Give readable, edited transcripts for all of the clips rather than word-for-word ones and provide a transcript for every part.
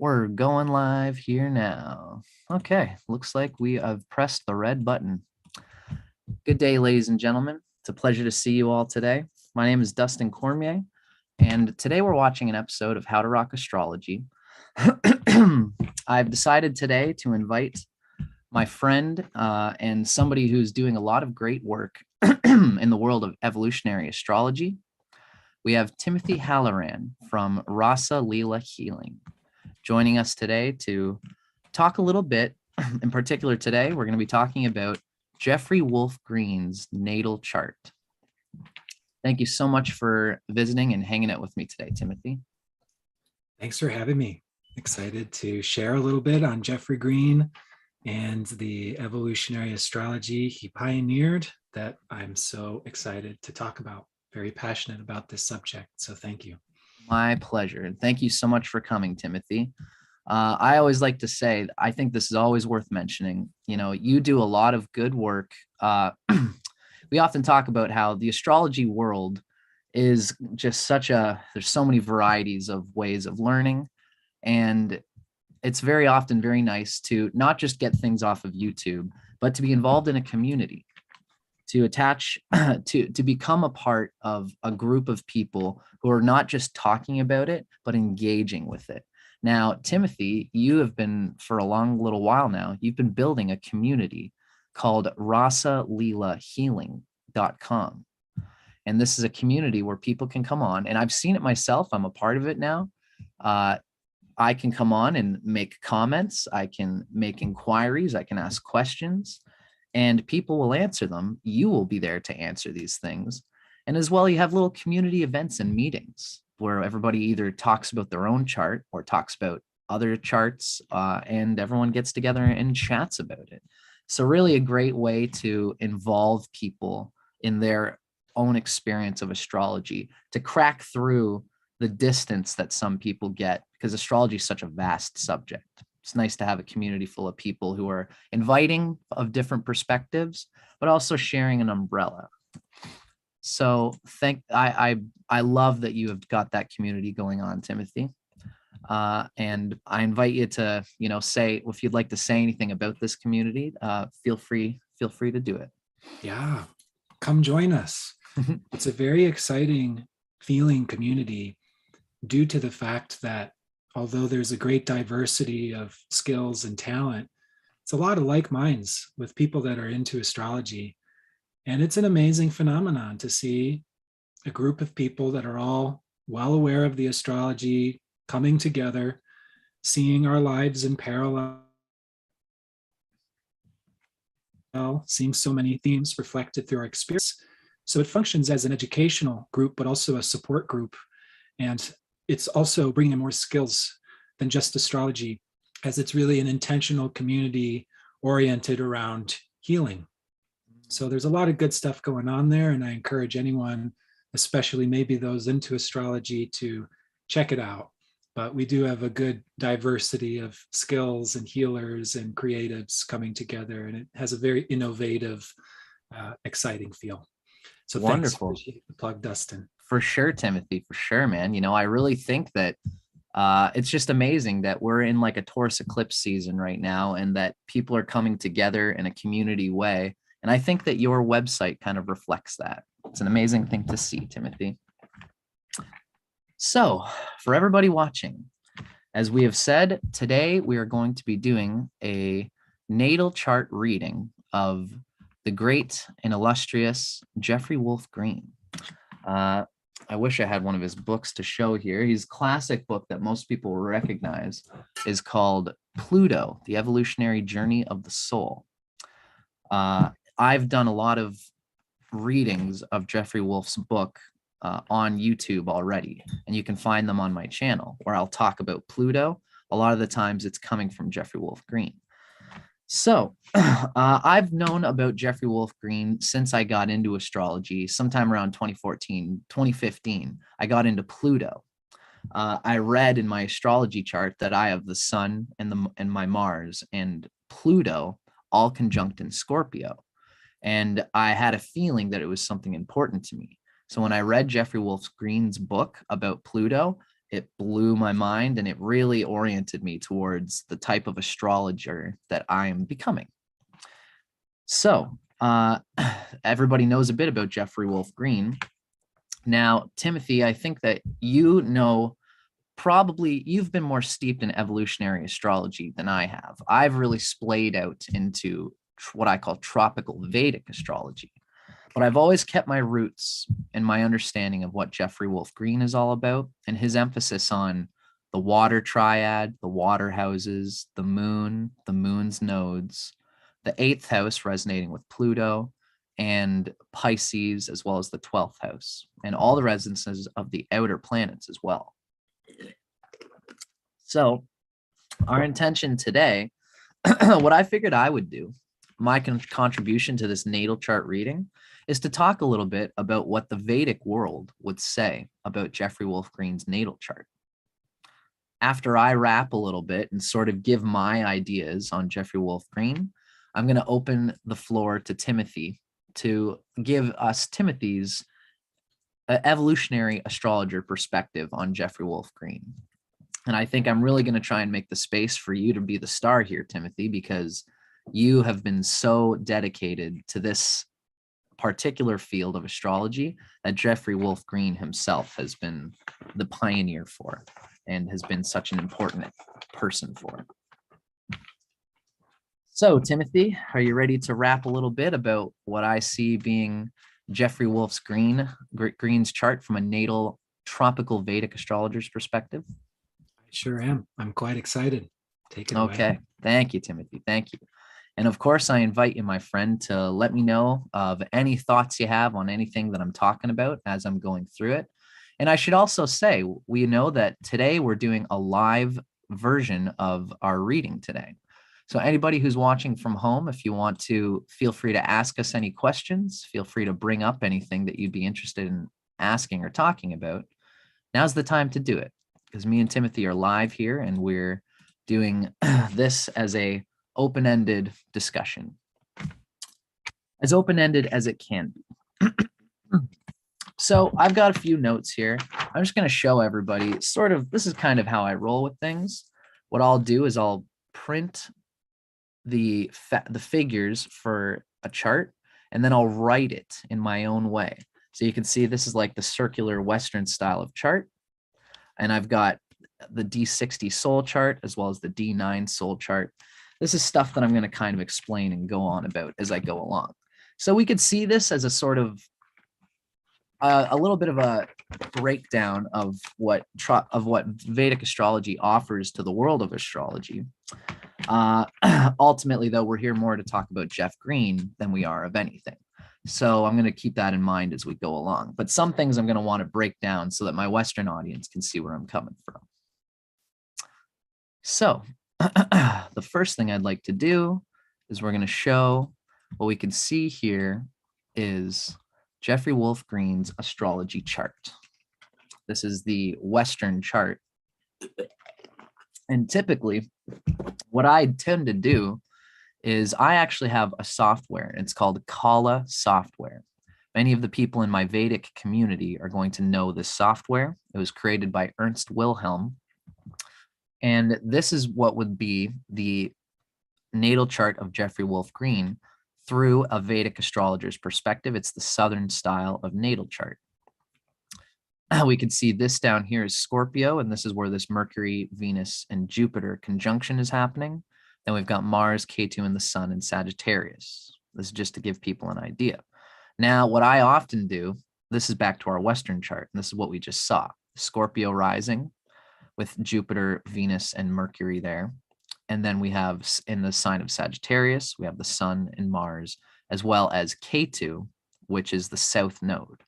We're going live here now. Okay, looks like we have pressed the red button. Good day, ladies and gentlemen. It's a pleasure to see you all today. My name is Dustin Cormier, and today we're watching an episode of How to Rock Astrology. I've decided today to invite my friend and somebody who's doing a lot of great work in the world of evolutionary astrology. We have Timothy Halloran from Rasa Leela Healing joining us today to talk a little bit. In particular, today we're going to be talking about Jeffery Wolf Green's natal chart. Thank you so much for visiting and hanging out with me today, Timothy. Thanks for having me. Excited to share a little bit on Jeffery Green and the evolutionary astrology he pioneered that I'm so excited to talk about. Very passionate about this subject, so thank you. My pleasure. And thank you so much for coming, Timothy. I always like to say, I think this is always worth mentioning. You know, you do a lot of good work. We often talk about how the astrology world is just there's so many varieties of ways of learning. And it's very often very nice to not just get things off of YouTube, but to be involved in a community, to attach, to become a part of a group of people who are not just talking about it, but engaging with it. Now, Timothy, you have been for a little while now, you've been building a community called RasaLeelaHealing.com. And this is a community where people can come on, and I've seen it myself. I'm a part of it now. I can come on and make comments. I can make inquiries. I can ask questions, and people will answer them. You will be there to answer these things. And as well, you have little community events and meetings where everybody either talks about their own chart or talks about other charts, and everyone gets together and chats about it. So really a great way to involve people in their own experience of astrology, to crack through the distance that some people get, because astrology is such a vast subject. It's nice to have a community full of people who are inviting of different perspectives, but also sharing an umbrella. So I love that you have got that community going on, Timothy. And I invite you to, say, if you'd like to say anything about this community, feel free to do it. Yeah, come join us. It's a very exciting feeling community due to the fact that although there's a great diversity of skills and talent, it's a lot of like minds with people that are into astrology. And it's an amazing phenomenon to see a group of people that are all well aware of the astrology coming together, seeing our lives in parallel, seeing so many themes reflected through our experience. So it functions as an educational group, but also a support group. And it's also bringing in more skills than just astrology, as it's really an intentional community oriented around healing. So there's a lot of good stuff going on there, and I encourage anyone, especially maybe those into astrology, to check it out. But we do have a good diversity of skills and healers and creatives coming together, and it has a very innovative, exciting feel. So Wonderful. Thanks. Appreciate the plug, Dustin. For sure, Timothy, for sure, man. I really think that it's just amazing that we're in like a Taurus eclipse season right now, and that people are coming together in a community way. And I think that your website kind of reflects that. It's an amazing thing to see, Timothy. So for everybody watching, as we have said, today we are going to be doing a natal chart reading of the great and illustrious Jeffery Wolf Green. I wish I had one of his books to show here. His classic book that most people recognize is called Pluto, The Evolutionary Journey of the Soul. I've done a lot of readings of Jeffery Wolf's book on YouTube already, and you can find them on my channel where I'll talk about Pluto. A lot of the times it's coming from Jeffery Wolf Green. So I've known about Jeffery Wolf Green since I got into astrology sometime around 2014, 2015. I got into Pluto. I read in my astrology chart that I have the sun and my Mars and Pluto all conjunct in Scorpio. And I had a feeling that it was something important to me. So when I read Jeffery Wolf Green's book about Pluto, it blew my mind, and it really oriented me towards the type of astrologer that I am becoming. So everybody knows a bit about Jeffery Wolf Green. Now, Timothy, I think that you know, probably you've been more steeped in evolutionary astrology than I have. I've really splayed out into what I call tropical Vedic astrology. But I've always kept my roots and my understanding of what Jeffery Wolf Green is all about, and his emphasis on the water triad, the water houses, the moon's nodes, the 8th house resonating with Pluto, and Pisces, as well as the 12th house, and all the resonances of the outer planets as well. So our intention today, what I figured I would do, my contribution to this natal chart reading, is to talk a little bit about what the Vedic world would say about Jeffery Wolf Green's natal chart. After I wrap a little bit and sort of give my ideas on Jeffery Wolf Green, I'm going to open the floor to Timothy to give us Timothy's evolutionary astrologer perspective on Jeffery Wolf Green. And I think I'm really going to try and make the space for you to be the star here, Timothy, because you have been so dedicated to this particular field of astrology that Jeffery Wolf Green himself has been the pioneer for and has been such an important person for. So, Timothy, are you ready to rap a little bit about what I see being Jeffery Wolf Green's chart from a natal tropical Vedic astrologer's perspective? I sure am. I'm quite excited. Take it away. Okay. Thank you, Timothy. Thank you. And of course, I invite you, my friend, to let me know of any thoughts you have on anything that I'm talking about as I'm going through it. And I should also say, we know that today we're doing a live version of our reading today. So anybody who's watching from home, if you want to, feel free to ask us any questions. Feel free to bring up anything that you'd be interested in asking or talking about. Now's the time to do it, because me and Timothy are live here and we're doing this as a open-ended discussion, as open-ended as it can be. So I've got a few notes here. I'm just going to show everybody sort of, this is kind of how I roll with things. What I'll do is I'll print the figures for a chart, and then I'll write it in my own way. So you can see this is like the circular Western style of chart. And I've got the D60 soul chart as well as the D9 soul chart. This is stuff that I'm going to kind of explain and go on about as I go along. So we could see this as a sort of a little bit of a breakdown of what Vedic astrology offers to the world of astrology. Ultimately, though, we're here more to talk about Jeff Green than we are of anything. So I'm going to keep that in mind as we go along. But some things I'm going to want to break down so that my Western audience can see where I'm coming from. So the first thing I'd like to do is we're going to show what we can see here is Jeffery Wolf Green's astrology chart. This is the Western chart. And typically, what I tend to do is I actually have a software. It's called Kala software. Many of the people in my Vedic community are going to know this software. It was created by Ernst Wilhelm. And this is what would be the natal chart of Jeffery Wolf Green through a Vedic astrologer's perspective. It's the Southern style of natal chart. We can see this down here is Scorpio, and this is where this Mercury, Venus, and Jupiter conjunction is happening. Then we've got Mars, Ketu, and the Sun in Sagittarius. This is just to give people an idea. Now, what I often do, this is back to our Western chart, and this is what we just saw. Scorpio rising with Jupiter, Venus, and Mercury there. And then we have in the sign of Sagittarius, we have the Sun and Mars, as well as Ketu, which is the South node.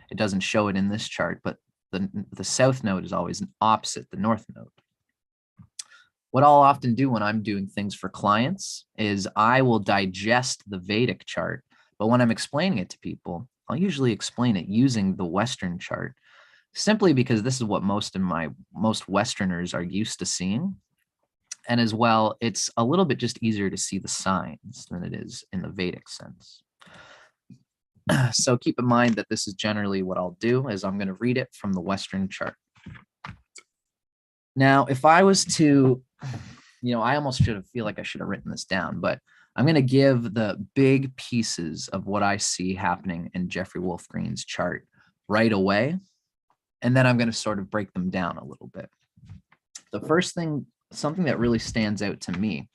It doesn't show it in this chart, but the South node is always opposite the North node. What I'll often do when I'm doing things for clients is I will digest the Vedic chart, but when I'm explaining it to people, I'll usually explain it using the Western chart, simply because this is what most Westerners are used to seeing. And as well, it's a little bit just easier to see the signs than it is in the Vedic sense. So keep in mind that this is generally what I'll do is I'm going to read it from the Western chart. Now, if I was to, I almost feel like I should have written this down, but I'm going to give the big pieces of what I see happening in Jeffery Wolf Green's chart right away. And then I'm going to sort of break them down a little bit. The first thing, something that really stands out to me,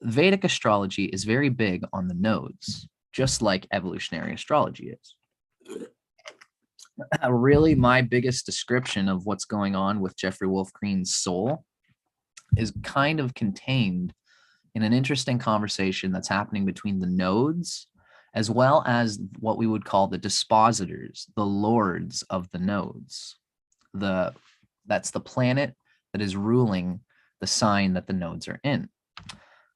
Vedic astrology is very big on the nodes, just like evolutionary astrology is. Really, my biggest description of what's going on with Jeffery Wolf Green's soul is kind of contained in an interesting conversation that's happening between the nodes, as well as what we would call the dispositors, the lords of the nodes. That's the planet that is ruling the sign that the nodes are in.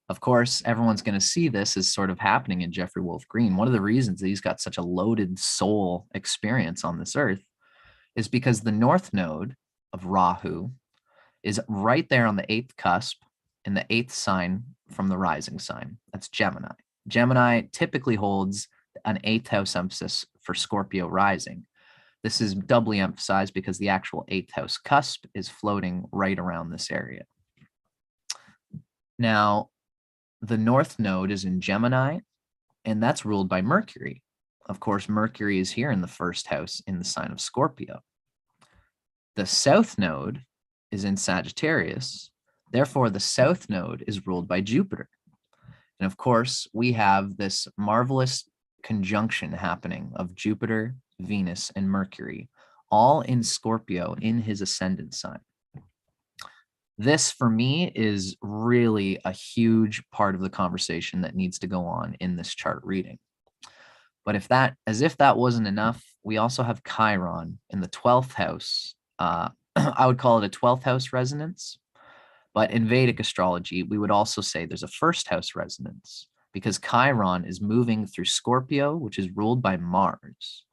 Of course, everyone's going to see this as sort of happening in Jeffery Wolf Green. One of the reasons that he's got such a loaded soul experience on this earth is because the north node of Rahu is right there on the 8th cusp in the 8th sign from the rising sign. That's Gemini. Gemini typically holds an 8th house emphasis for Scorpio rising. This is doubly emphasized because the actual 8th house cusp is floating right around this area. Now, the north node is in Gemini, and that's ruled by Mercury. Of course, Mercury is here in the 1st house in the sign of Scorpio. The south node is in Sagittarius. Therefore, the south node is ruled by Jupiter. And of course, we have this marvelous conjunction happening of Jupiter, Venus, and Mercury, all in Scorpio in his ascendant sign. This, for me, is really a huge part of the conversation that needs to go on in this chart reading. But as if that wasn't enough, we also have Chiron in the 12th house. I would call it a 12th house resonance. But in Vedic astrology, we would also say there's a 1st house resonance because Chiron is moving through Scorpio, which is ruled by Mars.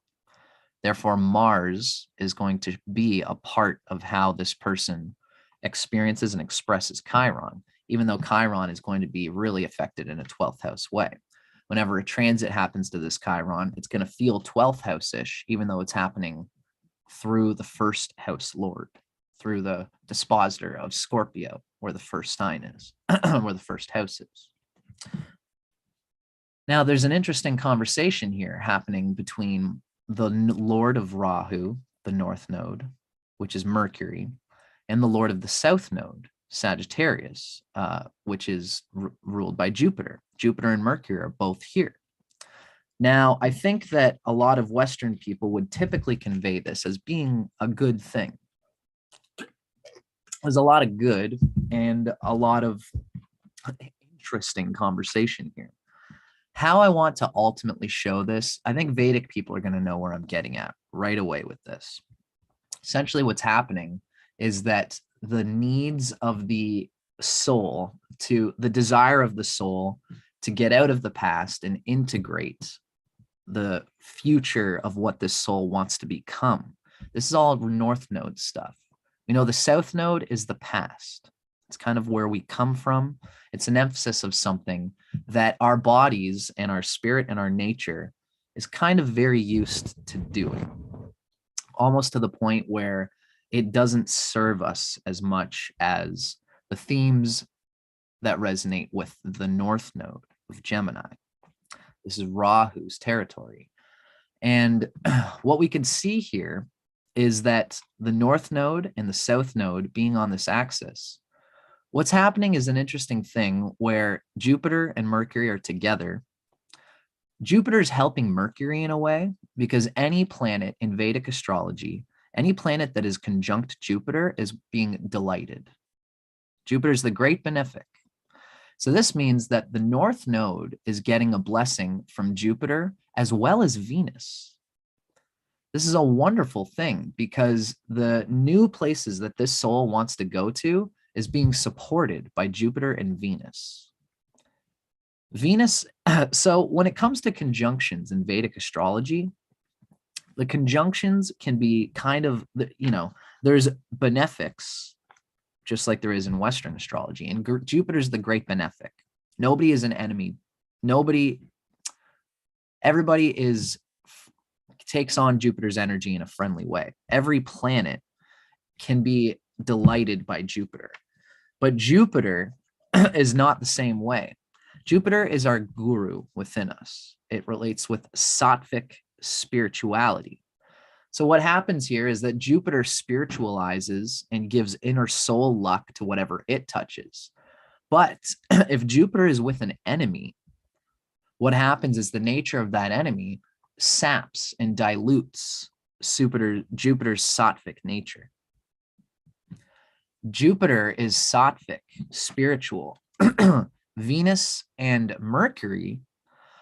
Therefore, Mars is going to be a part of how this person experiences and expresses Chiron, even though Chiron is going to be really affected in a 12th house way. Whenever a transit happens to this Chiron, it's going to feel 12th house-ish, even though it's happening through the 1st house lord, through the dispositor of Scorpio, where the 1st sign is, where the 1st house is. Now, there's an interesting conversation here happening between the lord of Rahu, the north node, which is Mercury, and the lord of the south node, Sagittarius, which is ruled by Jupiter. Jupiter and Mercury are both here. Now, I think that a lot of Western people would typically convey this as being a good thing. There's a lot of good and a lot of interesting conversation here. How I want to ultimately show this, I think Vedic people are going to know where I'm getting at right away with this. Essentially, what's happening is that the needs of the soul, the desire of the soul to get out of the past and integrate the future of what this soul wants to become. This is all North Node stuff. We know the South Node is the past. It's kind of where we come from. It's an emphasis of something that our bodies and our spirit and our nature is kind of very used to doing, almost to the point where it doesn't serve us as much as the themes that resonate with the North Node of Gemini. This is Rahu's territory. And what we can see here is that the North Node and the South Node being on this axis, what's happening is an interesting thing where Jupiter and Mercury are together. Jupiter is helping Mercury in a way because any planet in Vedic astrology, any planet that is conjunct Jupiter is being delighted. Jupiter is the great benefic. So this means that the North Node is getting a blessing from Jupiter as well as Venus. This is a wonderful thing because the new places that this soul wants to go to is being supported by Jupiter and Venus. So when it comes to conjunctions in Vedic astrology, the conjunctions can be kind of, there's benefics, just like there is in Western astrology. And Jupiter's the great benefic. Nobody is an enemy. Everybody takes on Jupiter's energy in a friendly way. Every planet can be delighted by Jupiter. But Jupiter is not the same way. Jupiter is our guru within us. It relates with sattvic spirituality. So what happens here is that Jupiter spiritualizes and gives inner soul luck to whatever it touches. But if Jupiter is with an enemy, what happens is the nature of that enemy saps and dilutes Jupiter's sattvic nature. Jupiter is sattvic, spiritual. Venus and Mercury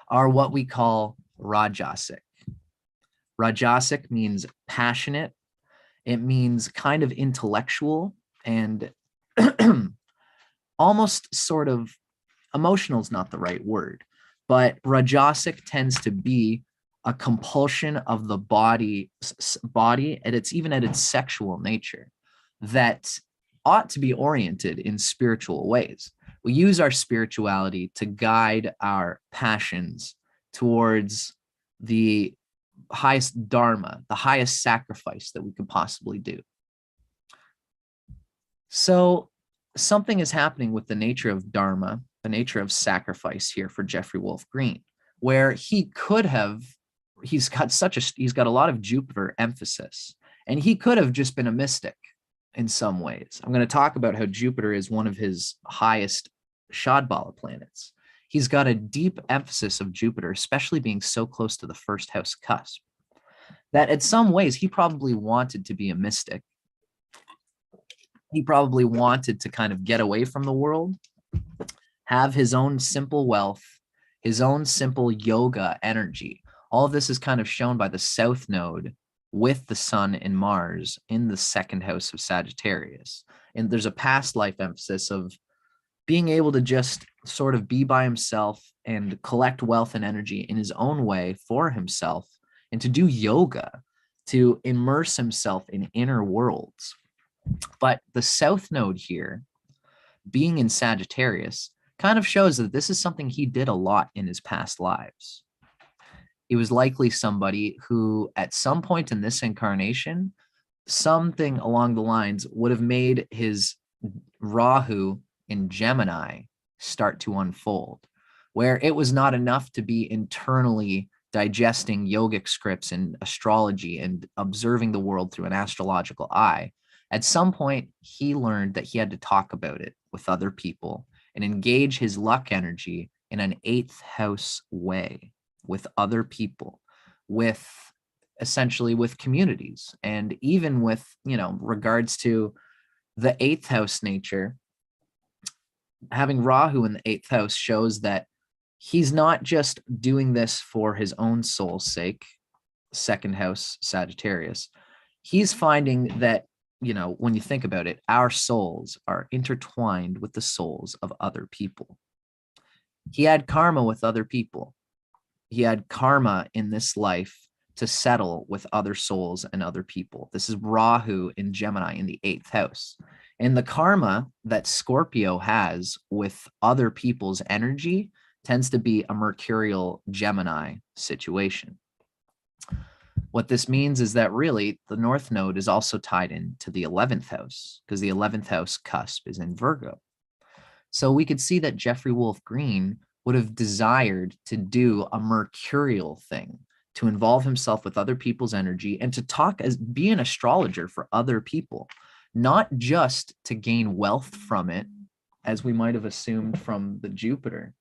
are what we call rajasic. Rajasic means passionate. It means kind of intellectual and almost sort of emotional is not the right word, but rajasic tends to be a compulsion of the body, and it's even at its sexual nature that ought to be oriented in spiritual ways. We use our spirituality to guide our passions towards the highest dharma, the highest sacrifice that we could possibly do. So something is happening with the nature of dharma, the nature of sacrifice here for Jeffery Wolf Green, where he could have, he's got a lot of Jupiter emphasis, and he could have just been a mystic in some ways. I'm going to talk about how Jupiter is one of his highest Shadbala planets. He's got a deep emphasis of Jupiter, especially being so close to the first house cusp, that in some ways he probably wanted to be a mystic. He probably wanted to kind of get away from the world, have his own simple wealth, his own simple yoga energy. All of this is kind of shown by the South Node with the Sun and Mars in the second house of Sagittarius. And there's a past life emphasis of being able to just sort of be by himself and collect wealth and energy in his own way for himself, and to do yoga, to immerse himself in inner worlds. But the South Node here, being in Sagittarius, kind of shows that this is something he did a lot in his past lives. He was likely somebody who, at some point in this incarnation, something along the lines would have made his Rahu in Gemini start to unfold, where it was not enough to be internally digesting yogic scripts and astrology and observing the world through an astrological eye. At some point, he learned that he had to talk about it with other people and engage his luck energy in an 8th house way with other people, with essentially with communities, and even with, regards to the 8th house nature. Having Rahu in the 8th house shows that he's not just doing this for his own soul's sake, second house Sagittarius. He's finding that, when you think about it, our souls are intertwined with the souls of other people. He had karma with other people. He had karma in this life to settle with other souls and other people. This is Rahu in Gemini in the 8th house. And the karma that Scorpio has with other people's energy tends to be a Mercurial Gemini situation. What this means is that really the North Node is also tied into the 11th house, because the 11th house cusp is in Virgo. So we could see that Jeffery Wolf Green would have desired to do a Mercurial thing, to involve himself with other people's energy and to be an astrologer for other people, not just to gain wealth from it, as we might have assumed from the Jupiter,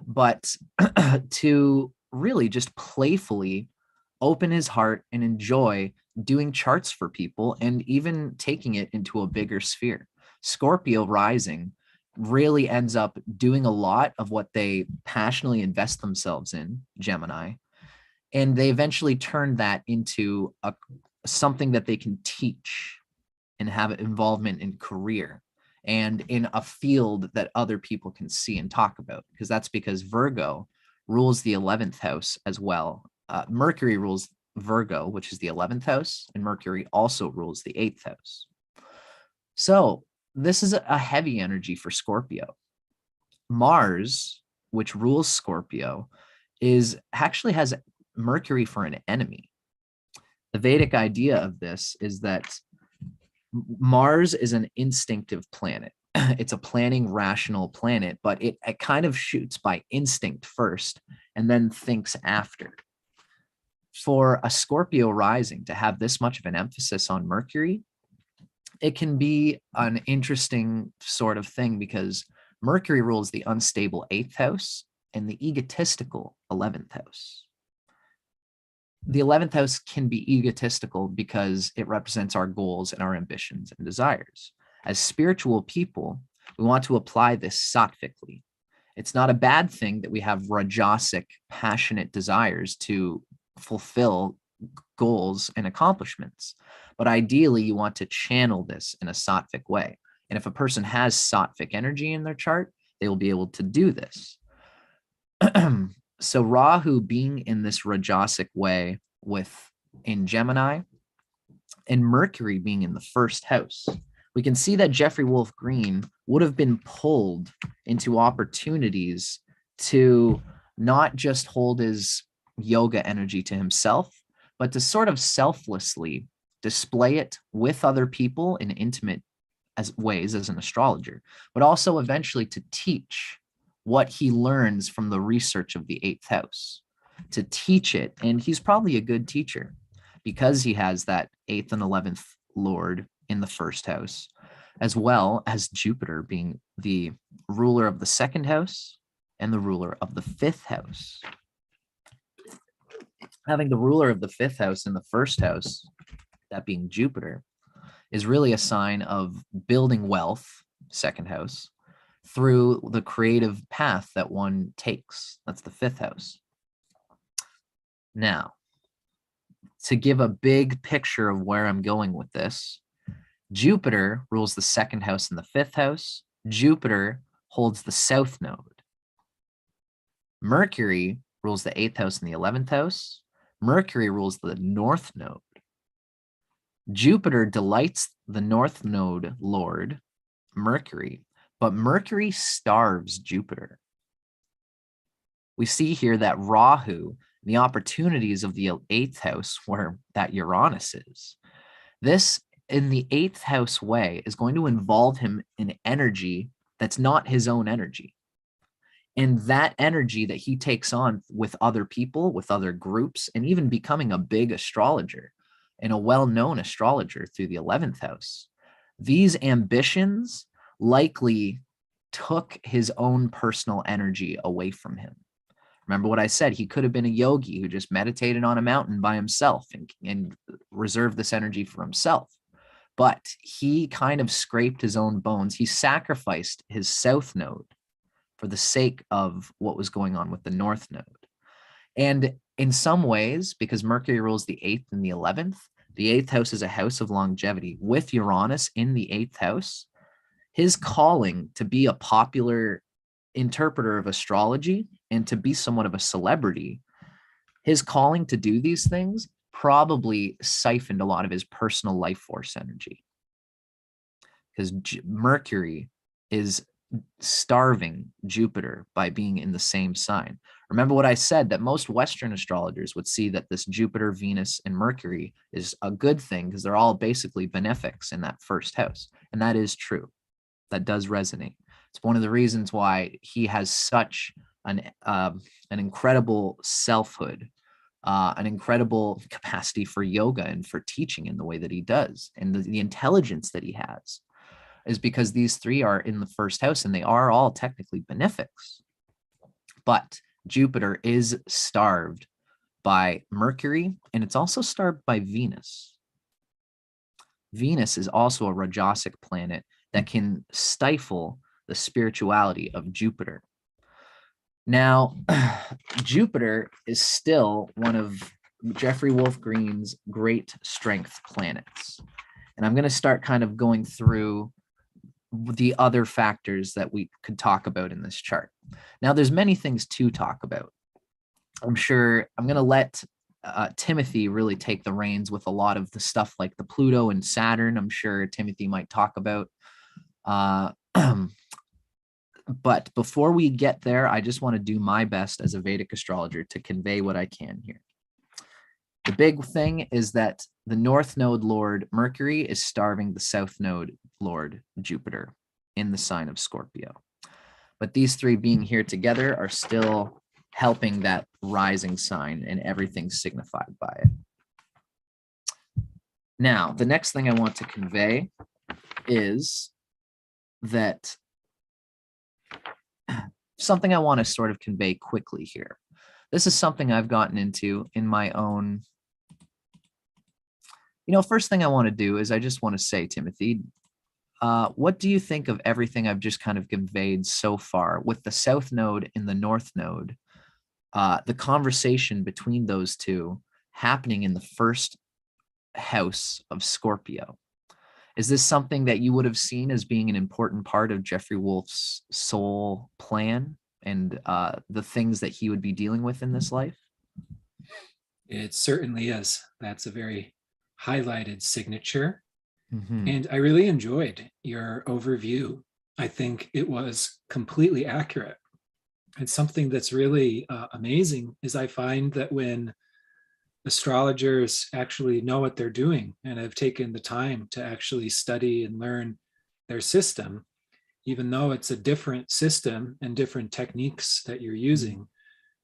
but to really just playfully open his heart and enjoy doing charts for people and even taking it into a bigger sphere. Scorpio rising really ends up doing a lot of what they passionately invest themselves in, Gemini, and they eventually turn that into something that they can teach and have involvement in career and in a field that other people can see and talk about, because that's because Virgo rules the 11th house as well. Mercury rules Virgo, which is the 11th house, and Mercury also rules the 8th house. So this is a heavy energy for Scorpio. Mars, which rules Scorpio, actually has Mercury for an enemy. The Vedic idea of this is that Mars is an instinctive planet. It's a planning, rational planet, but it kind of shoots by instinct first and then thinks after. For a Scorpio rising to have this much of an emphasis on Mercury, it can be an interesting sort of thing because Mercury rules the unstable 8th house and the egotistical 11th house. The 11th house can be egotistical because it represents our goals and our ambitions and desires. As spiritual people, we want to apply this sattvically. It's not a bad thing that we have rajasic, passionate desires to fulfill goals and accomplishments. But ideally, you want to channel this in a sattvic way. And if a person has sattvic energy in their chart, they will be able to do this. So Rahu being in this rajasic way in Gemini and Mercury being in the first house, we can see that Jeffery Wolf Green would have been pulled into opportunities to not just hold his yoga energy to himself, but to sort of selflessly display it with other people in intimate ways as an astrologer, but also eventually to teach what he learns from the research of the 8th house, to teach it. And he's probably a good teacher because he has that 8th and 11th Lord in the first house, as well as Jupiter being the ruler of the 2nd house and the ruler of the 5th house. Having the ruler of the 5th house in the first house, that being Jupiter, is really a sign of building wealth, 2nd house, through the creative path that one takes. That's the 5th house. Now, to give a big picture of where I'm going with this, Jupiter rules the 2nd house and the 5th house. Jupiter holds the south node. Mercury rules the 8th house and the 11th house. Mercury rules the north node. Jupiter delights the north node lord, Mercury, but Mercury starves Jupiter. We see here that Rahu, the opportunities of the 8th house where that Uranus is, this in the 8th house way is going to involve him in energy that's not his own energy. And that energy that he takes on with other people, with other groups, and even becoming a big astrologer and a well-known astrologer through the 11th house, these ambitions likely took his own personal energy away from him. Remember what I said, he could have been a yogi who just meditated on a mountain by himself and reserved this energy for himself. But he kind of scraped his own bones. He sacrificed his south node for the sake of what was going on with the north node. And in some ways, because Mercury rules the 8th and the 11th, the 8th house is a house of longevity. With Uranus in the 8th house, his calling to be a popular interpreter of astrology and to be somewhat of a celebrity, his calling to do these things probably siphoned a lot of his personal life force energy. Because Mercury is starving Jupiter by being in the same sign. Remember what I said, that most Western astrologers would see that this Jupiter, Venus, and Mercury is a good thing because they're all basically benefics in that first house. And that is true. That does resonate. It's one of the reasons why he has such an incredible selfhood, an incredible capacity for yoga and for teaching in the way that he does, and the intelligence that he has, is because these three are in the first house and they are all technically benefics. But Jupiter is starved by Mercury, and it's also starved by Venus. Venus is also a Rajasic planet that can stifle the spirituality of Jupiter. Now, Jupiter is still one of Jeffery Wolf Green's great strength planets. And I'm going to start kind of going through the other factors that we could talk about in this chart. Now, there's many things to talk about. I'm sure I'm going to let Timothy really take the reins with a lot of the stuff like the Pluto and Saturn. I'm sure Timothy might talk about. But before we get there, I just want to do my best as a Vedic astrologer to convey what I can here. The big thing is that the North Node Lord Mercury is starving the South Node Lord Jupiter in the sign of Scorpio. But these three being here together are still helping that rising sign, and everything's signified by it. Now, the next thing I want to convey is that something I want to sort of convey quickly here. This is something I've gotten into in my own. First thing I want to do is I just want to say, Timothy, what do you think of everything I've just kind of conveyed so far with the South Node and the North Node, the conversation between those two happening in the first house of Scorpio? Is this something that you would have seen as being an important part of Jeffery Wolf's soul plan and the things that he would be dealing with in this life? It certainly is. That's a very highlighted signature. Mm-hmm. And I really enjoyed your overview. I think it was completely accurate. And something that's really amazing is I find that when astrologers actually know what they're doing and have taken the time to actually study and learn their system, even though it's a different system and different techniques that you're using,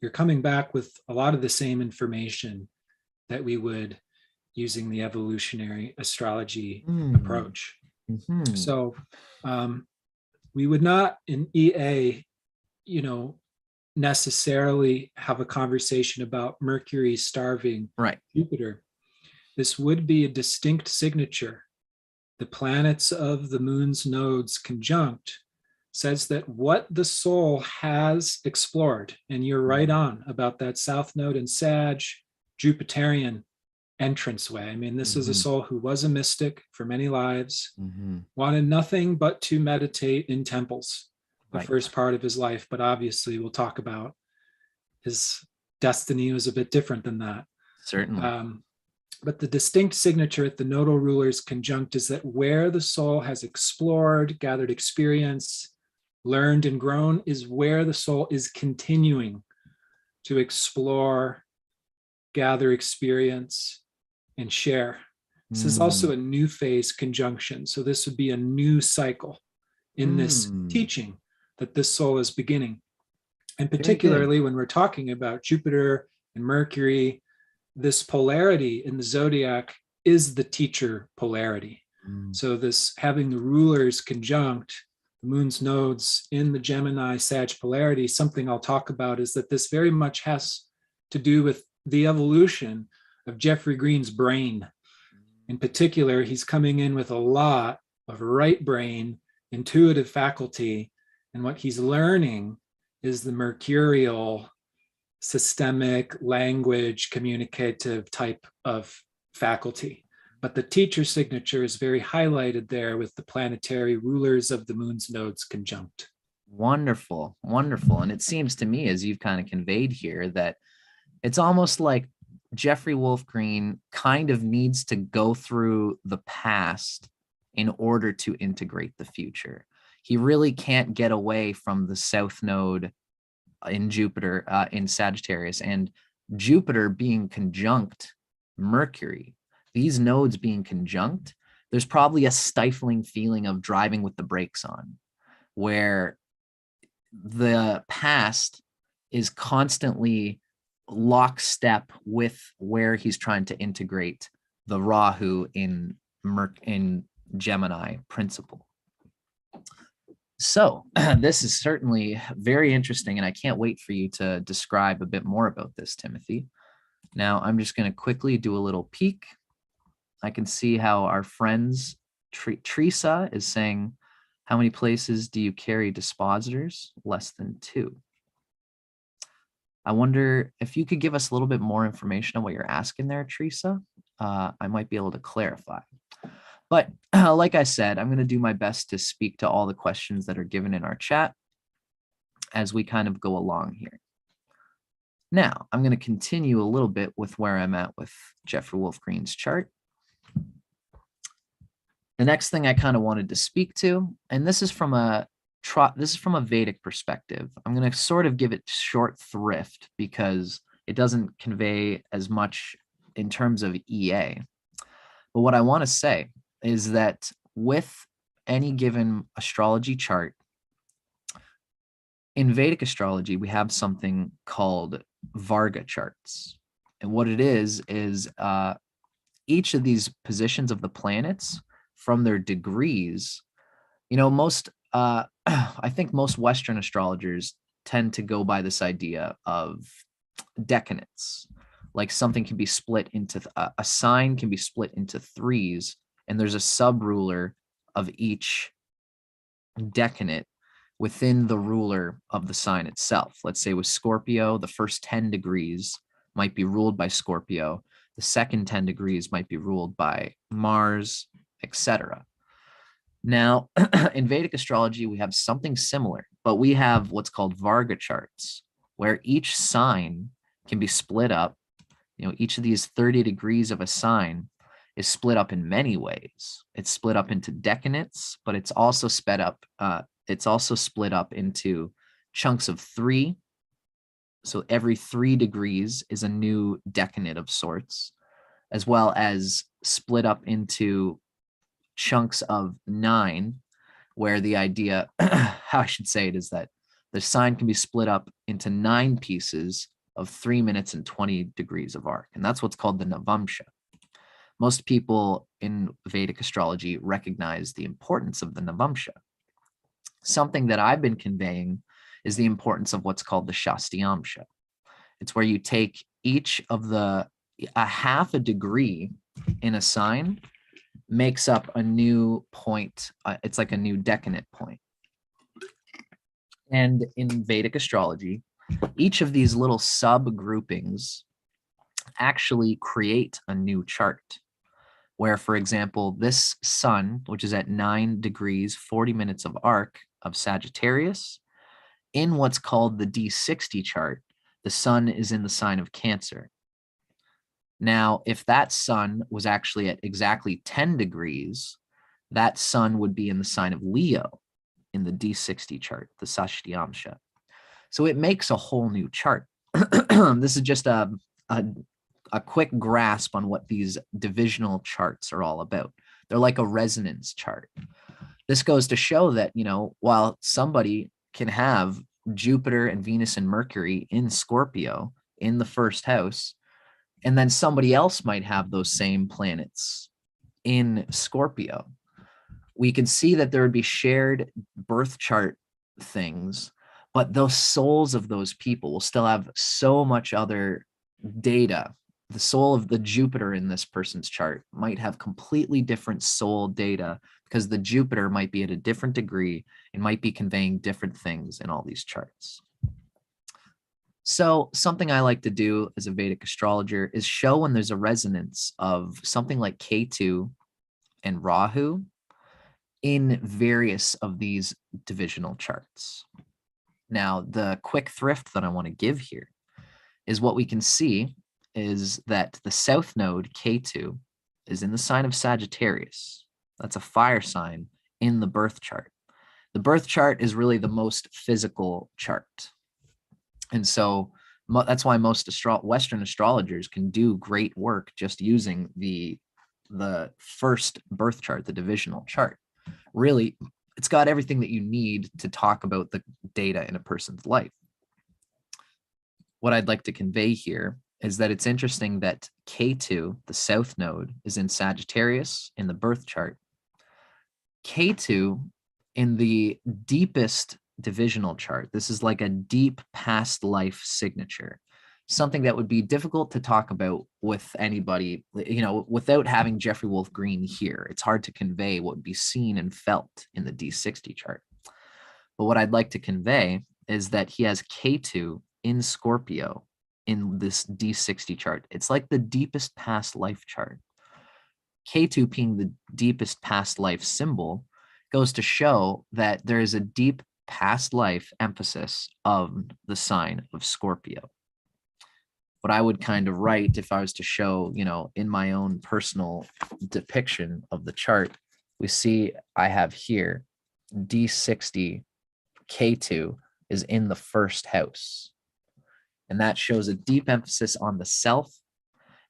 you're coming back with a lot of the same information that we would using the evolutionary astrology approach. Mm-hmm. So we would not in EA, necessarily have a conversation about Mercury starving Jupiter. This would be a distinct signature. The planets of the moon's nodes conjunct says that what the soul has explored, and you're right on about that South Node and Sag, Jupiterian entranceway. I mean, this is a soul who was a mystic for many lives, wanted nothing but to meditate in temples the first part of his life, but obviously we'll talk about his destiny was a bit different than that. Certainly. But the distinct signature at the nodal rulers conjunct is that where the soul has explored, gathered experience, learned and grown is where the soul is continuing to explore, gather experience, and share. This is also a new phase conjunction. So this would be a new cycle in this teaching that this soul is beginning. And particularly when we're talking about Jupiter and Mercury, this polarity in the zodiac is the teacher polarity. So this having the rulers conjunct the moon's nodes in the Gemini Sag polarity, something I'll talk about is that this very much has to do with the evolution of Jeffery Green's brain. In particular, he's coming in with a lot of right brain, intuitive faculty, and what he's learning is the mercurial, systemic, language, communicative type of faculty. But the teacher signature is very highlighted there with the planetary rulers of the moon's nodes conjunct. Wonderful, wonderful. And it seems to me, as you've kind of conveyed here, that it's almost like Jeffery Wolf Green kind of needs to go through the past in order to integrate the future. He really can't get away from the South Node in Jupiter, in Sagittarius, and Jupiter being conjunct Mercury. These nodes being conjunct, there's probably a stifling feeling of driving with the brakes on, where the past is constantly lockstep with where he's trying to integrate the Rahu in Gemini principle. So this is certainly very interesting, and I can't wait for you to describe a bit more about this, Timothy. Now, I'm just going to quickly do a little peek. I can see how our friends, Teresa is saying, how many places do you carry dispositors? Less than 2. I wonder if you could give us a little bit more information on what you're asking there, Teresa. I might be able to clarify. But like I said, I'm going to do my best to speak to all the questions that are given in our chat as we kind of go along here. Now, I'm going to continue a little bit with where I'm at with Jeffery Wolf Green's chart. The next thing I kind of wanted to speak to, and this is from a Vedic perspective. I'm going to sort of give it short thrift because it doesn't convey as much in terms of EA. But what I want to say is that with any given astrology chart, in Vedic astrology, we have something called Varga charts. And what it is each of these positions of the planets from their degrees, most, I think most Western astrologers tend to go by this idea of decanates. Like something can be split into, a sign can be split into threes, and there's a sub-ruler of each decanate within the ruler of the sign itself. Let's say with Scorpio, the first 10 degrees might be ruled by Scorpio. The second 10 degrees might be ruled by Mars, etc. Now, in Vedic astrology, we have something similar, but we have what's called Varga charts, where each sign can be split up. Each of these 30 degrees of a sign is split up in many ways. It's split up into decanates, but it's also split up into chunks of 3. So every 3 degrees is a new decanate of sorts, as well as split up into chunks of 9, where the idea, how I should say it, is that the sign can be split up into 9 pieces of 3 minutes and 20 degrees of arc. And that's what's called the Navamsha. Most people in Vedic astrology recognize the importance of the Navamsha. Something that I've been conveying is the importance of what's called the Shastyamsha. It's where you take each of a half a degree in a sign makes up a new point. It's like a new decanate point. And in Vedic astrology, each of these little subgroupings actually create a new chart. Where, for example, this sun, which is at 9 degrees, 40 minutes of arc of Sagittarius, in what's called the D60 chart, the sun is in the sign of Cancer. Now, if that sun was actually at exactly 10 degrees, that sun would be in the sign of Leo in the D60 chart, the Satyamsha. So it makes a whole new chart. This is just a quick grasp on what these divisional charts are all about. They're like a resonance chart. This goes to show that, while somebody can have Jupiter and Venus and Mercury in Scorpio in the first house, and then somebody else might have those same planets in Scorpio, we can see that there would be shared birth chart things, but those souls of those people will still have so much other data. The soul of the Jupiter in this person's chart might have completely different soul data because the Jupiter might be at a different degree and might be conveying different things in all these charts. So something I like to do as a Vedic astrologer is show when there's a resonance of something like Ketu and Rahu in various of these divisional charts. Now, the quick thrift that I want to give here is what we can see is that the south node, Ketu, is in the sign of Sagittarius. That's a fire sign in the birth chart. The birth chart is really the most physical chart. And so that's why most Western astrologers can do great work just using the first birth chart, the divisional chart. Really, it's got everything that you need to talk about the data in a person's life. What I'd like to convey here is that it's interesting that Ketu, the south node, is in Sagittarius in the birth chart. Ketu in the deepest divisional chart, this is like a deep past life signature, something that would be difficult to talk about with anybody, without having Jeffery Wolf Green here. It's hard to convey what would be seen and felt in the D60 chart. But what I'd like to convey is that he has Ketu in Scorpio in this D60 chart. It's like the deepest past life chart. Ketu being the deepest past life symbol goes to show that there is a deep past life emphasis of the sign of Scorpio. What I would kind of write if I was to show, in my own personal depiction of the chart, we see I have here D60 Ketu is in the first house. And that shows a deep emphasis on the self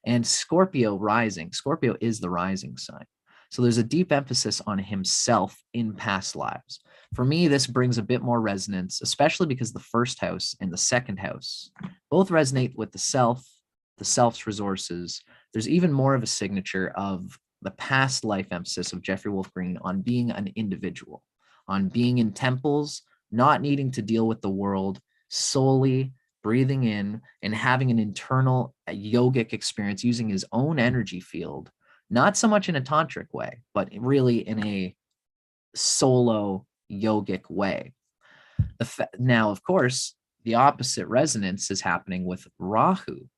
And Scorpio rising, Scorpio is the rising sign. So there's a deep emphasis on himself in past lives. For me, this brings a bit more resonance, especially because the first house and the second house both resonate with the self's resources. There's even more of a signature of the past life emphasis of Jeffery Wolf Green on being an individual, on being in temples, not needing to deal with the world, solely breathing in and having an internal yogic experience using his own energy field, not so much in a tantric way, but really in a solo yogic way. Now, of course, the opposite resonance is happening with Rahu.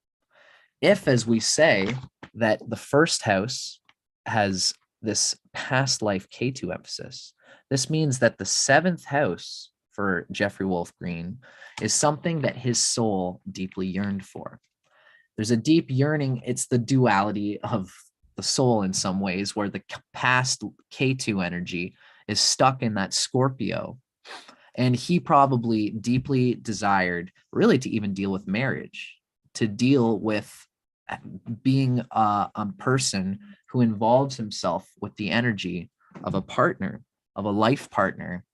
If, as we say, that the first house has this past life K2 emphasis, this means that the seventh house for Jeffery Wolf Green is something that his soul deeply yearned for. There's a deep yearning. It's the duality of the soul in some ways, where the past K2 energy is stuck in that Scorpio. And he probably deeply desired really to even deal with marriage, to deal with being a person who involves himself with the energy of a partner, of a life partner,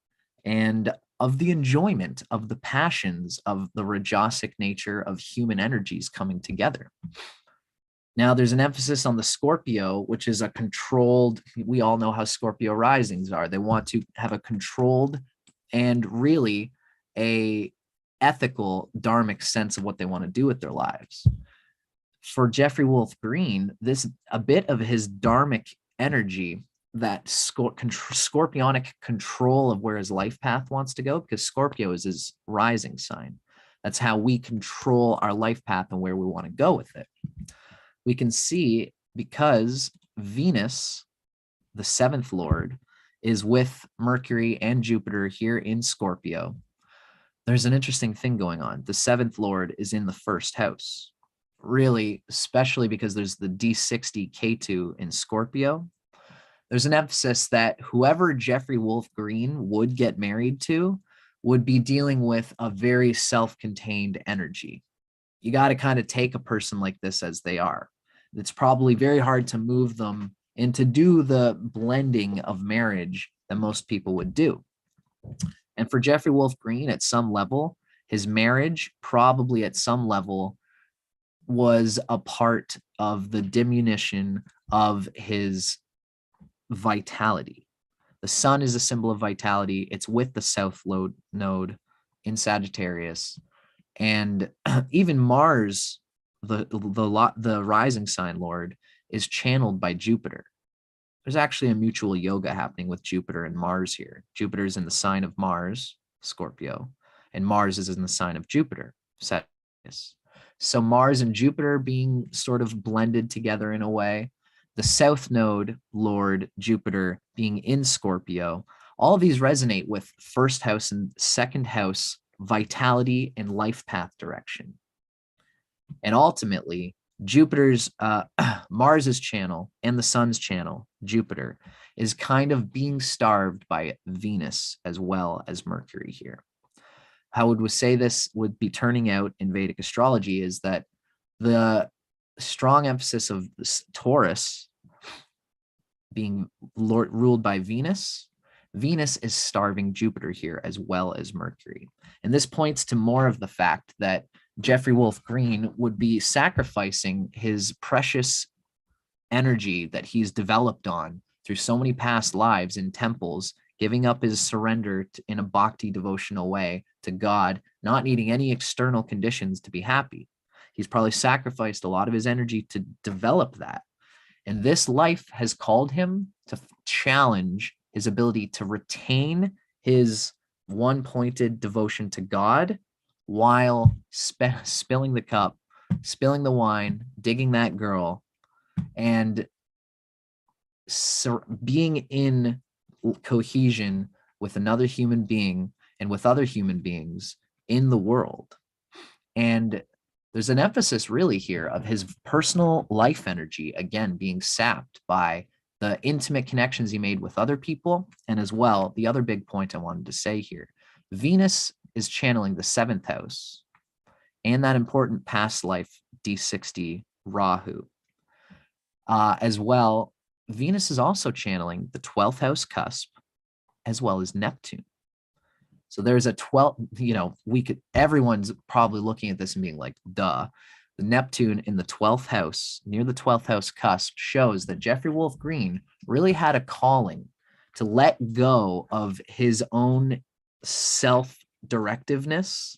and of the enjoyment of the passions of the rajasic nature of human energies coming together. Now, there's an emphasis on the Scorpio, which is a controlled, we all know how Scorpio risings are. They want to have a controlled and really a ethical, dharmic sense of what they want to do with their lives. For Jeffery Wolf Green, this a bit of his dharmic energy, that scorpionic control of where his life path wants to go, because Scorpio is his rising sign. That's how we control our life path and where we want to go with it. We can see because Venus, the seventh lord, is with Mercury and Jupiter here in Scorpio. There's an interesting thing going on. The seventh lord is in the first house, really, especially because there's the D60 K2 in Scorpio. There's an emphasis that whoever Jeffery Wolf Green would get married to would be dealing with a very self-contained energy. You got to kind of take a person like this as they are. It's probably very hard to move them and to do the blending of marriage that most people would do. And for Jeffery Wolf Green, at some level, his marriage probably at some level was a part of the diminution of his vitality. The sun is a symbol of vitality. It's with the south node in Sagittarius. And even Mars, the rising sign lord, is channeled by Jupiter. There's actually a mutual yoga happening with Jupiter and Mars here. Jupiter is in the sign of Mars, Scorpio, and Mars is in the sign of Jupiter, Sagittarius. So Mars and Jupiter being sort of blended together in a way. The south node lord, Jupiter, being in Scorpio. All of these resonate with first house and second house vitality and life path direction. And ultimately, Jupiter's, Mars's channel and the sun's channel, Jupiter, is kind of being starved by Venus as well as Mercury here. How would we say this would be turning out in Vedic astrology is that the strong emphasis of Taurus being ruled by Venus, Venus is starving Jupiter here as well as Mercury. And this points to more of the fact that Jeffery Wolf Green would be sacrificing his precious energy that he's developed on through so many past lives in temples, giving up his surrender in a bhakti devotional way to God, not needing any external conditions to be happy. He's probably sacrificed a lot of his energy to develop that. And this life has called him to challenge his ability to retain his one-pointed devotion to God while spilling the cup, spilling the wine, digging that girl, and being in cohesion with another human being and with other human beings in the world. And there's an emphasis really here of his personal life energy, again, being sapped by the intimate connections he made with other people. And as well, the other big point I wanted to say here, Venus is channeling the seventh house and that important past life D60 Rahu. As well, Venus is also channeling the 12th house cusp as well as Neptune. So there's a 12, everyone's probably looking at this and being like, duh. The Neptune in the 12th house, near the 12th house cusp, shows that Jeffery Wolf Green really had a calling to let go of his own self-directiveness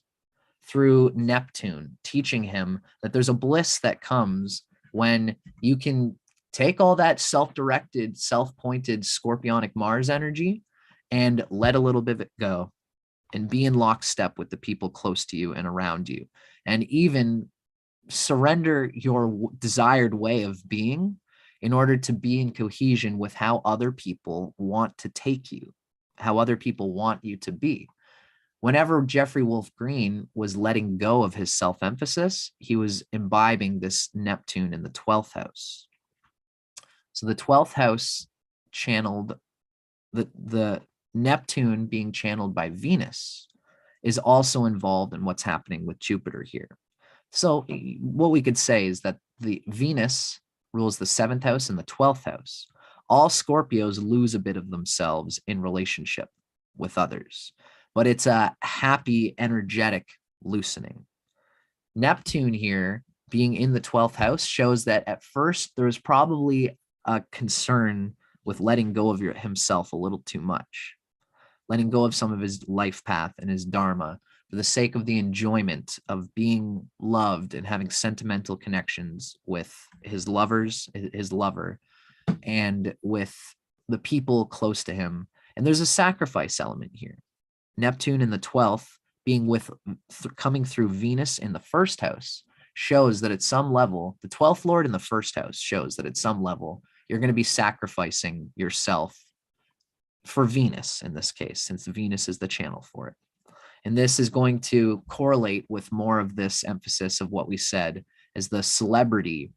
through Neptune, teaching him that there's a bliss that comes when you can take all that self-directed, self-pointed scorpionic Mars energy and let a little bit of it go and be in lockstep with the people close to you and around you, and even surrender your desired way of being in order to be in cohesion with how other people want to take you, how other people want you to be. Whenever Jeffery Wolf Green was letting go of his self-emphasis, he was imbibing this Neptune in the 12th house. So the 12th house channeled, the Neptune being channeled by Venus is also involved in what's happening with Jupiter here. So what we could say is that the Venus rules the 7th house and the 12th house. All Scorpios lose a bit of themselves in relationship with others, but it's a happy, energetic loosening. Neptune here being in the 12th house shows that at first there was probably a concern with letting go of himself a little too much, letting go of some of his life path and his dharma for the sake of the enjoyment of being loved and having sentimental connections with his lovers, his lover, and with the people close to him. And there's a sacrifice element here. Neptune in the 12th being coming through Venus in the 1st house shows that at some level, the 12th lord in the 1st house shows that at some level, you're going to be sacrificing yourself for Venus in this case, since Venus is the channel for it. And this is going to correlate with more of this emphasis of what we said as the celebrity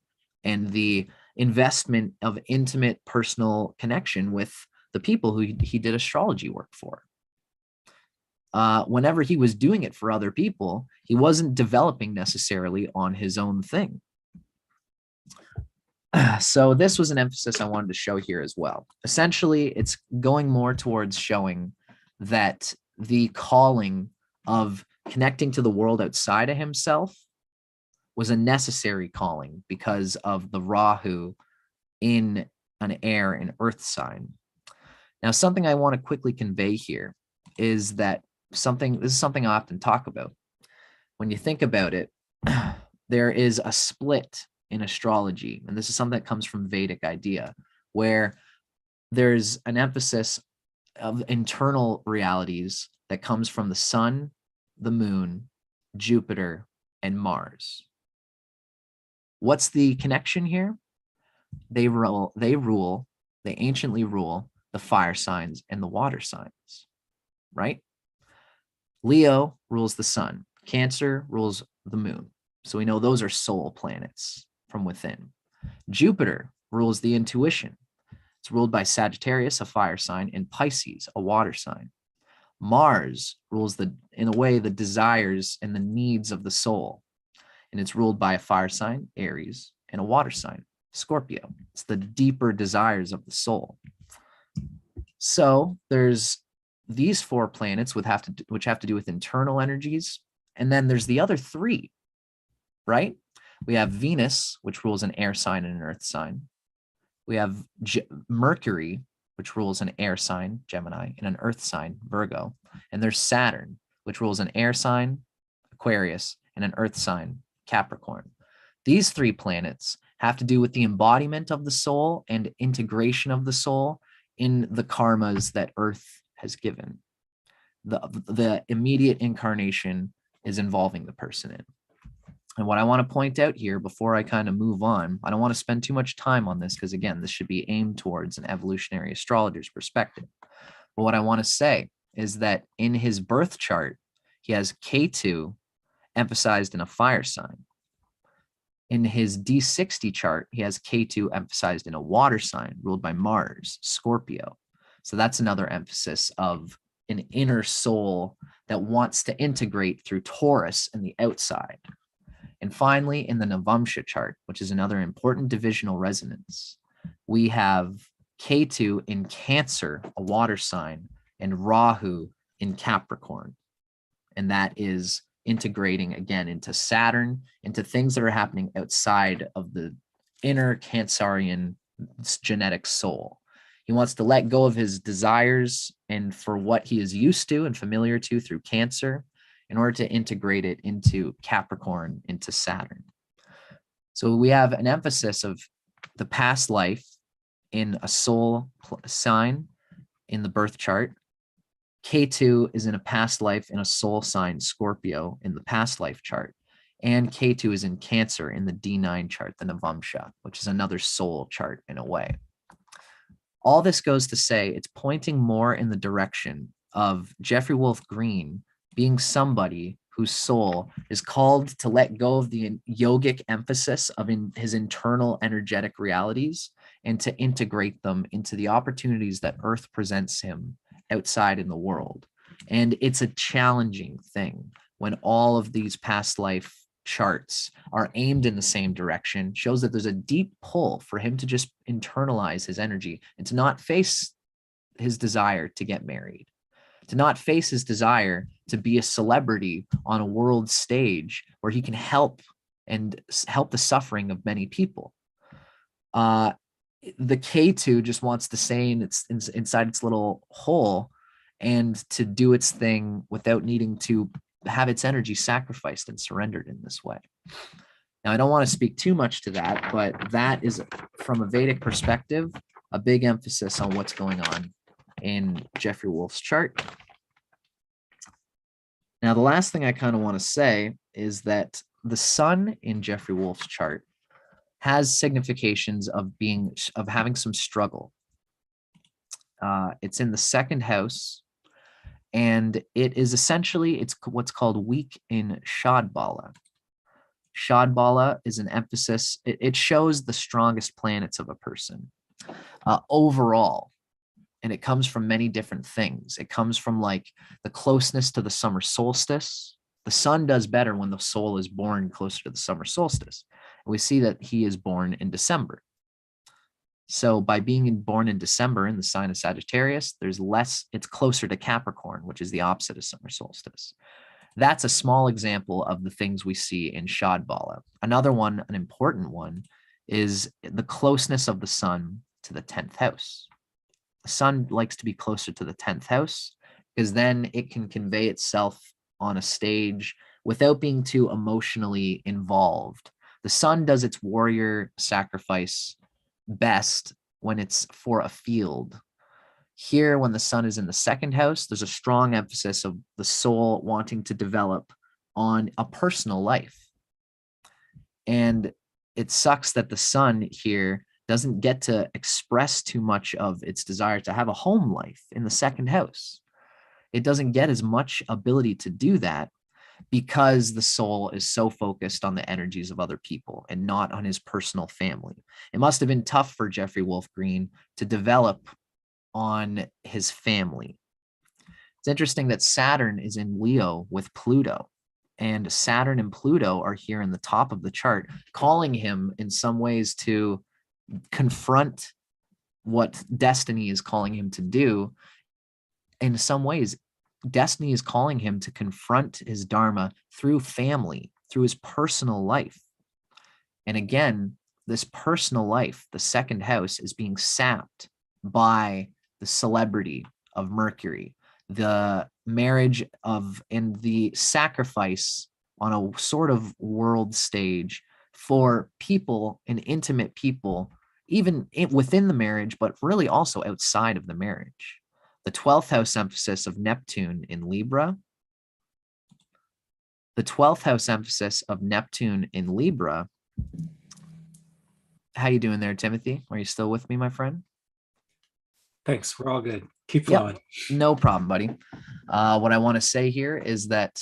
and the investment of intimate personal connection with the people who he did astrology work for. Whenever he was doing it for other people, he wasn't developing necessarily on his own thing. So this was an emphasis I wanted to show here as well. Essentially, it's going more towards showing that the calling of connecting to the world outside of himself was a necessary calling because of the Rahu in an air and earth sign. Now, something I want to quickly convey here is that this is something I often talk about. When you think about it, there is a split in astrology, and this is something that comes from Vedic idea, where there's an emphasis of internal realities that comes from the sun, the moon, Jupiter, and Mars. What's the connection here? They anciently rule the fire signs and the water signs, right? Leo rules the sun, Cancer rules the moon. So we know those are soul planets from within. Jupiter rules the intuition. It's ruled by Sagittarius, a fire sign, and Pisces, a water sign. Mars rules in a way, the desires and the needs of the soul. And it's ruled by a fire sign, Aries, and a water sign, Scorpio. It's the deeper desires of the soul. So there's these 4 planets which have to do with internal energies. And then there's the other 3, right? We have Venus, which rules an air sign and an earth sign. We have Mercury, which rules an air sign, Gemini, and an earth sign, Virgo. And there's Saturn, which rules an air sign, Aquarius, and an earth sign, Capricorn. These 3 planets have to do with the embodiment of the soul and integration of the soul in the karmas that Earth has given. The immediate incarnation is involving the person in. And what I want to point out here before I kind of move on, I don't want to spend too much time on this because, again, this should be aimed towards an evolutionary astrologer's perspective. But what I want to say is that in his birth chart, he has K2 emphasized in a fire sign. In his D60 chart, he has K2 emphasized in a water sign ruled by Mars, Scorpio. So that's another emphasis of an inner soul that wants to integrate through Taurus and the outside. And finally, in the Navamsha chart, which is another important divisional resonance, we have Ketu in Cancer, a water sign, and Rahu in Capricorn. And that is integrating again into Saturn, into things that are happening outside of the inner Cancerian genetic soul. He wants to let go of his desires and for what he is used to and familiar to through Cancer in order to integrate it into Capricorn, into Saturn. So we have an emphasis of the past life in a soul sign in the birth chart. Ketu is in a past life in a soul sign, Scorpio, in the past life chart. And Ketu is in Cancer in the D9 chart, the Navamsha, which is another soul chart in a way. All this goes to say it's pointing more in the direction of Jeffery Wolf Green being somebody whose soul is called to let go of the yogic emphasis of his internal energetic realities and to integrate them into the opportunities that Earth presents him outside in the world. And it's a challenging thing when all of these past life charts are aimed in the same direction, shows that there's a deep pull for him to just internalize his energy and to not face his desire to get married, to not face his desire to be a celebrity on a world stage where he can help the suffering of many people. The K2 just wants to stay inside its little hole and to do its thing without needing to have its energy sacrificed and surrendered in this way. Now, I don't want to speak too much to that, but that is, from a Vedic perspective, a big emphasis on what's going on in Jeffery Wolf's chart. Now, the last thing I kind of want to say is that the sun in Jeffery Wolf's chart has significations of having some struggle. It's in the second house, and it is essentially, it's what's called weak in Shadbala. Shadbala is an emphasis, it shows the strongest planets of a person overall. And it comes from many different things. It comes from like the closeness to the summer solstice. The sun does better when the soul is born closer to the summer solstice. And we see that he is born in December. So by being born in December in the sign of Sagittarius, it's closer to Capricorn, which is the opposite of summer solstice. That's a small example of the things we see in Shadbala. Another one, an important one, is the closeness of the sun to the 10th house. The sun likes to be closer to the 10th house because then it can convey itself on a stage without being too emotionally involved. The sun does its warrior sacrifice best when it's for a field. Here, when the sun is in the second house, there's a strong emphasis of the soul wanting to develop on a personal life. And it sucks that the sun here doesn't get to express too much of its desire to have a home life in the second house. It doesn't get as much ability to do that because the soul is so focused on the energies of other people and not on his personal family. It must have been tough for Jeffery Wolf Green to develop on his family. It's interesting that Saturn is in Leo with Pluto, and Saturn and Pluto are here in the top of the chart, calling him in some ways to confront what destiny is calling him to do. In some ways, destiny is calling him to confront his dharma through family, through his personal life. And again, this personal life, the second house, is being sapped by the celebrity of Mercury, the marriage of, and the sacrifice on a sort of world stage for people and intimate people, even within the marriage, but really also outside of the marriage. The 12th house emphasis of Neptune in Libra. The 12th house emphasis of Neptune in Libra. How you doing there, Timothy? Are you still with me, my friend? Thanks. We're all good. Keep flowing. Yep, no problem, buddy. What I want to say here is that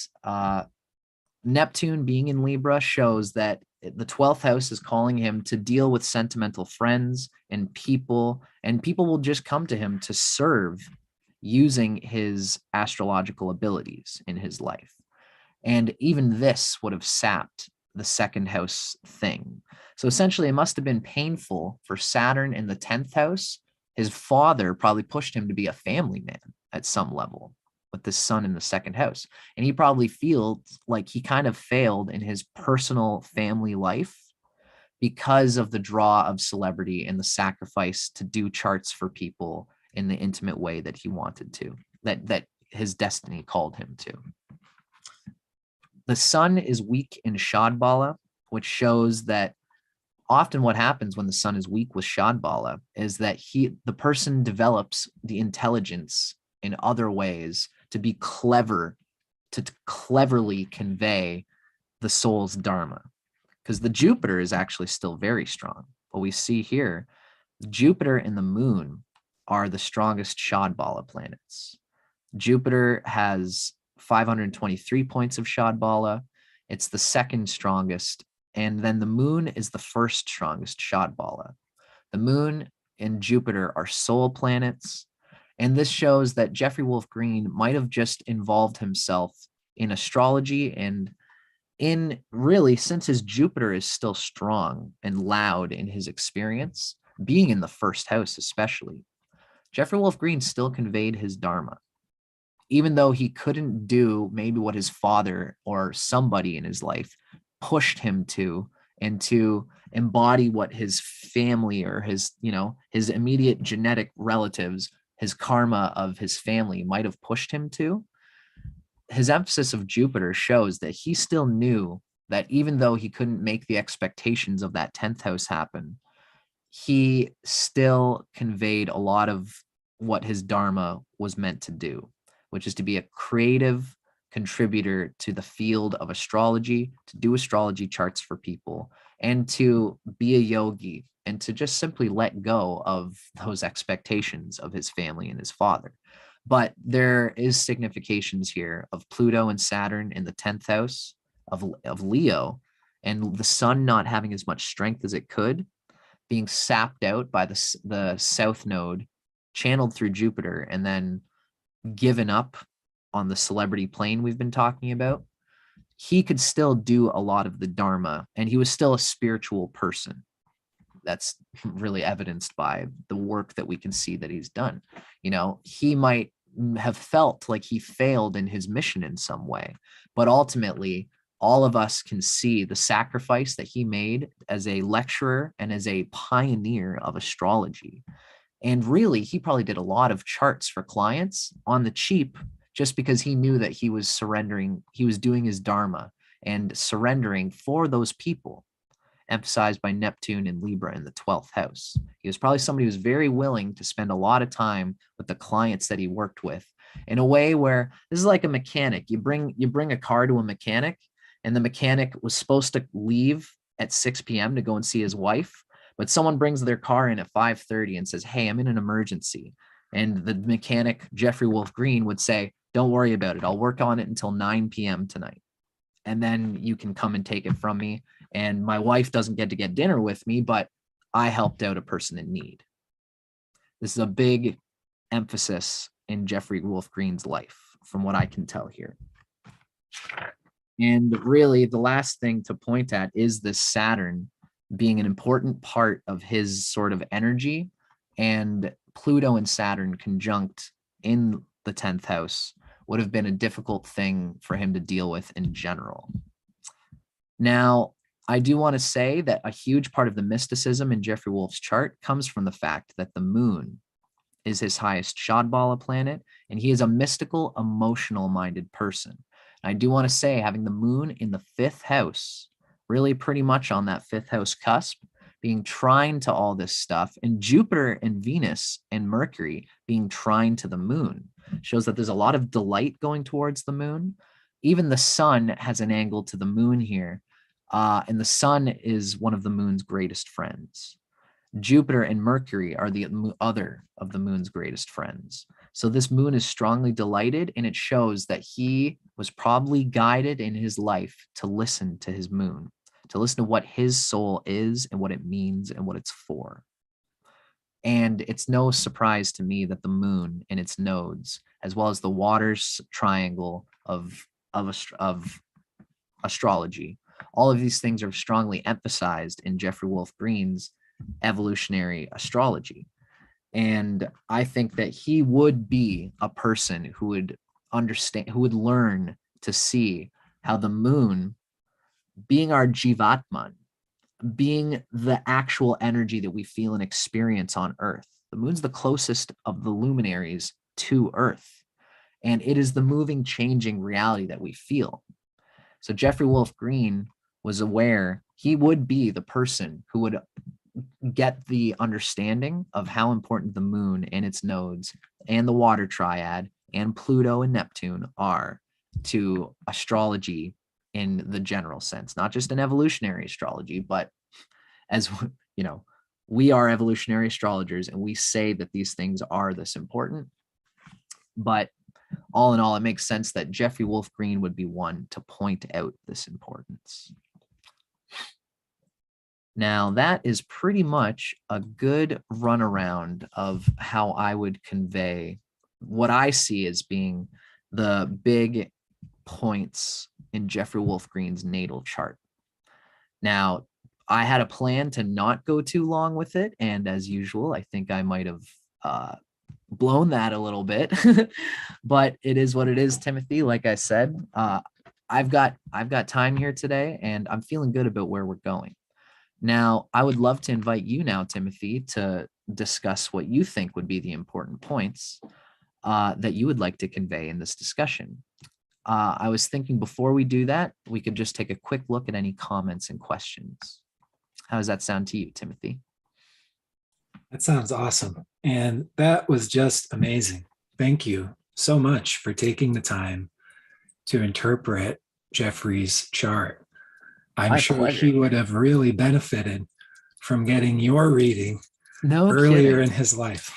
Neptune being in Libra shows that the 12th house is calling him to deal with sentimental friends and people will just come to him to serve using his astrological abilities in his life. And even this would have sapped the second house thing. So essentially, it must have been painful for Saturn in the 10th house. His father probably pushed him to be a family man at some level with the sun in the second house. And he probably feels like he kind of failed in his personal family life because of the draw of celebrity and the sacrifice to do charts for people in the intimate way that he wanted to, that his destiny called him to. The sun is weak in Shadbala, which shows that often what happens when the sun is weak with Shadbala is that the person develops the intelligence in other ways to be clever, to cleverly convey the soul's dharma. Because the Jupiter is actually still very strong. What we see here, Jupiter and the moon are the strongest Shadbala planets. Jupiter has 523 points of Shadbala. It's the second strongest. And then the moon is the first strongest Shadbala. The moon and Jupiter are soul planets. And this shows that Jeffery Wolf Green might have just involved himself in astrology, and in really, since his Jupiter is still strong and loud in his experience, being in the first house especially, Jeffery Wolf Green still conveyed his dharma. Even though he couldn't do maybe what his father or somebody in his life pushed him to, and to embody what his family or his immediate genetic relatives, his karma of his family might have pushed him to, his emphasis of Jupiter shows that he still knew that even though he couldn't make the expectations of that 10th house happen, he still conveyed a lot of what his dharma was meant to do, which is to be a creative contributor to the field of astrology, to do astrology charts for people, and to be a yogi, and to just simply let go of those expectations of his family and his father. But there is significations here of Pluto and Saturn in the 10th house of Leo, and the sun not having as much strength as it could, being sapped out by the south node, channeled through Jupiter, and then given up on the celebrity plane we've been talking about. He could still do a lot of the dharma, and he was still a spiritual person. That's really evidenced by the work that we can see that he's done. He might have felt like he failed in his mission in some way, but ultimately all of us can see the sacrifice that he made as a lecturer and as a pioneer of astrology. And really, he probably did a lot of charts for clients on the cheap, just because he knew that he was surrendering, he was doing his dharma and surrendering for those people, emphasized by Neptune and Libra in the 12th house. He was probably somebody who was very willing to spend a lot of time with the clients that he worked with, in a way where this is like a mechanic. You bring a car to a mechanic, and the mechanic was supposed to leave at 6 p.m. to go and see his wife, but someone brings their car in at 5:30 and says, "Hey, I'm in an emergency." And the mechanic, Jeffery Wolf Green, would say, "Don't worry about it. I'll work on it until 9 p.m. tonight. And then you can come and take it from me. And my wife doesn't get to get dinner with me, but I helped out a person in need." This is a big emphasis in Jeffery Wolf Green's life, from what I can tell here. And really, the last thing to point at is this Saturn being an important part of his sort of energy, and Pluto and Saturn conjunct in the 10th house would have been a difficult thing for him to deal with in general. Now, I do want to say that a huge part of the mysticism in Jeffery Wolf's chart comes from the fact that the moon is his highest Shadbala planet, and he is a mystical, emotional-minded person. I do want to say, having the moon in the 5th house, really pretty much on that 5th house cusp, being trine to all this stuff, and Jupiter and Venus and Mercury being trine to the moon, shows that there's a lot of delight going towards the moon. Even the sun has an angle to the moon here, and the sun is one of the moon's greatest friends. Jupiter and Mercury are the other of the moon's greatest friends. So this moon is strongly delighted, and it shows that he was probably guided in his life to listen to his moon, to listen to what his soul is and what it means and what it's for. And it's no surprise to me that the moon and its nodes, as well as the water's triangle of astrology, All of these things are strongly emphasized in Jeffery Wolf Green's Evolutionary Astrology. And I think that he would be a person who would understand, who would learn to see how the moon, being our Jivatman, being the actual energy that we feel and experience on Earth. The moon's the closest of the luminaries to Earth, and it is the moving, changing reality that we feel. So Jeffery Wolf Green was aware he would be the person who would get the understanding of how important the moon and its nodes and the water triad and Pluto and Neptune are to astrology in the general sense, not just in evolutionary astrology, but as you know, we are evolutionary astrologers and we say that these things are this important. But all in all, it makes sense that Jeffery Wolf Green would be one to point out this importance. Now, that is pretty much a good runaround of how I would convey what I see as being the big points in Jeffery Wolf Green's natal chart. Now, I had a plan to not go too long with it, and as usual, I think I might have blown that a little bit, but it is what it is, Timothy. Like I said, I've got time here today, and I'm feeling good about where we're going. Now, I would love to invite you now, Timothy, to discuss what you think would be the important points that you would like to convey in this discussion. I was thinking before we do that, we could just take a quick look at any comments and questions. How does that sound to you, Timothy? That sounds awesome. And that was just amazing. Thank you so much for taking the time to interpret Jeffrey's chart. I'm sure he would have really benefited from getting your reading earlier in his life.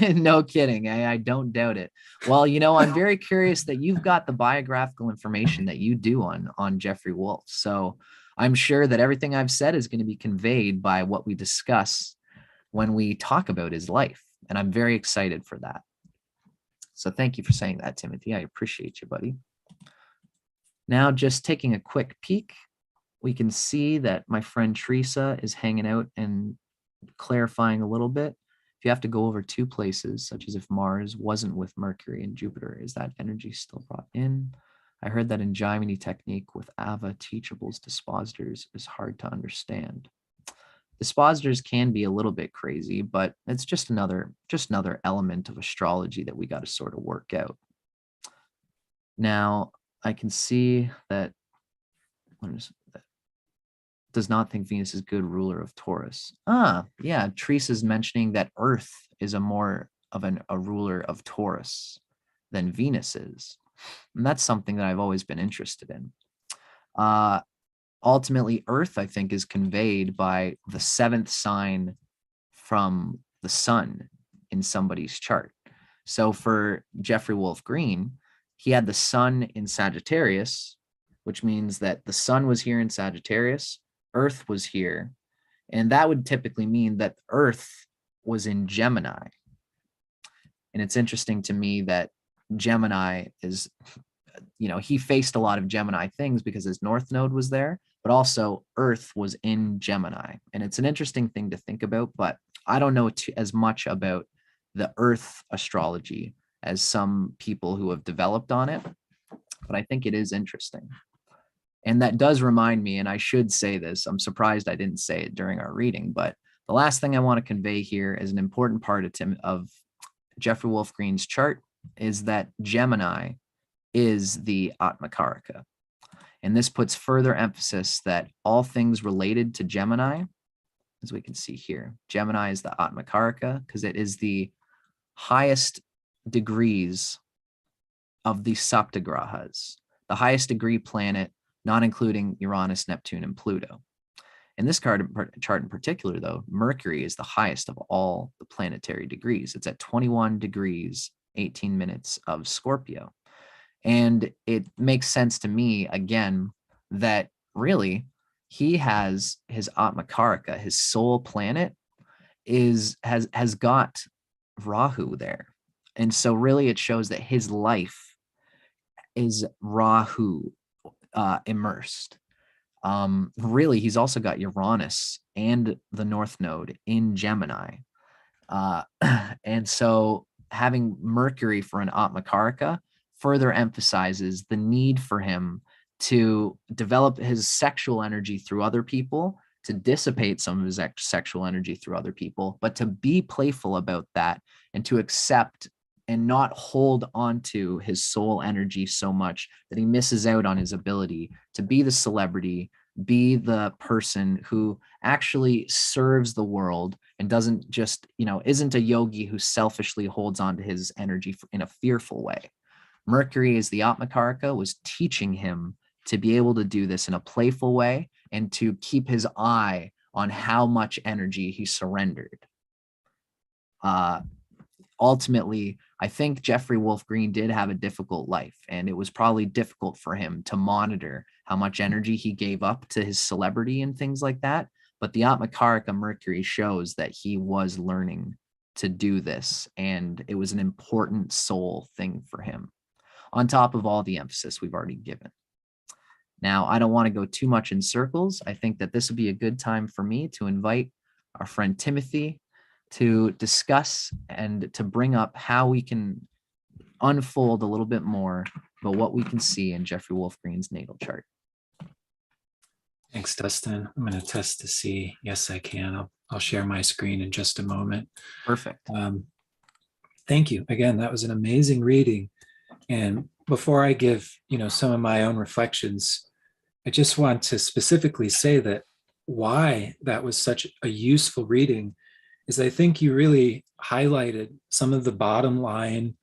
No kidding. I don't doubt it. Well, you know, I'm very curious that you've got the biographical information that you do on Jeffery Wolf. So I'm sure that everything I've said is going to be conveyed by what we discuss when we talk about his life. And I'm very excited for that. So thank you for saying that, Timothy. I appreciate you, buddy. Now, just taking a quick peek, we can see that my friend Teresa is hanging out and clarifying a little bit. If you have to go over two places, such as if Mars wasn't with Mercury and Jupiter, is that energy still brought in? I heard that in Gemini technique with Ava teachables, dispositors is hard to understand. Dispositors can be a little bit crazy, but it's just another element of astrology that we got to sort of work out. Now, I can see that does not think Venus is good ruler of Taurus. Yeah, Teresa's mentioning that Earth is a more of a ruler of Taurus than Venus is. And that's something that I've always been interested in. Ultimately, Earth, I think, is conveyed by the seventh sign from the sun in somebody's chart. So for Jeffery Wolf Green, he had the sun in Sagittarius, which means that the sun was here in Sagittarius, Earth was here, and that would typically mean that Earth was in Gemini. And it's interesting to me that Gemini is, you know, he faced a lot of Gemini things because his North Node was there, but also Earth was in Gemini. And it's an interesting thing to think about, but I don't know as much about the Earth astrology as some people who have developed on it, but I think it is interesting. And that does remind me, and I should say this, I'm surprised I didn't say it during our reading, but the last thing I want to convey here is an important part of Jeffery Wolf Green's chart is that Gemini is the Atmakarika. And this puts further emphasis that all things related to Gemini, as we can see here, Gemini is the Atmakarika because it is the highest degrees of the Saptagrahas, the highest degree planet, not including Uranus, Neptune, and Pluto. In this chart in particular, though, Mercury is the highest of all the planetary degrees. It's at 21 degrees, 18 minutes of Scorpio. And it makes sense to me, again, that really he has his Atmakarika, his soul planet, has got Rahu there. And so really it shows that his life is Rahu immersed. Really, he's also got Uranus and the North Node in Gemini. And so having Mercury for an Atmakarika further emphasizes the need for him to develop his sexual energy through other people, to dissipate some of his sexual energy through other people, but to be playful about that and to accept and not hold onto his soul energy so much that he misses out on his ability to be the celebrity, be the person who actually serves the world and doesn't just, isn't a yogi who selfishly holds on to his energy in a fearful way. Mercury, as the Atmakarika, was teaching him to be able to do this in a playful way and to keep his eye on how much energy he surrendered. Ultimately, I think Jeffery Wolf Green did have a difficult life, and it was probably difficult for him to monitor how much energy he gave up to his celebrity and things like that. But the Atmakarika Mercury shows that he was learning to do this, and it was an important soul thing for him, on top of all the emphasis we've already given. Now, I don't want to go too much in circles. I think that this would be a good time for me to invite our friend Timothy to discuss and to bring up how we can unfold a little bit more about what we can see in Jeffery Wolf Green's natal chart. Thanks, Dustin. I'm going to test to see. Yes, I can. I'll share my screen in just a moment. Perfect. Thank you. Again, that was an amazing reading. And before I give, some of my own reflections, I just want to specifically say that why that was such a useful reading is I think you really highlighted some of the bottom line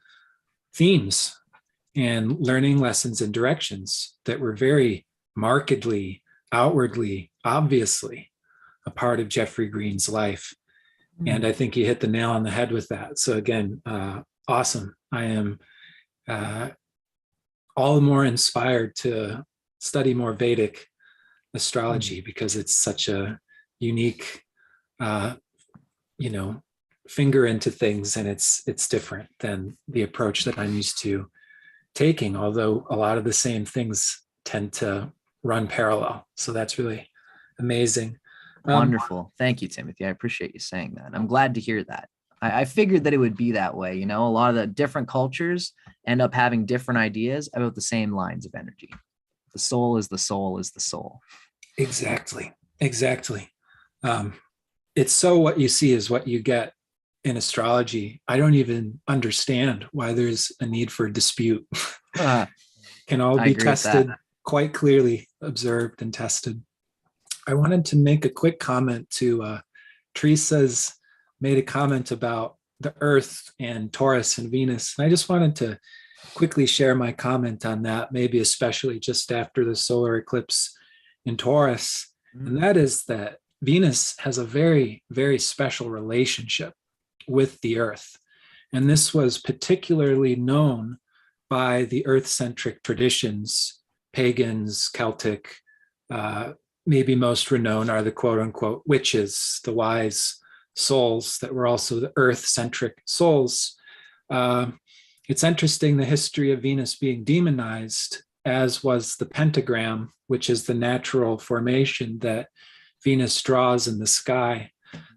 themes and learning lessons and directions that were very markedly, outwardly, obviously a part of Jeffery Green's life. And I think you hit the nail on the head with that. So again, awesome. I am all the more inspired to study more Vedic astrology because it's such a unique, finger into things, and it's different than the approach that I'm used to taking, although a lot of the same things tend to run parallel. So that's really amazing. Wonderful. Thank you, Timothy. I appreciate you saying that. I'm glad to hear that. I figured that it would be that way. A lot of the different cultures end up having different ideas about the same lines of energy. The soul is the soul is the soul. Exactly. It's so what you see is what you get in astrology. I don't even understand why there's a need for dispute. Can all be tested quite clearly, observed and tested. I wanted to make a quick comment to Teresa's made a comment about the Earth and Taurus and Venus. And I just wanted to quickly share my comment on that, maybe especially just after the solar eclipse in Taurus. And that is that Venus has a very, very special relationship with the Earth. And this was particularly known by the Earth-centric traditions, pagans, Celtic, maybe most renowned are the quote-unquote witches, the wise souls that were also the Earth-centric souls. It's interesting the history of Venus being demonized, as was the pentagram, which is the natural formation that Venus draws in the sky.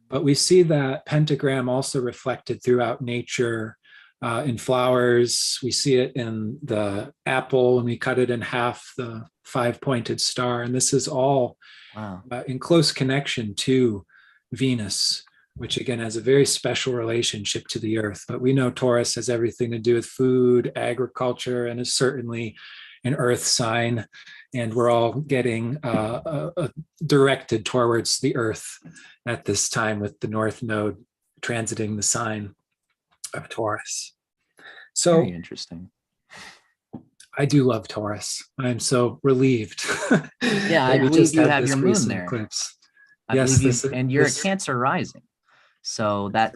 But we see that pentagram also reflected throughout nature, in flowers. We see it in the apple when we cut it in half, the five-pointed star. And this is all in close connection to Venus, which again has a very special relationship to the Earth. But we know Taurus has everything to do with food, agriculture, and is certainly an Earth sign. And we're all getting directed towards the Earth at this time with the North Node transiting the sign of Taurus. So very interesting. I do love Taurus. I'm so relieved. Yeah, I believe you have your moon there. Eclipse. And you're a Cancer rising. So that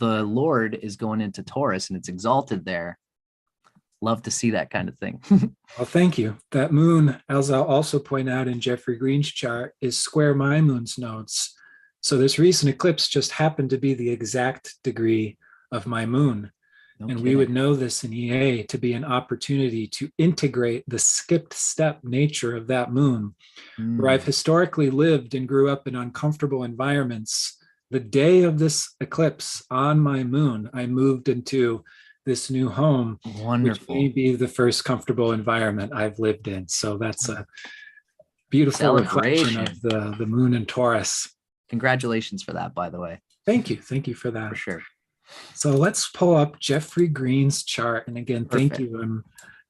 the Lord is going into Taurus and it's exalted there. Love to see that kind of thing. Well, thank you. That moon, as I'll also point out in Jeffery Green's chart, is square my moon's nodes. So this recent eclipse just happened to be the exact degree of my moon. No And we kidding. would know this in EA to be an opportunity to integrate the skipped step nature of that moon, where I've Mm, historically lived and grew up in uncomfortable environments. The day of this eclipse on my moon, I moved into this new home, which may wonderful. be the first comfortable environment I've lived in. So that's a beautiful reflection of Celebration. the moon in Taurus. Congratulations for that, by the way, Thank you. Thank you for for that. sure. So let's pull up Jeffrey Green's chart. And again, thank Perfect. you.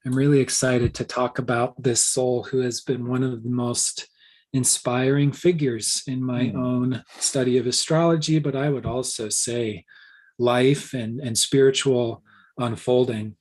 I'm really excited to talk about this soul who has been one of the most inspiring figures in my Hmm. own study of astrology, but I would also say life and spiritual unfolding.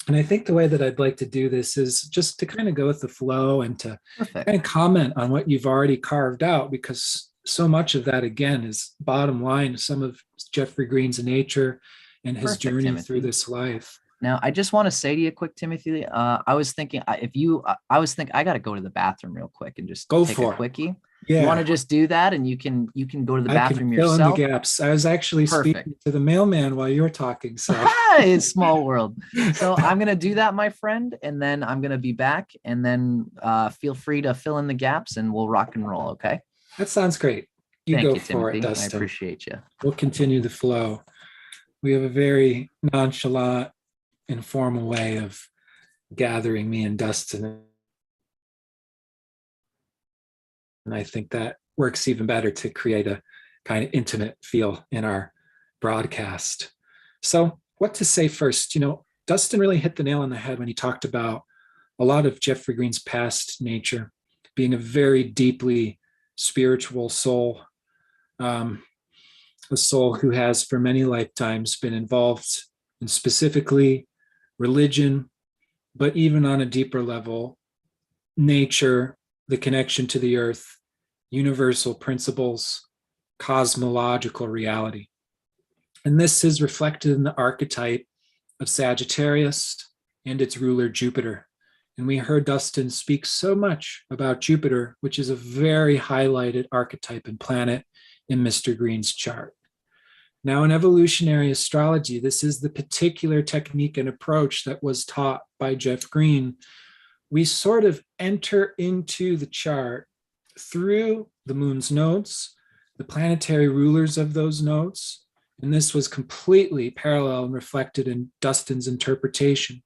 And I think the way that I'd like to do this is just to kind of go with the flow and to Perfect. kind of comment on what you've already carved out, because so much of that, again, is bottom line, some of Jeffrey Green's nature and his Perfect, journey through Timothy. this life. Now, I just want to say to you quick, Timothy, I was thinking I was thinking I got to go to the bathroom real quick and just Go take a for it. quickie. You want Yeah, to just do that and you can go to the I can bathroom fill in the yourself? gaps. I was actually Perfect. speaking to the mailman while you were talking. So It's small world. So I'm going to do that, my friend, and then I'm going to be back, and then feel free to fill in the gaps and we'll rock and roll. Okay. that sounds great. You Thank go you, for it, Timothy. I Dustin. appreciate you. We'll continue the flow. We have a very nonchalant, informal way of gathering me and Dustin. And I think that works even better to create a kind of intimate feel in our broadcast. So, what to say first? Dustin really hit the nail on the head when he talked about a lot of Jeffrey Green's past nature, being a very deeply spiritual soul, a soul who has for many lifetimes been involved in specifically religion, but even on a deeper level, nature, the connection to the earth, universal principles, cosmological reality. And this is reflected in the archetype of Sagittarius and its ruler Jupiter. And we heard Dustin speak so much about Jupiter, which is a very highlighted archetype and planet in Mr. Green's chart. Now, in evolutionary astrology, this is the particular technique and approach that was taught by Jeff Green. We sort of enter into the chart through the moon's nodes, the planetary rulers of those nodes, and this was completely parallel and reflected in Dustin's interpretation.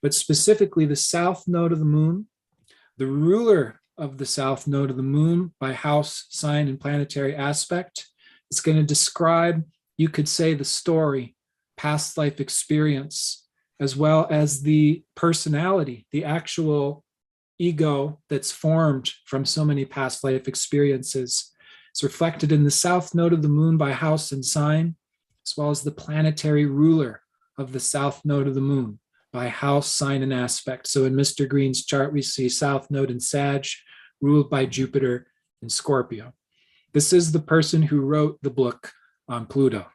But specifically, the south node of the moon, the ruler of the south node of the moon by house, sign, and planetary aspect, is going to describe, you could say, the story, past life experience, as well as the personality, the actual ego that's formed from so many past life experiences. It's reflected in the south node of the moon by house and sign, as well as the planetary ruler of the south node of the moon by house, sign, and aspect. So in Mr. Green's chart, we see south node in Sag, ruled by Jupiter in Scorpio. This is the person who wrote the book on Pluto.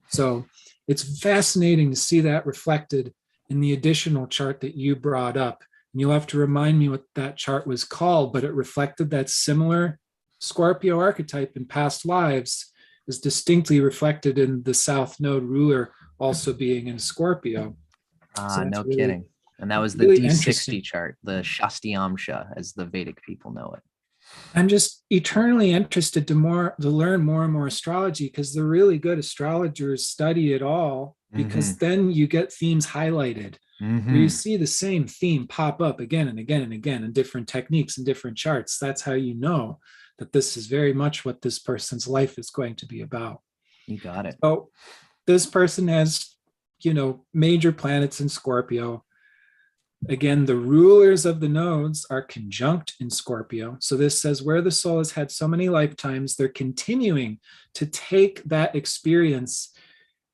So it's fascinating to see that reflected in the additional chart that you brought up. And you'll have to remind me what that chart was called, but it reflected that similar Scorpio archetype in past lives is distinctly reflected in the south node ruler also being in Scorpio. So that's No really, kidding. And that was the really D60 interesting. chart, the Shastyamsha, as the Vedic people know it. I'm just eternally interested to learn more and more astrology, because the really good astrologers study it all, because then you get themes highlighted where you see the same theme pop up again and again and again in different techniques and different charts. That's how you know that this is very much what this person's life is going to be about. You got it. So this person has, major planets in Scorpio. Again, the rulers of the nodes are conjunct in Scorpio. So this says where the soul has had so many lifetimes, they're continuing to take that experience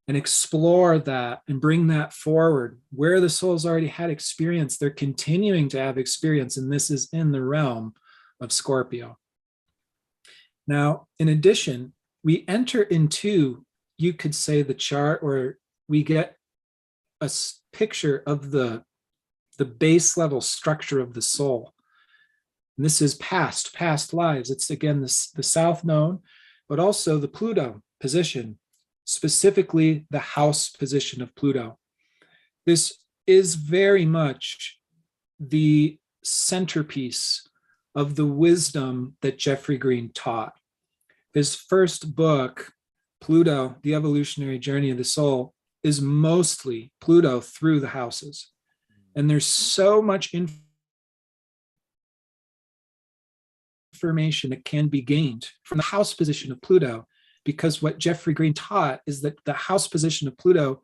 and explore that and bring that forward. Where the soul's already had experience, they're continuing to have experience. And this is in the realm of Scorpio. Now, in addition, we enter into, you could say, the chart where we get a picture of the base level structure of the soul. And this is past lives. It's again the south node, but also the Pluto position. specifically the house position of Pluto. This is very much the centerpiece of the wisdom that Jeffery Green taught. His first book, Pluto, The Evolutionary Journey of the Soul, is mostly Pluto through the houses. And there's so much information that can be gained from the house position of Pluto, because what Jeffery Green taught is that the house position of Pluto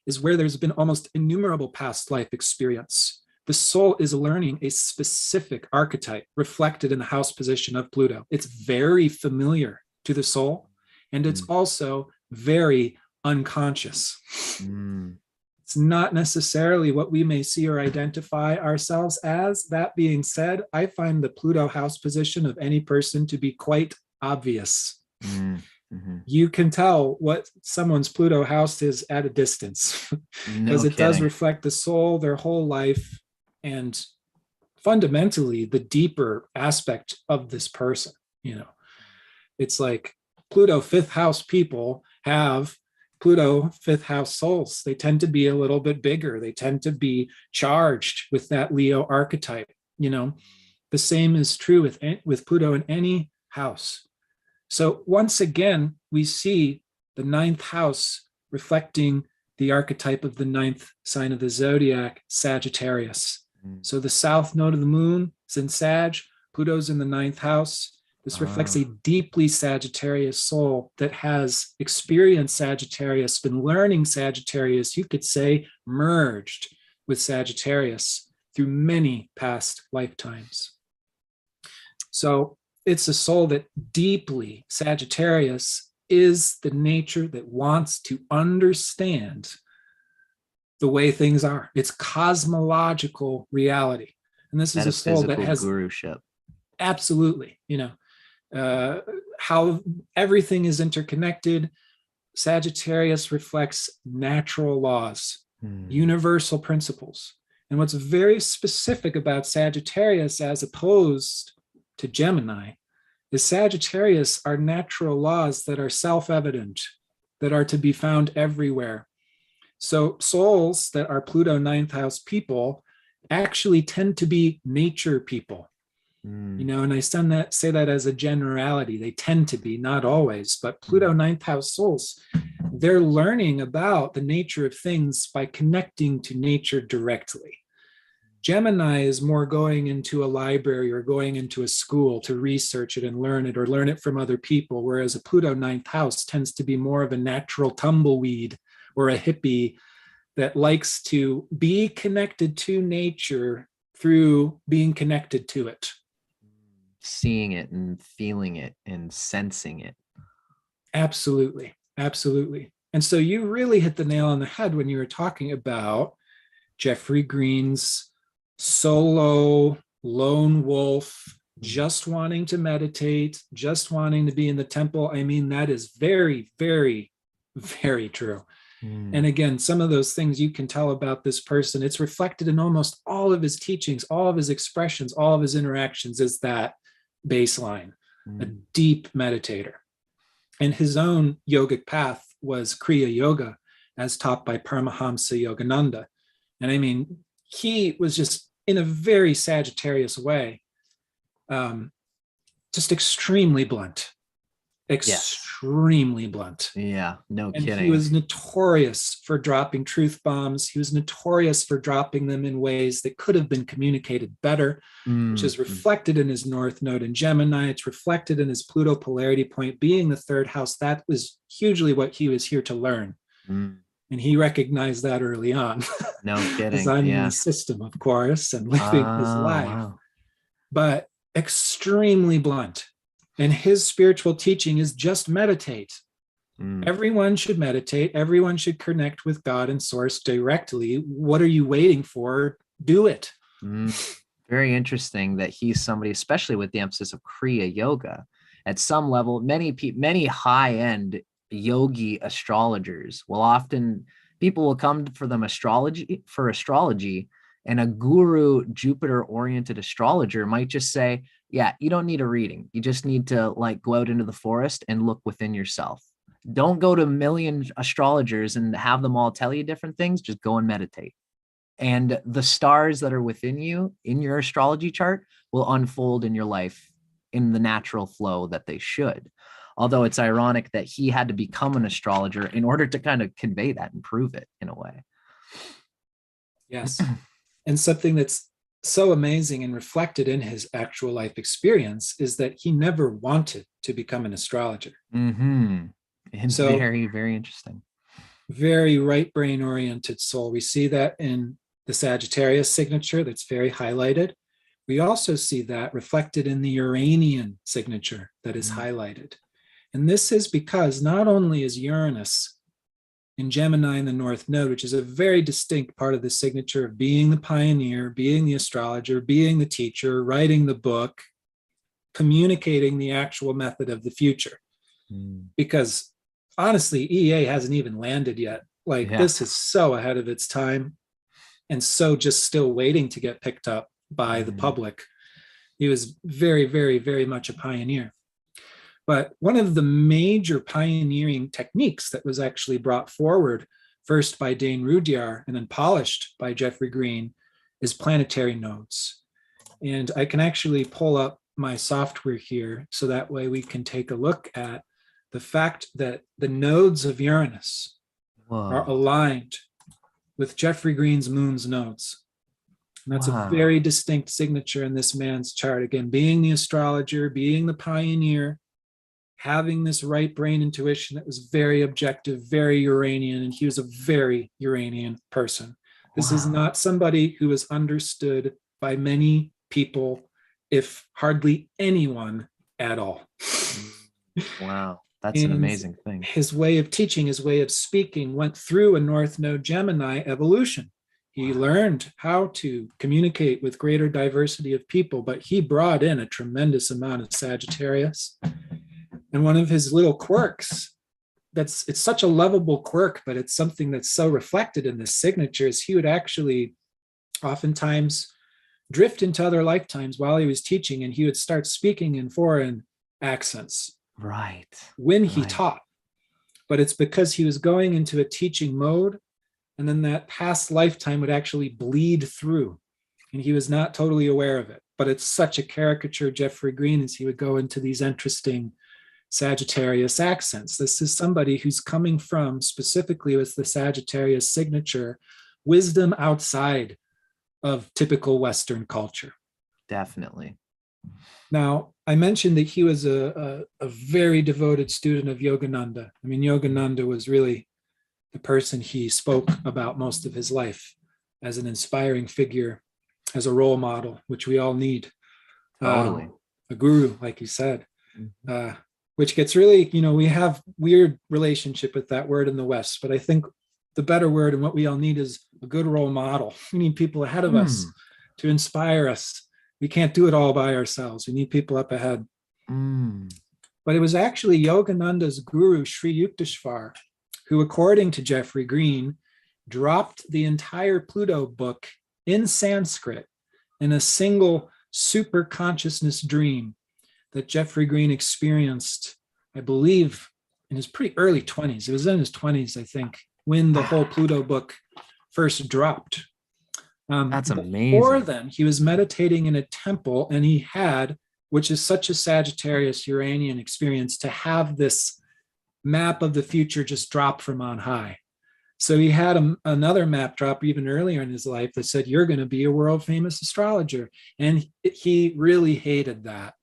is where there's been almost innumerable past life experience. The soul is learning a specific archetype reflected in the house position of Pluto. It's very familiar to the soul, and it's also very unconscious. It's not necessarily what we may see or identify ourselves as. That being said, I find the Pluto house position of any person to be quite obvious. You can tell what someone's Pluto house is at a distance, because it does reflect the soul, their whole life, and fundamentally the deeper aspect of this person. You know, it's like Pluto fifth house people have Pluto fifth house souls. They tend to be a little bit bigger. They tend to be charged with that Leo archetype. You know, the same is true with Pluto in any house. So once again, we see the ninth house reflecting the archetype of the ninth sign of the zodiac, Sagittarius. So the south node of the moon is in Sag, Pluto's in the ninth house. This reflects a deeply Sagittarius soul that has experienced Sagittarius, been learning Sagittarius, you could say merged with Sagittarius through many past lifetimes. So it's a soul that deeply Sagittarius is the nature that wants to understand the way things are. It's cosmological reality. And this is a soul that has guruship. Absolutely, you know, how everything is interconnected. Sagittarius reflects natural laws, universal principles. And what's very specific about Sagittarius as opposed to Gemini is Sagittarius are natural laws that are self-evident, that are to be found everywhere. So souls that are Pluto ninth house people actually tend to be nature people. You know, and I say that as a generality. They tend to be, not always, but Pluto ninth house souls, they're learning about the nature of things by connecting to nature directly. Gemini is more going into a library or going into a school to research it and learn it, or learn it from other people, whereas a Pluto ninth house tends to be more of a natural tumbleweed or a hippie that likes to be connected to nature through being connected to it. Seeing it and feeling it and sensing it. Absolutely. Absolutely. And so you really hit the nail on the head when you were talking about Jeffery Green's solo lone wolf, just wanting to meditate, just wanting to be in the temple. I mean, that is very, very, very true. And again, some of those things you can tell about this person, it's reflected in almost all of his teachings, all of his expressions, all of his interactions, is that baseline, a deep meditator. And his own yogic path was Kriya Yoga, as taught by Paramahamsa Yogananda. And I mean, he was just in a very Sagittarius way, just extremely blunt. Extremely blunt. Yeah, no and kidding. He was notorious for dropping truth bombs. He was notorious for dropping them in ways that could have been communicated better, which is reflected in his North Node in Gemini. It's reflected in his Pluto polarity point being the third house. That was hugely what he was here to learn. And he recognized that early on. No kidding. Because I'm in the system, of course, and living his life. Wow. But extremely blunt. And his spiritual teaching is just meditate. Everyone should meditate. Everyone should connect with God and source directly. What are you waiting for? Do it. Very interesting that he's somebody, especially with the emphasis of Kriya Yoga. At some level, many high-end yogi astrologers will often, people will come for them for astrology, and a guru Jupiter-oriented astrologer might just say, yeah, you don't need a reading. You just need to like go out into the forest and look within yourself. Don't go to a million astrologers and have them all tell you different things. Just go and meditate. And the stars that are within you in your astrology chart will unfold in your life in the natural flow that they should. Although it's ironic that he had to become an astrologer in order to kind of convey that and prove it in a way. Yes. And something that's so amazing and reflected in his actual life experience is that he never wanted to become an astrologer. Mm-hmm. And So very, very interesting. Very right brain oriented soul. We see that in the Sagittarius signature that's very highlighted. We also see that reflected in the Uranian signature that is highlighted. And this is because not only is Uranus in Gemini in the North Node, which is a very distinct part of the signature of being the pioneer, being the astrologer, being the teacher, writing the book, communicating the actual method of the future. Because honestly, EA hasn't even landed yet. This is so ahead of its time and so just still waiting to get picked up by the public. He was very, very, very much a pioneer. But one of the major pioneering techniques that was actually brought forward first by Dane Rudhyar and then polished by Jeffery Green is planetary nodes. And I can actually pull up my software here so that way we can take a look at the fact that the nodes of Uranus are aligned with Jeffery Green's moon's nodes. And that's a very distinct signature in this man's chart. Again, being the astrologer, being the pioneer, having this right brain intuition that was very objective, very Uranian, and he was a very Uranian person. This is not somebody who is understood by many people, if hardly anyone at all. Wow. That's an amazing thing. His way of teaching, his way of speaking went through a North Node Gemini evolution. He learned how to communicate with greater diversity of people, but he brought in a tremendous amount of Sagittarius. And one of his little quirks, it's such a lovable quirk, but it's something that's so reflected in this signature, is he would actually oftentimes drift into other lifetimes while he was teaching, and he would start speaking in foreign accents. Right. When he taught. But it's because he was going into a teaching mode, and then that past lifetime would actually bleed through, and he was not totally aware of it. But it's such a caricature of Jeffery Green as he would go into these interesting Sagittarius accents. This is somebody who's coming from, specifically with the Sagittarius signature, wisdom outside of typical Western culture. Definitely. Now, I mentioned that he was a very devoted student of Yogananda. I mean, Yogananda was really the person he spoke about most of his life as an inspiring figure, as a role model, which we all need. Totally. A guru, like you said, which gets really, we have weird relationship with that word in the West, but I think the better word and what we all need is a good role model. We need people ahead of us to inspire us. We can't do it all by ourselves. We need people up ahead. But it was actually Yogananda's guru, Sri Yukteswar, who, according to Jeffery Green, dropped the entire Pluto book in Sanskrit in a single super consciousness dream that Jeffery Green experienced, I believe, in his pretty early 20s. It was in his 20s, I think, when the whole Pluto book first dropped. That's amazing. Before then, he was meditating in a temple, and he had, which is such a Sagittarius Uranian experience, to have this map of the future just drop from on high. So he had another map drop even earlier in his life that said, you're going to be a world famous astrologer. And he really hated that.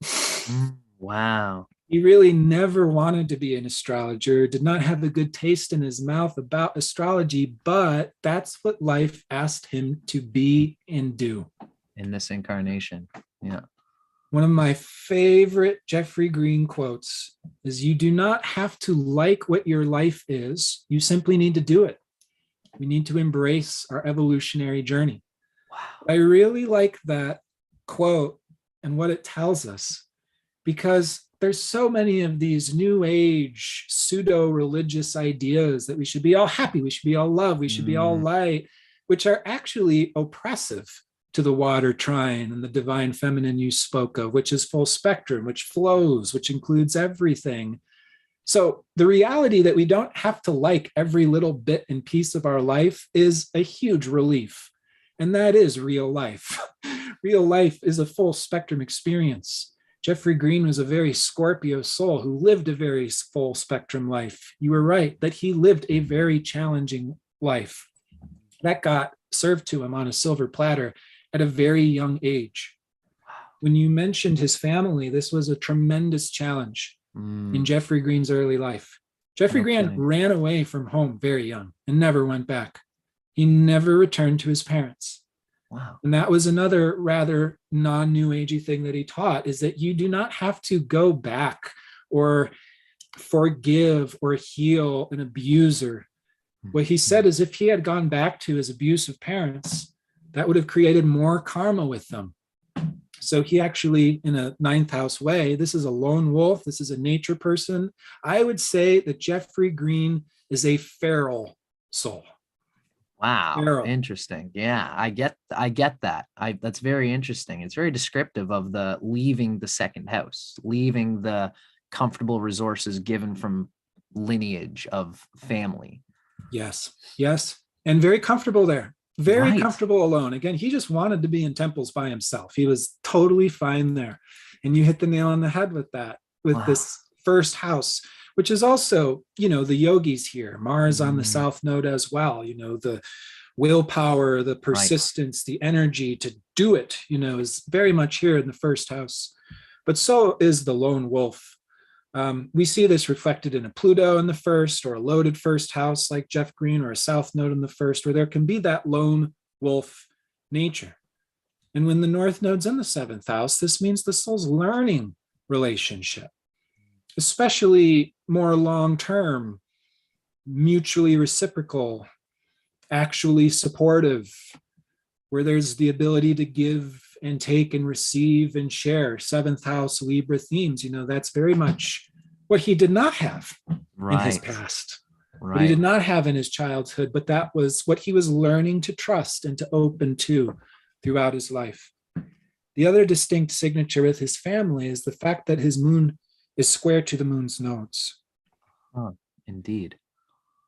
Wow. He really never wanted to be an astrologer, did not have a good taste in his mouth about astrology, but that's what life asked him to be and do. In this incarnation. Yeah. One of my favorite Jeffery Green quotes is, you do not have to like what your life is. You simply need to do it. We need to embrace our evolutionary journey. Wow. I really like that quote and what it tells us, because there's so many of these new age pseudo-religious ideas that we should be all happy, we should be all love, we should be all light, which are actually oppressive to the water trine and the divine feminine you spoke of, which is full spectrum, which flows, which includes everything. So the reality that we don't have to like every little bit and piece of our life is a huge relief. And that is real life. Real life is a full spectrum experience. Jeffery Green was a very Scorpio soul who lived a very full spectrum life. You were right that he lived a very challenging life. That got served to him on a silver platter at a very young age. When you mentioned his family, this was a tremendous challenge in Jeffery Green's early life. Jeffery Green ran away from home very young and never went back. He never returned to his parents. Wow. And that was another rather non-New Agey thing that he taught, is that you do not have to go back or forgive or heal an abuser. What he said is if he had gone back to his abusive parents, that would have created more karma with them. So he actually, in a ninth house way, this is a lone wolf, this is a nature person. I would say that Jeffery Green is a feral soul. Wow. Feral. Interesting. Yeah, I get that. That's very interesting. It's very descriptive of the leaving the second house, leaving the comfortable resources given from lineage of family. Yes. And very comfortable there. Very Right. comfortable alone. Again, he just wanted to be in temples by himself. He was totally fine there. And you hit the nail on the head with that, with this first house, which is also, the yogis here, Mars on the south node as well, the willpower, the persistence, the energy to do it, is very much here in the first house. But so is the lone wolf. We see this reflected in a Pluto in the first, or a loaded first house like Jeff Green, or a south node in the first, where there can be that lone wolf nature. And when the north node's in the seventh house, this means the soul's learning relationship, especially more long-term, mutually reciprocal, actually supportive, where there's the ability to give and take and receive and share. Seventh house Libra themes, that's very much what he did not have in his past, what he did not have in his childhood, but that was what he was learning to trust and to open to throughout his life. The other distinct signature with his family is the fact that his moon is square to the moon's nodes. Indeed.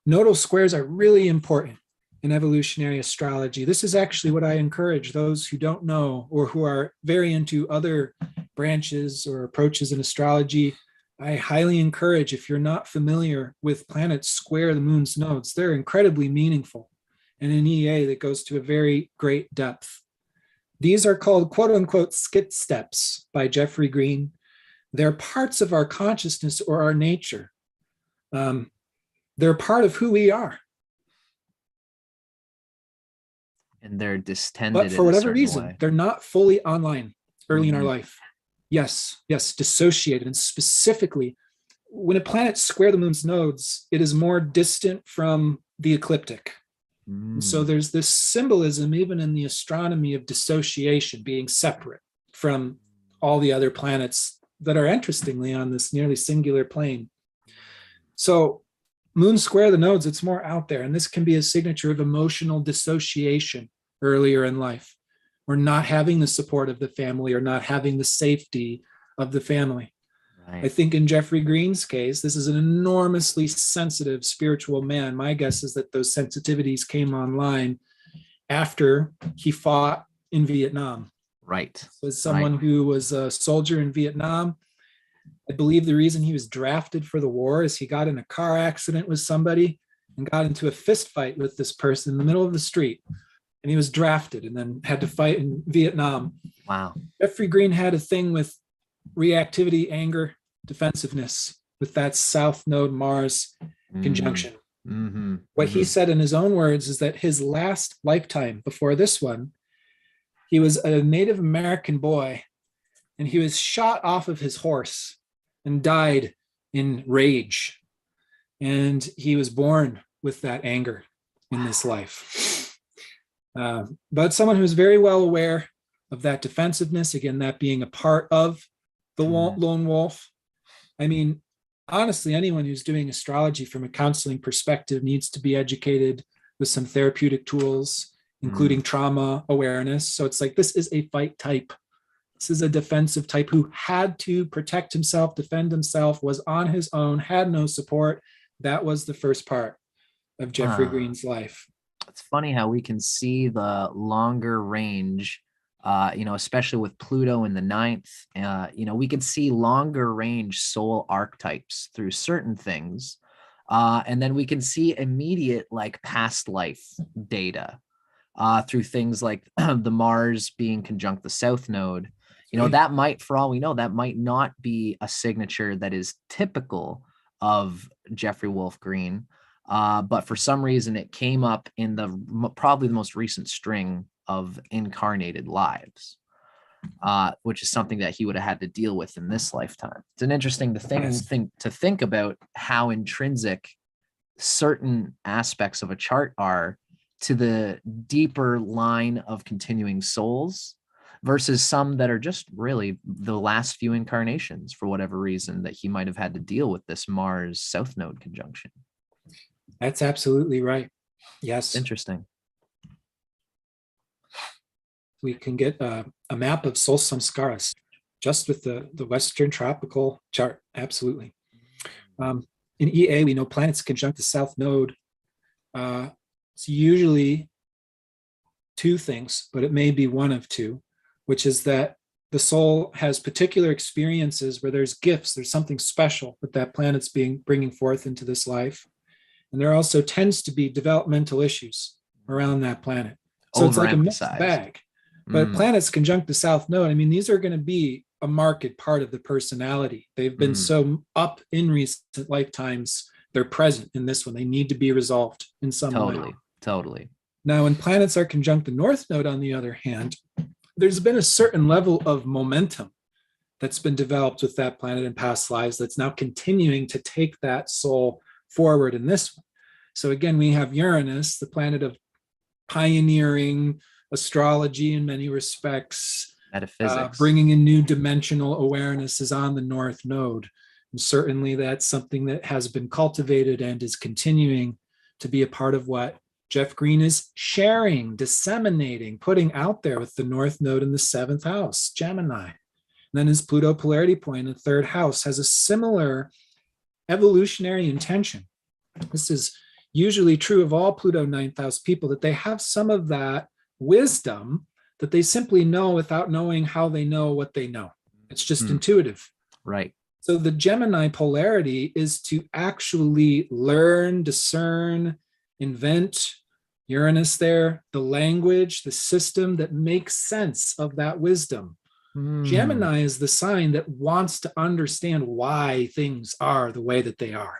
Nodal squares are really important in evolutionary astrology. This is actually what I encourage those who don't know, or who are very into other branches or approaches in astrology. I highly encourage, if you're not familiar with planets square the moon's nodes, they're incredibly meaningful, and an EA that goes to a very great depth. These are called quote unquote skit steps by Jeffery Green. They're parts of our consciousness or our nature. They're part of who we are. And they're distended. But for whatever reason, they're not fully online early in our life. Yes, dissociated. And specifically, when a planet square the moon's nodes, it is more distant from the ecliptic. So there's this symbolism, even in the astronomy, of dissociation, being separate from all the other planets that are interestingly on this nearly singular plane. So moon square the nodes, it's more out there. And this can be a signature of emotional dissociation earlier in life, or not having the support of the family, or not having the safety of the family. I think in Jeffery Green's case, this is an enormously sensitive spiritual man. My guess is that those sensitivities came online after he fought in Vietnam. As someone who was a soldier in Vietnam, I believe the reason he was drafted for the war is he got in a car accident with somebody and got into a fist fight with this person in the middle of the street. And he was drafted and then had to fight in Vietnam. Wow. Jeffery Green had a thing with reactivity, anger, defensiveness, with that South Node Mars conjunction. What he said in his own words is that his last lifetime before this one, he was a Native American boy, and he was shot off of his horse and died in rage. And he was born with that anger in this life. But someone who's very well aware of that defensiveness, again, that being a part of the lone wolf. I mean, honestly, anyone who's doing astrology from a counseling perspective needs to be educated with some therapeutic tools, including trauma awareness. So it's like, this is a fight type This is a defensive type who had to protect himself, defend himself, was on his own, had no support. That was the first part of Jeffrey Green's life. It's funny how we can see the longer range, especially with Pluto in the ninth. We could see longer range soul archetypes through certain things. And then we can see immediate like past life data through things like the Mars being conjunct the South Node. That might, for all we know, that might not be a signature that is typical of Jeffery Wolf Green. But for some reason, it came up in probably the most recent string of incarnated lives, which is something that he would have had to deal with in this lifetime. It's an interesting thing to think about how intrinsic certain aspects of a chart are to the deeper line of continuing souls versus some that are just really the last few incarnations for whatever reason that he might have had to deal with this Mars South Node conjunction. That's absolutely right. Yes. Interesting. We can get a map of soul samskaras just with the Western tropical chart. Absolutely. In EA, we know planets conjunct the South Node. It's usually two things, but it may be one of two, which is that the soul has particular experiences where there's gifts, there's something special that that planet's bringing forth into this life. And there also tends to be developmental issues around that planet. So it's like a mixed bag. But planets conjunct the South Node, I mean, these are going to be a marked part of the personality. They've been so up in recent lifetimes, they're present in this one. They need to be resolved in some way. Totally. Now, when planets are conjunct the North Node, on the other hand, there's been a certain level of momentum that's been developed with that planet in past lives that's now continuing to take that soul forward in this one. So again, we have Uranus, the planet of pioneering astrology in many respects, metaphysics, bringing in new dimensional awarenesses on the North Node. And certainly that's something that has been cultivated and is continuing to be a part of what Jeff Green is sharing, disseminating, putting out there with the North Node in the 7th house, Gemini. And then his Pluto polarity point in the 3rd house has a similar evolutionary intention. This is usually true of all Pluto 9th house people, that they have some of that wisdom that they simply know without knowing how they know what they know. It's just intuitive. Right. So the Gemini polarity is to actually learn, discern, invent, Uranus there, the language, the system that makes sense of that wisdom. Gemini is the sign that wants to understand why things are the way that they are.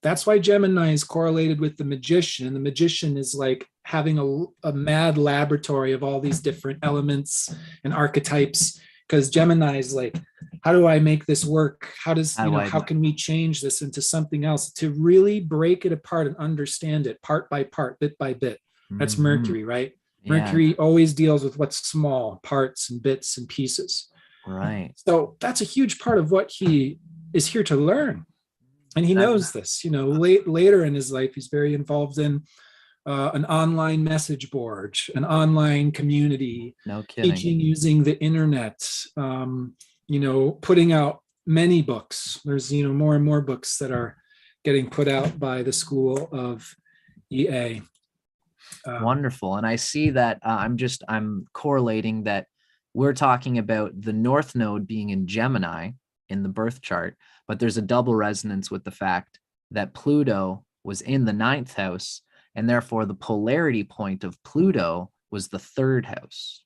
That's why Gemini is correlated with the magician. And the magician is like having a mad laboratory of all these different elements and archetypes, because Gemini is like, how do I make this work? How can we change this into something else to really break it apart and understand it part by part, bit by bit? That's Mercury, right? Yeah. Mercury always deals with what's small, parts and bits and pieces. Right. So that's a huge part of what he is here to learn. And he knows this, later in his life, he's very involved in an online message board, an online community, no kidding, teaching using the internet, putting out many books. There's, more and more books that are getting put out by the School of EA. Wonderful. And I see that I'm correlating that we're talking about the North Node being in Gemini in the birth chart, but there's a double resonance with the fact that Pluto was in the 9th house, and therefore the polarity point of Pluto was the 3rd house.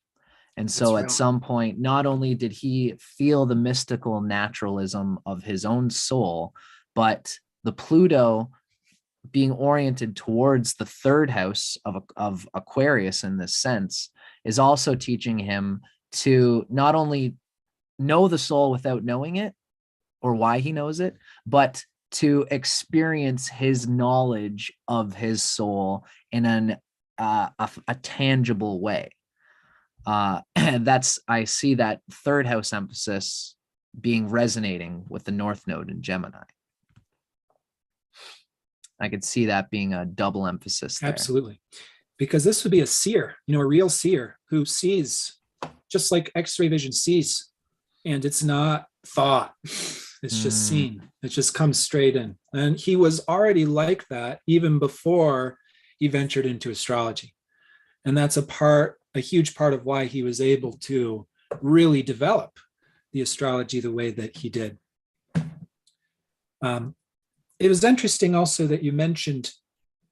And so at some point, not only did he feel the mystical naturalism of his own soul, but the Pluto being oriented towards the 3rd house of Aquarius in this sense is also teaching him to not only know the soul without knowing it or why he knows it, but to experience his knowledge of his soul in a tangible way. And I see that 3rd house emphasis being resonating with the North Node in Gemini. I could see that being a double emphasis there. Absolutely. Because this would be a seer, a real seer who sees just like X-ray vision sees, and it's not thought. It's just seen. It just comes straight in. And he was already like that even before he ventured into astrology. And that's a huge part of why he was able to really develop the astrology the way that he did. It was interesting also that you mentioned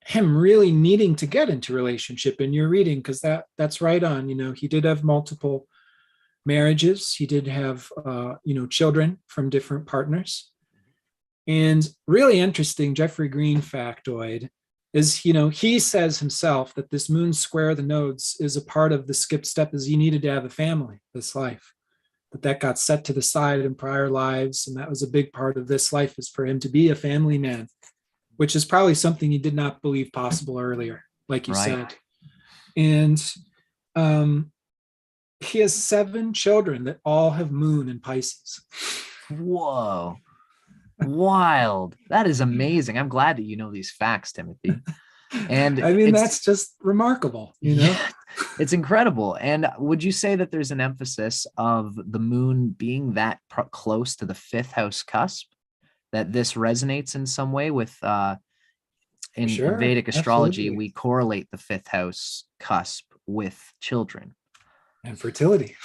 him really needing to get into relationship in your reading, because that's right on. He did have multiple marriages. He did have, children from different partners. And really interesting Jeffery Green factoid is, he says himself that this moon square the nodes is a part of the skip step, is he needed to have a family this life. But that got set to the side in prior lives. And that was a big part of this life, is for him to be a family man, which is probably something he did not believe possible earlier, like you said. And he has 7 children that all have moon in Pisces. Whoa. Wild. That is amazing. I'm glad that you know these facts, Timothy. And I mean, that's just remarkable, Yeah, it's incredible. And would you say that there's an emphasis of the moon being that close to the 5th house cusp, that this resonates in some way with in Vedic astrology, absolutely. We correlate the 5th house cusp with children and fertility.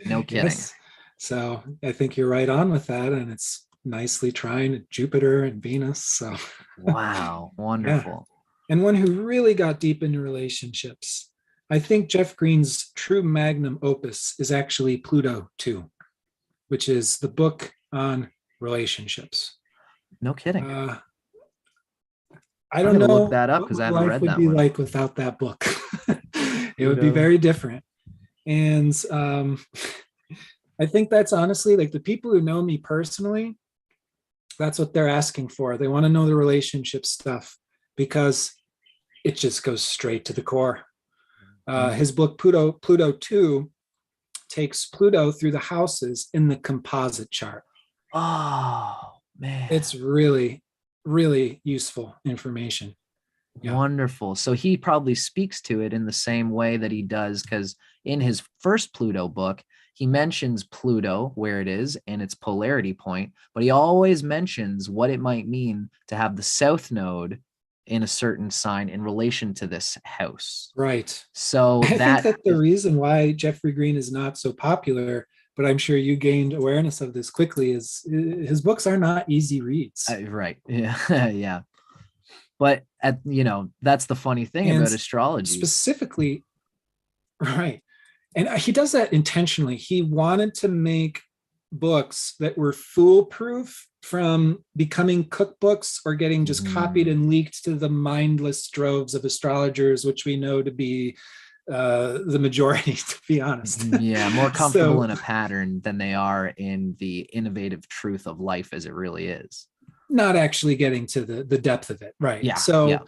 No kidding. Yes. So I think you're right on with that. And it's nicely trying Jupiter and Venus. So wow, wonderful. Yeah. And one who really got deep into relationships. I think Jeff Green's true magnum opus is actually Pluto 2, which is the book on relationships. No kidding. I don't know. Look that up because I haven't read that one. Life would be like without that book. It would be very different. And I think that's honestly, like, the people who know me personally, that's what they're asking for. They want to know the relationship stuff because it just goes straight to the core. His book, Pluto 2, takes Pluto through the houses in the composite chart. Oh, man. It's really, really useful information. Yeah. Wonderful. So he probably speaks to it in the same way that he does, because in his first Pluto book, he mentions Pluto, where it is, and its polarity point, but he always mentions what it might mean to have the south node in a certain sign in relation to this house. Right. So I think that the reason why Jeffery Green is not so popular, but I'm sure you gained awareness of this quickly, is his books are not easy reads. Right. Yeah. Yeah. But that's the funny thing about astrology. Specifically, right. And he does that intentionally. He wanted to make books that were foolproof from becoming cookbooks or getting just copied and leaked to the mindless droves of astrologers, which we know to be the majority, to be honest. Yeah, more comfortable in a pattern than they are in the innovative truth of life as it really is. Not actually getting to the depth of it. Right. Yeah. So yeah.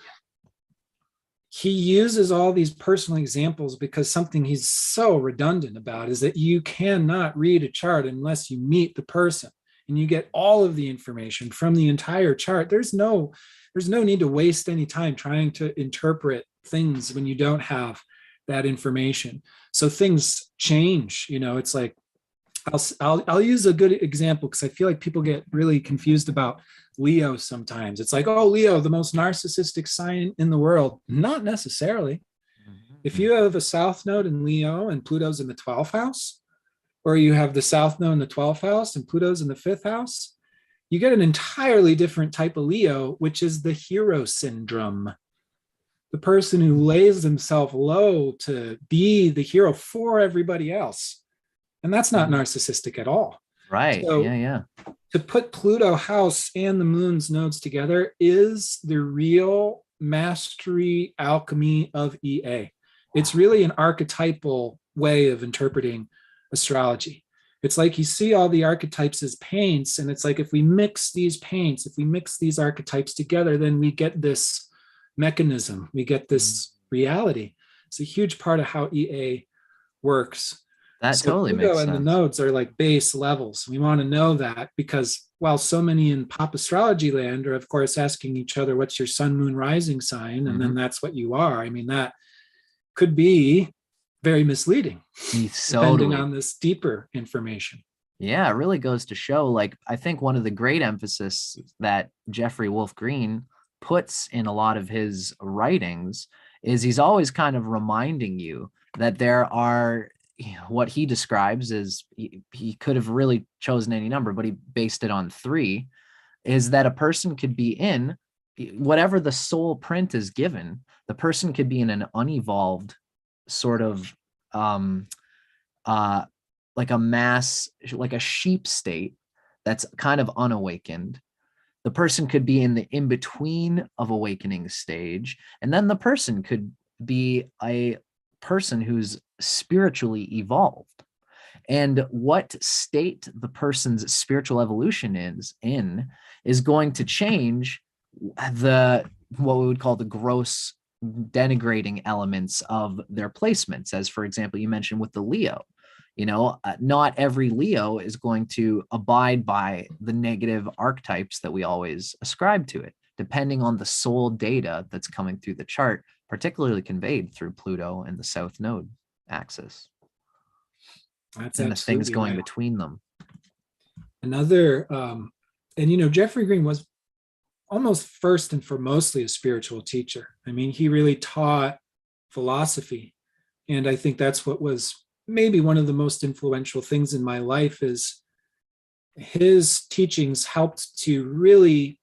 He uses all these personal examples because something he's so redundant about is that you cannot read a chart unless you meet the person and you get all of the information from the entire chart. There's no need to waste any time trying to interpret things when you don't have that information. So things change. It's like, I'll use a good example because I feel like people get really confused about Leo sometimes. It's like, oh, Leo, the most narcissistic sign in the world. Not necessarily. Mm-hmm. If you have a south node in Leo and Pluto's in the 12th house, or you have the south node in the 12th house and Pluto's in the 5th house, you get an entirely different type of Leo, which is the hero syndrome. The person who lays themselves low to be the hero for everybody else. And that's not narcissistic at all. Right. So yeah. To put Pluto house and the moon's nodes together is the real mastery alchemy of EA. It's really an archetypal way of interpreting astrology. It's like you see all the archetypes as paints, and it's like if we mix these paints, if we mix these archetypes together, then we get this mechanism, we get this reality. It's a huge part of how EA works. That totally makes sense. And the nodes are like base levels. We want to know that because while so many in pop astrology land are, of course, asking each other, what's your sun, moon, rising sign? And then that's what you are. I mean, that could be very misleading, depending Totally. on this deeper information. Yeah, it really goes to show, like, I think one of the great emphasis that Jeffery Wolf Green puts in a lot of his writings is he's always kind of reminding you that there are, what he describes as, he could have really chosen any number, but he based it on 3, is that a person could be in whatever the soul print is given, the person could be in an unevolved sort of like a mass, like a sheep state that's kind of unawakened. The person could be in the in-between of awakening stage, and then the person could be a person who's spiritually evolved. And what state the person's spiritual evolution is going to change what we would call the gross denigrating elements of their placements. As for example, you mentioned with the Leo, not every Leo is going to abide by the negative archetypes that we always ascribe to it, depending on the soul data that's coming through the chart, particularly conveyed through Pluto and the South Node axis. That's and the things going right. between them. Another, and Jeffery Green was almost first and foremostly a spiritual teacher. I mean, he really taught philosophy. And I think that's what was maybe one of the most influential things in my life, is his teachings helped to really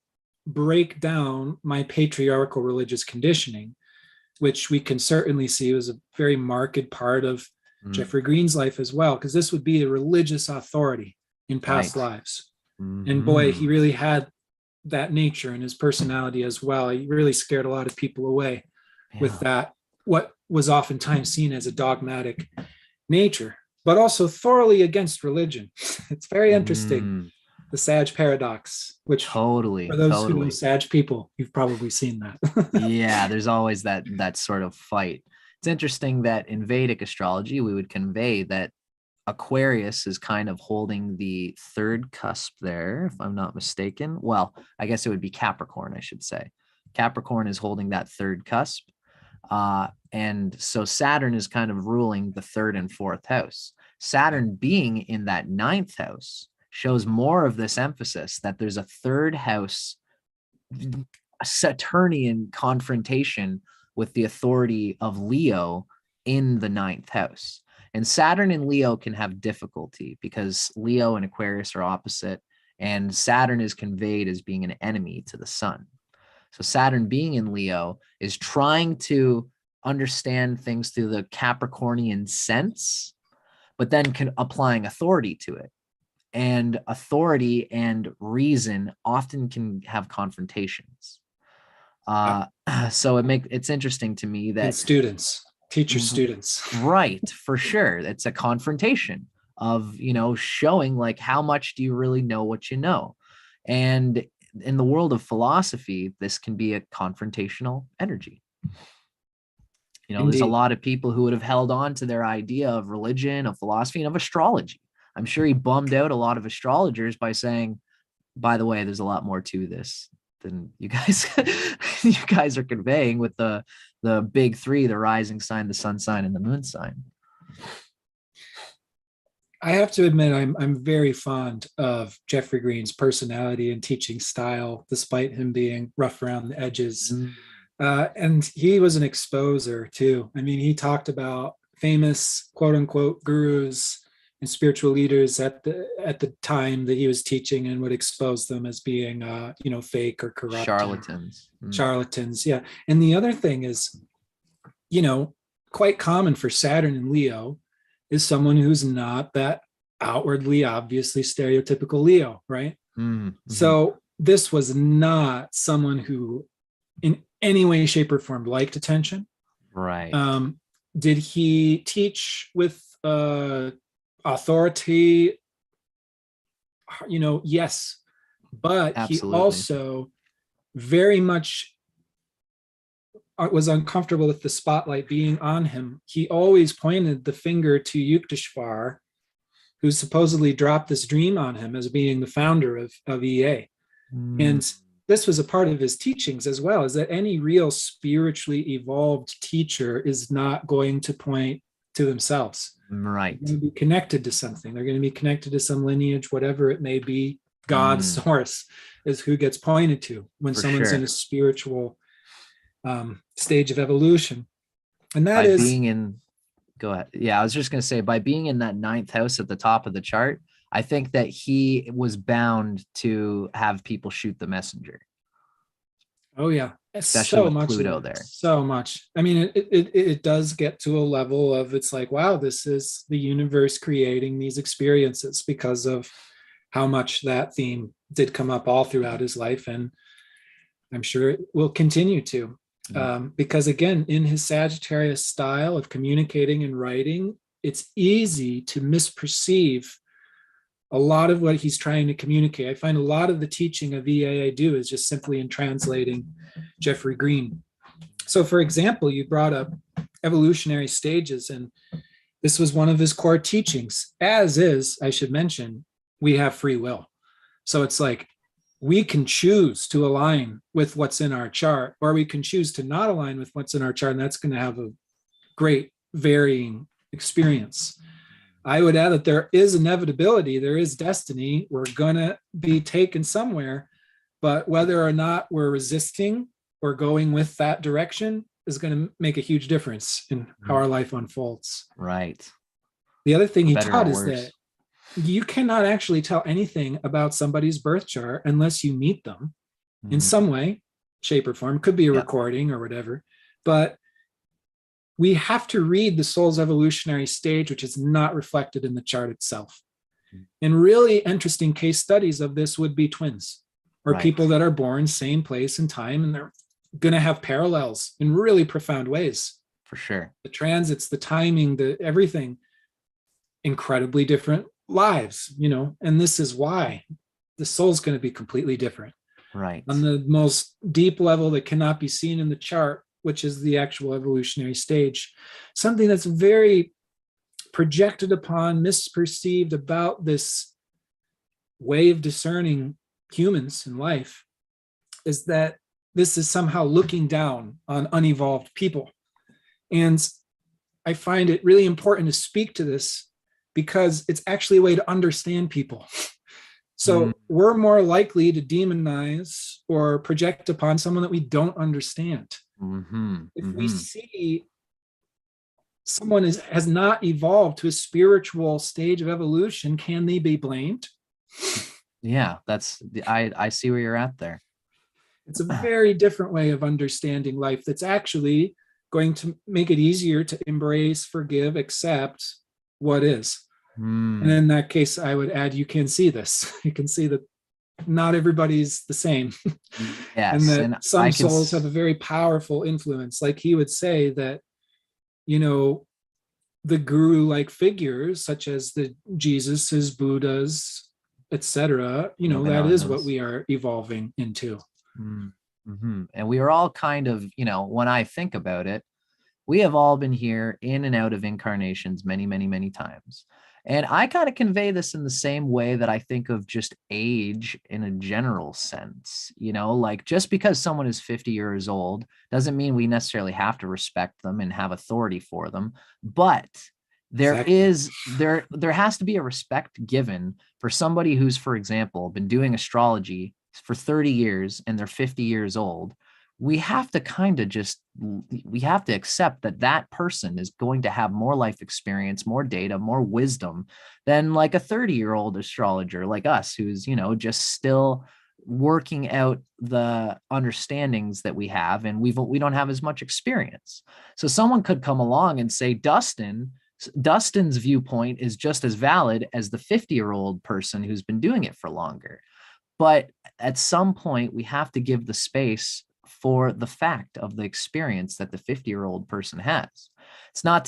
break down my patriarchal religious conditioning, which we can certainly see was a very marked part of Jeffery Green's life as well, because this would be a religious authority in past lives. And boy, he really had that nature in his personality as well. He really scared a lot of people away with that, what was oftentimes seen as a dogmatic nature, but also thoroughly against religion. It's very interesting, the Sag paradox, which for those who know Sag people, you've probably seen that. Yeah, there's always that sort of fight. It's interesting that in Vedic astrology, we would convey that Aquarius is kind of holding the 3rd cusp there, if I'm not mistaken. Well, I guess it would be Capricorn, I should say. Capricorn is holding that 3rd cusp. And so Saturn is kind of ruling the 3rd and 4th house. Saturn being in that 9th house shows more of this emphasis that there's a 3rd house, a Saturnian confrontation with the authority of Leo in the 9th house. And Saturn and Leo can have difficulty because Leo and Aquarius are opposite, and Saturn is conveyed as being an enemy to the sun. So Saturn being in Leo is trying to understand things through the Capricornian sense, but then applying authority to it. And authority and reason often can have confrontations. So it's interesting to me that and teacher students, right, for sure, it's a confrontation of showing like how much do you really know what you know. And in the world of philosophy, this can be a confrontational energy. There's a lot of people who would have held on to their idea of religion, of philosophy, and of astrology. I'm sure he bummed out a lot of astrologers by saying, by the way, there's a lot more to this than you guys are conveying with the big 3, the rising sign, the sun sign, and the moon sign. I have to admit, I'm very fond of Jeffery Green's personality and teaching style, despite him being rough around the edges. And he was an exposer too. I mean, he talked about famous quote unquote gurus and spiritual leaders at the time that he was teaching, and would expose them as being fake or corrupt, charlatans. Yeah. And the other thing is, quite common for Saturn and Leo is someone who's not that outwardly obviously stereotypical Leo, right? So this was not someone who in any way, shape, or form liked attention. Right. Did he teach with authority? Yes, but Absolutely. He also very much was uncomfortable with the spotlight being on him. He always pointed the finger to Yukteswar, who supposedly dropped this dream on him as being the founder of EA. And this was a part of his teachings as well, is that any real spiritually evolved teacher is not going to point to themselves. Right. They're going to be connected to something. They're going to be connected to some lineage, whatever it may be. God, source is who gets pointed to when For someone's sure. in a spiritual stage of evolution. And that By is, being in, go ahead. Yeah, I was just going to say, by being in that ninth house at the top of the chart, I think that he was bound to have people shoot the messenger. oh yeah, Especially so with much Pluto there. there. So much. I mean, it does get to a level of, it's like, wow, this is the universe creating these experiences because of how much that theme did come up all throughout his life. And I'm sure it will continue to. Because again, in his Sagittarius style of communicating and writing, it's easy to misperceive a lot of what he's trying to communicate. I find a lot of the teaching of EA I do is just simply in translating Jeffery Green. So for example, you brought up evolutionary stages, and this was one of his core teachings, as is, I should mention, we have free will. So it's like, we can choose to align with what's in our chart, or we can choose to not align with what's in our chart, and that's going to have a great varying experience. I would add that there is inevitability, there is destiny. We're going to be taken somewhere, but whether or not we're resisting or going with that direction is going to make a huge difference in how our life unfolds. Right. The other thing he Better taught or is worse. that you cannot actually tell anything about somebody's birth chart unless you meet them in some way, shape, or form. Could be a recording or whatever, but we have to read the soul's evolutionary stage, which is not reflected in the chart itself. And really interesting case studies of this would be twins, or people that are born same place and time, and they're going to have parallels in really profound ways. For sure. The transits, the timing, the everything, incredibly different lives, you know, and this is why the soul's going to be completely different. Right. On the most deep level that cannot be seen in the chart, which is the actual evolutionary stage. Something that's very projected upon, misperceived about this way of discerning humans in life is that this is somehow looking down on unevolved people. And I find it really important to speak to this because it's actually a way to understand people. So we're more likely to demonize or project upon someone that we don't understand. If we see someone has not evolved to a spiritual stage of evolution, can they be blamed? Yeah, I see where you're at there. It's a very different way of understanding life that's actually going to make it easier to embrace, forgive, accept what is. And in that case, I would add, you can see this. You can see that not everybody's the same. Yes. And that some souls have a very powerful influence. Like he would say that, you know, the guru-like figures, such as the Jesuses, Buddhas, etc., you know, that is what we are evolving into. And we are all kind of, you know, when I think about it, we have all been here in and out of incarnations many, many, many times. And I kind of convey this in the same way that I think of just age in a general sense, you know, like just because someone is 50 years old doesn't mean we necessarily have to respect them and have authority for them. But there has to be a respect given for somebody who's, for example, been doing astrology for 30 years and they're 50 years old. We have to we have to accept that that person is going to have more life experience, more data, more wisdom than like a 30-year-old astrologer like us, who's, you know, just still working out the understandings that we have, and we don't have as much experience. So someone could come along and say, Dustin's viewpoint is just as valid as the 50-year-old person who's been doing it for longer. But at some point, we have to give the space for the fact of the experience that the 50-year-old person has. It's not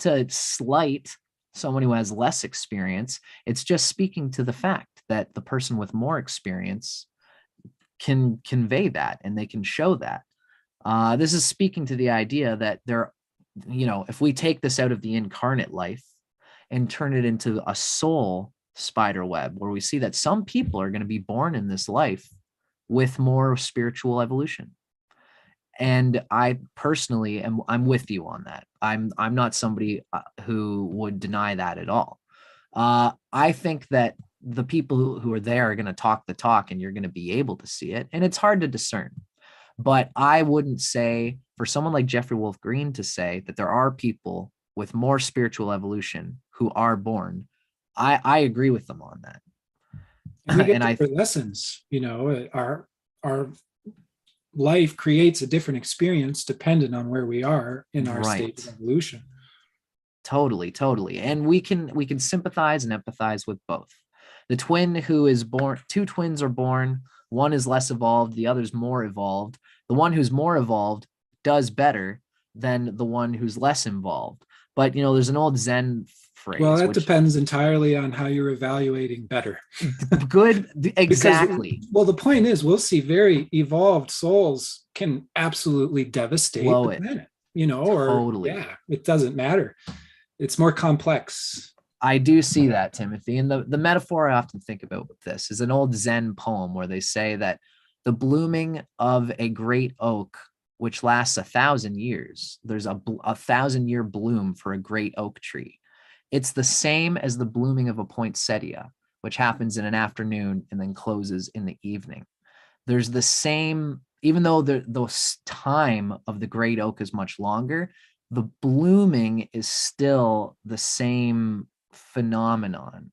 to slight someone who has less experience. It's just speaking to the fact that the person with more experience can convey that and they can show that. This is speaking to the idea that there, you know, if we take this out of the incarnate life and turn it into a soul spider web, where we see that some people are going to be born in this life with more spiritual evolution. And I personally I'm with you on that. I'm not somebody who would deny that at all. I think that the people who are there are going to talk the talk, and you're going to be able to see it, and it's hard to discern. But I wouldn't say, for someone like Jeffery Wolf Green to say that there are people with more spiritual evolution who are born, I agree with them on that. And we get And different lessons, our life creates a different experience dependent on where we are in our state of evolution. Totally. And we can sympathize and empathize with both. The twin who is born, two twins are born, one is less evolved, the other's more evolved. The one who's more evolved does better than the one who's less involved. But there's an old Zen phrase. Well, that depends entirely on how you're evaluating better. Good, exactly. Because, the point is, we'll see very evolved souls can absolutely devastate the planet, Totally. it doesn't matter. It's more complex. I do see that, Timothy. And the metaphor I often think about with this is an old Zen poem where they say that the blooming of a great oak, which lasts 1,000 years, there's a 1,000-year bloom for a great oak tree. It's the same as the blooming of a poinsettia, which happens in an afternoon and then closes in the evening. There's the same, even though the time of the great oak is much longer, the blooming is still the same phenomenon.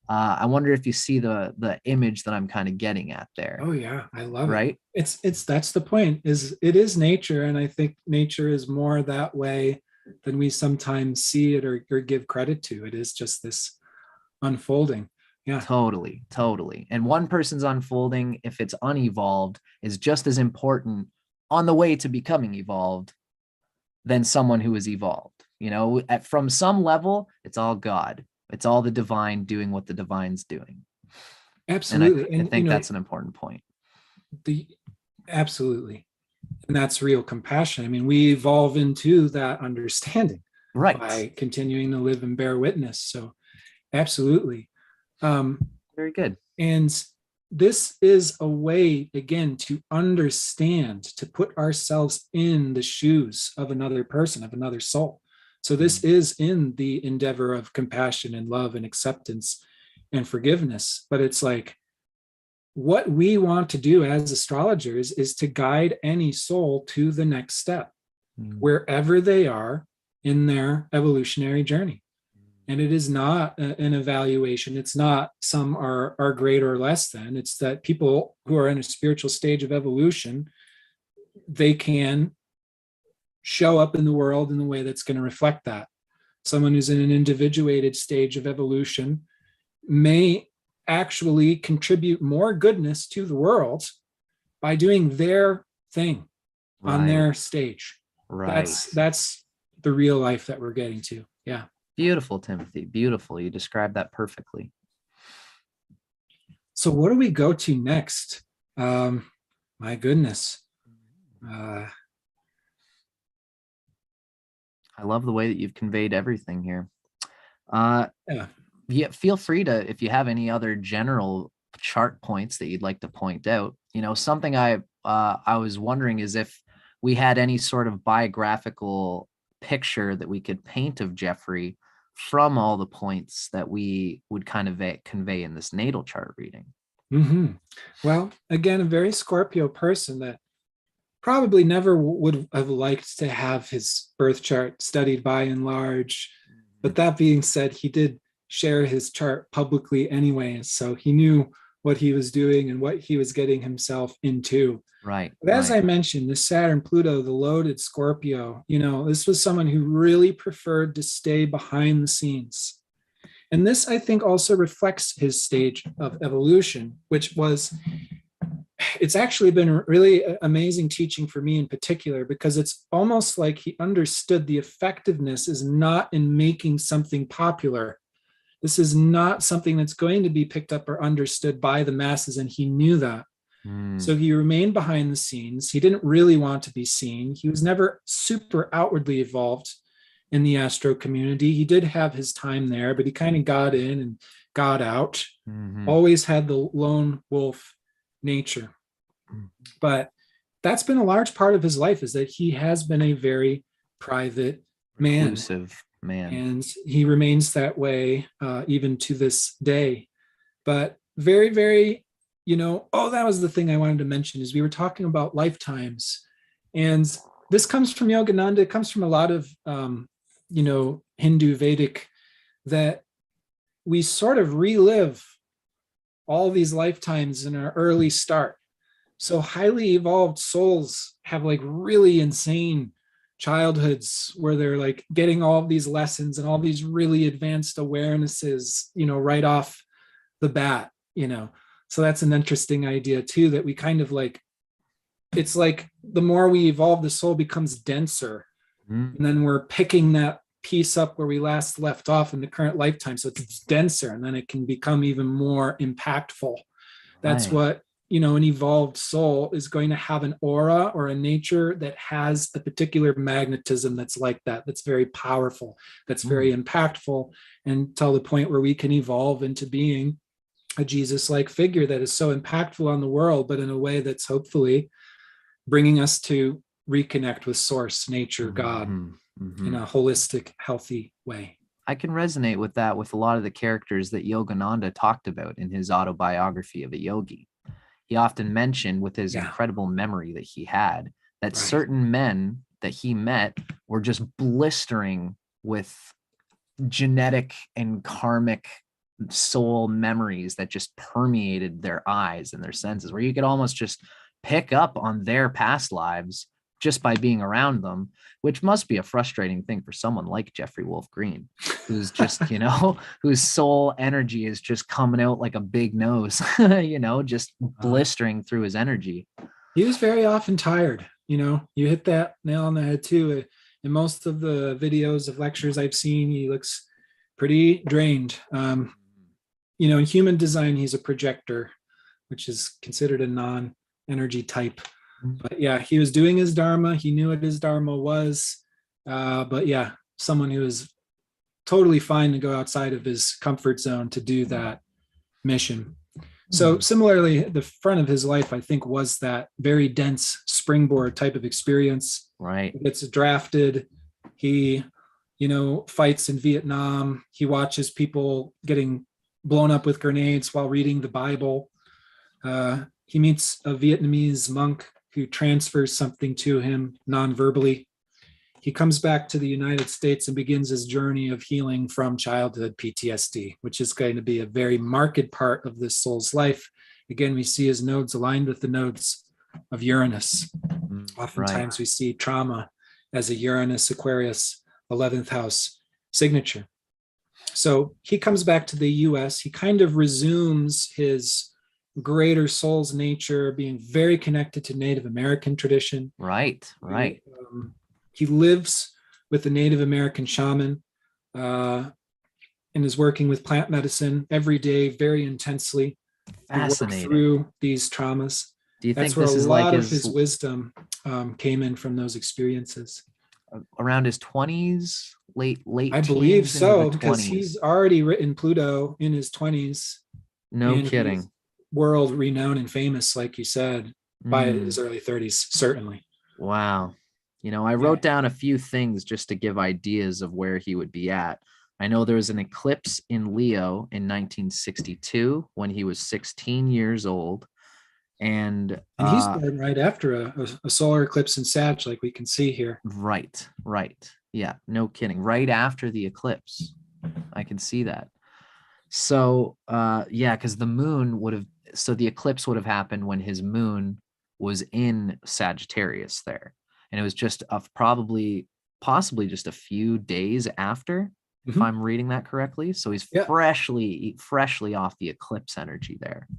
I wonder if you see the image that I'm kind of getting at there. Oh yeah, I love it. Right? It's that's the point. It is nature, and I think nature is more that way than we sometimes see it or give credit to. It is just this unfolding. Yeah. Totally. And one person's unfolding, if it's unevolved, is just as important on the way to becoming evolved than someone who is evolved. From some level, it's all God. It's all the divine doing what the divine's doing. Absolutely. And I think that's an important point. Absolutely. And that's real compassion. I mean, we evolve into that understanding by continuing to live and bear witness. So absolutely. Very good. And this is a way, again, to understand, to put ourselves in the shoes of another person, of another soul. So this is in the endeavor of compassion and love and acceptance and forgiveness. But it's like, what we want to do as astrologers is to guide any soul to the next step, wherever they are in their evolutionary journey. And it is not an evaluation. It's not some are greater or less than. It's that people who are in a spiritual stage of evolution, they can show up in the world in the way that's going to reflect that. Someone who's in an individuated stage of evolution may actually contribute more goodness to the world by doing their thing on their stage. Right. That's the real life that we're getting to. Yeah. Beautiful, Timothy. Beautiful. You described that perfectly. So what do we go to next? My goodness. I love the way that you've conveyed everything here. Yeah, feel free to, if you have any other general chart points that you'd like to point out. Something I was wondering is if we had any sort of biographical picture that we could paint of Jeffery from all the points that we would kind of convey in this natal chart reading. Mm-hmm. Well, again, a very Scorpio person that probably never would have liked to have his birth chart studied by and large. But that being said, he did share his chart publicly anyway, so he knew what he was doing and what he was getting himself into. Right. But as I mentioned, the Saturn, Pluto, the loaded Scorpio, this was someone who really preferred to stay behind the scenes. And this, I think, also reflects his stage of evolution, which was, it's actually been really amazing teaching for me in particular, because it's almost like he understood the effectiveness is not in making something popular. This is not something that's going to be picked up or understood by the masses, and he knew that. So he remained behind the scenes. He didn't really want to be seen. He was never super outwardly involved in the Astro community. He did have his time there, but he kind of got in and got out. Always had the lone wolf nature. But that's been a large part of his life, is that he has been a very private man, Reclusive man. and he remains that way even to this day. But very, very, oh, that was the thing I wanted to mention, is we were talking about lifetimes. And this comes from Yogananda. It comes from a lot of, Hindu Vedic, that we sort of relive all these lifetimes in our early start. So highly evolved souls have like really insane childhoods where they're like getting all of these lessons and all these really advanced awarenesses, right off the bat. So that's an interesting idea too, that we kind of like, it's like the more we evolve, the soul becomes denser, and then we're picking that piece up where we last left off in the current lifetime, so it's denser, and then it can become even more impactful. That's what, an evolved soul is going to have, an aura or a nature that has a particular magnetism that's like that, that's very powerful, that's very impactful, until the point where we can evolve into being a Jesus-like figure that is so impactful on the world, but in a way that's hopefully bringing us to reconnect with source, nature, God, in a holistic, healthy way. I can resonate with that, with a lot of the characters that Yogananda talked about in his autobiography of a yogi. He often mentioned, with his incredible memory that he had, that certain men that he met were just blistering with genetic and karmic soul memories that just permeated their eyes and their senses, where you could almost just pick up on their past lives just by being around them, which must be a frustrating thing for someone like Jeffery Wolf Green, who's just, whose soul energy is just coming out like a big nose, just blistering through his energy. He was very often tired. You hit that nail on the head too. In most of the videos of lectures I've seen, he looks pretty drained. In human design, he's a projector, which is considered a non-energy type. But yeah, he was doing his dharma. He knew what his dharma was. But yeah, someone who is totally fine to go outside of his comfort zone to do that mission. So similarly, the front of his life, I think, was that very dense springboard type of experience. Right. He gets drafted. He, fights in Vietnam. He watches people getting blown up with grenades while reading the Bible. He meets a Vietnamese monk who transfers something to him non-verbally. He comes back to the United States and begins his journey of healing from childhood PTSD, which is going to be a very marked part of this soul's life. Again, we see his nodes aligned with the nodes of Uranus. Oftentimes we see trauma as a Uranus, Aquarius, 11th house signature. So he comes back to the US. He kind of resumes his greater soul's nature, being very connected to Native American tradition. Right. He lives with the Native American shaman and is working with plant medicine every day, very intensely, to work through these traumas. Do you That's think where this a is lot like of his wisdom came in from those experiences? Around his 20s, late I believe so, because 20s. he's already written Pluto in his 20s. No kidding. World renowned and famous, like you said, by his early 30s, certainly. Wow. I wrote down a few things just to give ideas of where he would be at. I know there was an eclipse in Leo in 1962 when he was 16 years old. And he's born right after a solar eclipse in Sag, like we can see here. Right. Yeah, no kidding. Right after the eclipse. I can see that. So, because the moon the eclipse would have happened when his moon was in Sagittarius there. And it was just possibly just a few days after, if I'm reading that correctly. So he's freshly off the eclipse energy there.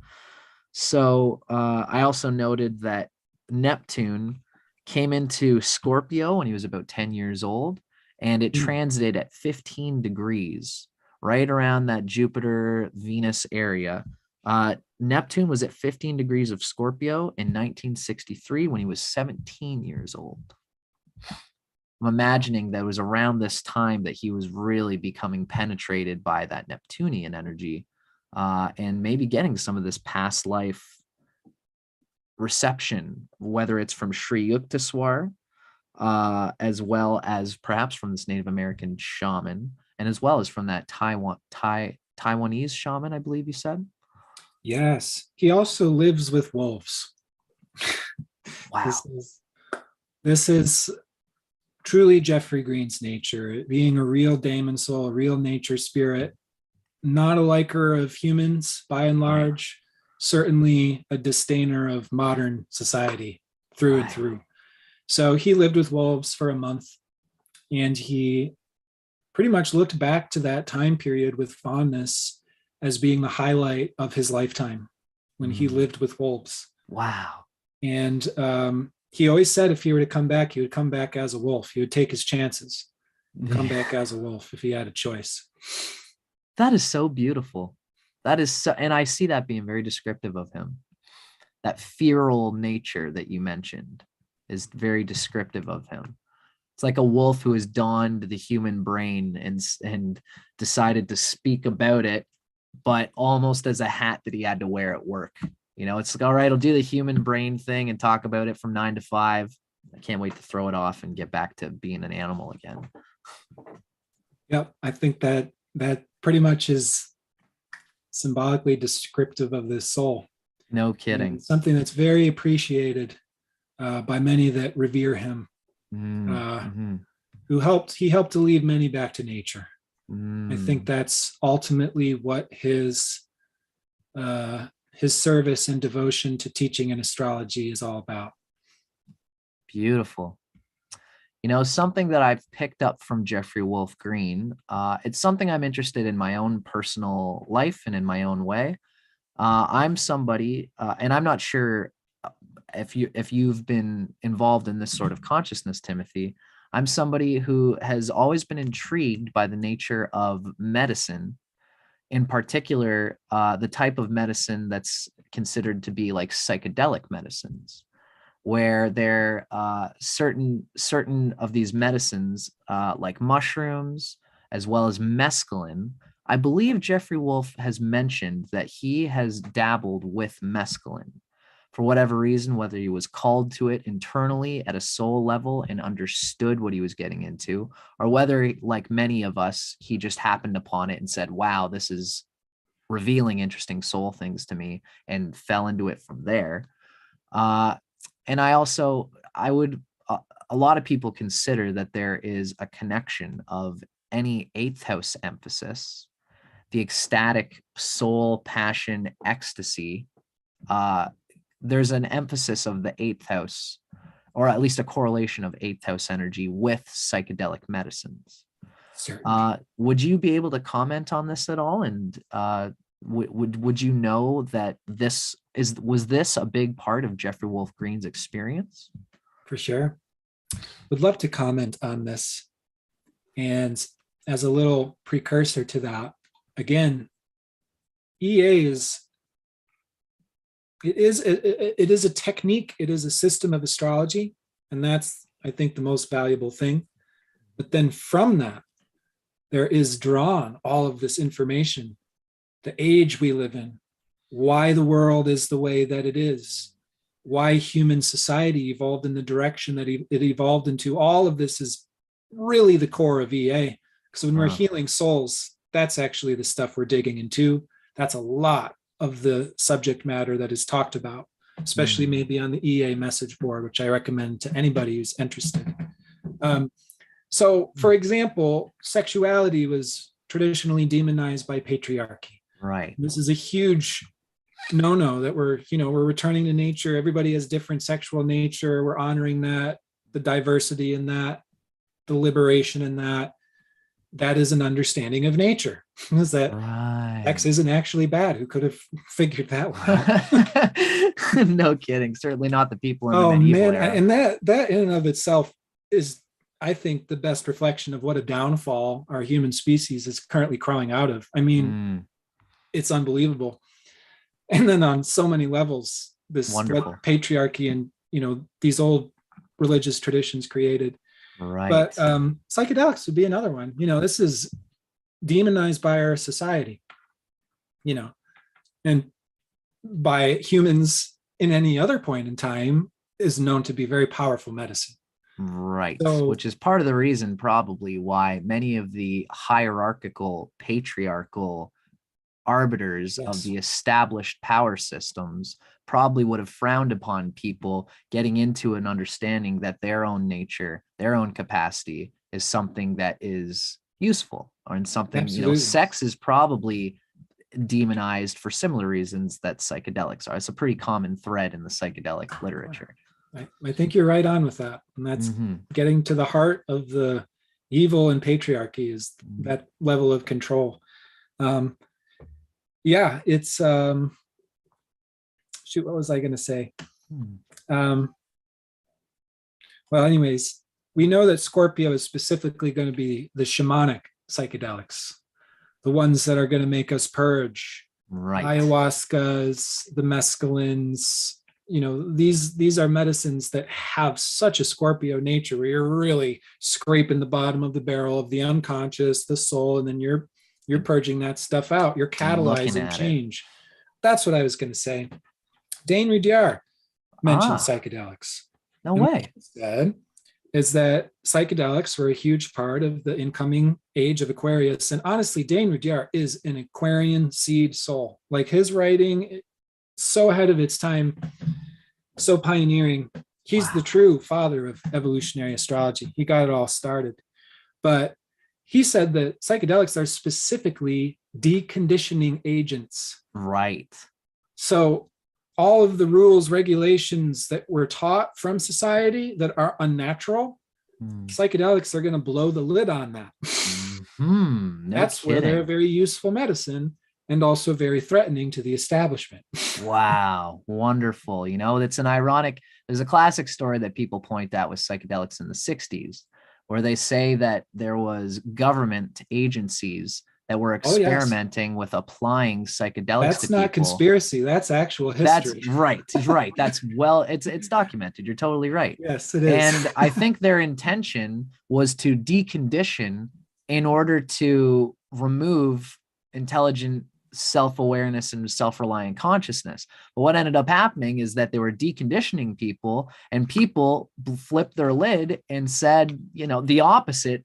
So I also noted that Neptune came into Scorpio when he was about 10 years old, and it transited at 15 degrees, right around that Jupiter-Venus area. Neptune was at 15 degrees of Scorpio in 1963 when he was 17 years old. I'm imagining that it was around this time that he was really becoming penetrated by that Neptunian energy, and maybe getting some of this past life reception, whether it's from Sri Yukteswar, as well as perhaps from this Native American shaman, and as well as from that Taiwanese shaman, I believe you said. Yes, he also lives with wolves. Wow. This is truly Jeffery Green's nature, being a real daemon soul, a real nature spirit, not a liker of humans by and large, certainly a disdainer of modern society through and through. So he lived with wolves for a month, and he pretty much looked back to that time period with fondness as being the highlight of his lifetime when he lived with wolves. Wow. And he always said if he were to come back, he would come back as a wolf. He would take his chances, come back as a wolf if he had a choice. That is so beautiful. That is so, and I see that being very descriptive of him. That feral nature that you mentioned is very descriptive of him. It's like a wolf who has donned the human brain and decided to speak about it, but almost as a hat that he had to wear at work. You know, it's like, all right, I'll do the human brain thing and talk about it from 9 to 5. I can't wait to throw it off and get back to being an animal again. Yep, I think that pretty much is symbolically descriptive of this soul. No kidding. And something that's very appreciated by many that revere him. He helped to lead many back to nature. I think that's ultimately what his service and devotion to teaching and astrology is all about. Beautiful. You know, something that I've picked up from Jeffery Wolf Green, it's something I'm interested in my own personal life and in my own way. I'm somebody, and I'm not sure if you've been involved in this sort of consciousness, Timothy. I'm somebody who has always been intrigued by the nature of medicine, in particular, the type of medicine that's considered to be like psychedelic medicines, where there certain of these medicines, like mushrooms, as well as mescaline. I believe Jeffery Wolf has mentioned that he has dabbled with mescaline for whatever reason, whether he was called to it internally at a soul level and understood what he was getting into, or whether, like many of us, he just happened upon it and said, wow, this is revealing interesting soul things to me, and fell into it from there. And I would, a lot of people consider that there is a connection of any 8th house emphasis, the ecstatic soul, passion, ecstasy. There's an emphasis of the 8th house, or at least a correlation of 8th house energy with psychedelic medicines. Would you be able to comment on this at all? And would you know that was this a big part of Jeffery Wolf Green's experience? For sure. Would love to comment on this. And as a little precursor to that, again, EA is a technique, it is a system of astrology, and that's, I think, the most valuable thing. But then from that, there is drawn all of this information, the age we live in, why the world is the way that it is, why human society evolved in the direction that it evolved into. All of this is really the core of EA. So when we're healing souls, that's actually the stuff we're digging into. That's a lot of the subject matter that is talked about, especially maybe on the EA message board, which I recommend to anybody who's interested. So, for example, sexuality was traditionally demonized by patriarchy. Right. This is a huge no-no that we're returning to nature. Everybody has different sexual nature. We're honoring that, the diversity in that, the liberation in that. That is an understanding of nature. Is that sex isn't actually bad? Who could have figured that one out? No kidding. Certainly not the people in the medieval era. And that in and of itself is, I think, the best reflection of what a downfall our human species is currently crawling out of. I mean, it's unbelievable. And then on so many levels, this what patriarchy and these old religious traditions created. Right. But psychedelics would be another one. This is demonized by our society, and by humans in any other point in time is known to be very powerful medicine. Right. So, Which is part of the reason probably why many of the hierarchical, patriarchal arbiters of yes, the established power systems probably would have frowned upon people getting into an understanding that their own nature, their own capacity is something that is useful, or in something, you know, absolutely. sex is probably demonized for similar reasons that psychedelics are. It's a pretty common thread in the psychedelic literature. I think you're right on with that. And that's getting to the heart of the evil and patriarchy is that level of control. Yeah, it's shoot, what was I going to say? Well, anyways, we know that Scorpio is specifically going to be the shamanic psychedelics, the ones that are going to make us purge. Right. Ayahuascas, the mescalines, you know, these are medicines that have such a Scorpio nature where you're really scraping the bottom of the barrel of the unconscious, the soul, and then you're purging that stuff out. You're catalyzing change. That's what I was going to say. Dane Rudhyar mentioned psychedelics. No way. Said is that psychedelics were a huge part of the incoming age of Aquarius. And honestly, Dane Rudhyar is an Aquarian seed soul. Like his writing, so ahead of its time, so pioneering. He's the true father of evolutionary astrology. He got it all started. But he said that psychedelics are specifically deconditioning agents. Right. So all of the rules, regulations that we're taught from society that are unnatural, psychedelics are going to blow the lid on that. That's where they're a very useful medicine and also very threatening to the establishment. Wow. Wonderful. You know, it's an ironic, there's a classic story that people point out with psychedelics in the 60s, where they say that there was government agencies that were experimenting with applying psychedelics that's to people. Not conspiracy. That's actual history. That's right. Right. That's it's documented. You're totally right. Yes, it is. And I think their intention was to decondition in order to remove intelligent self-awareness and self-reliant consciousness. But what ended up happening is that they were deconditioning people, and people flipped their lid and said, you know, the opposite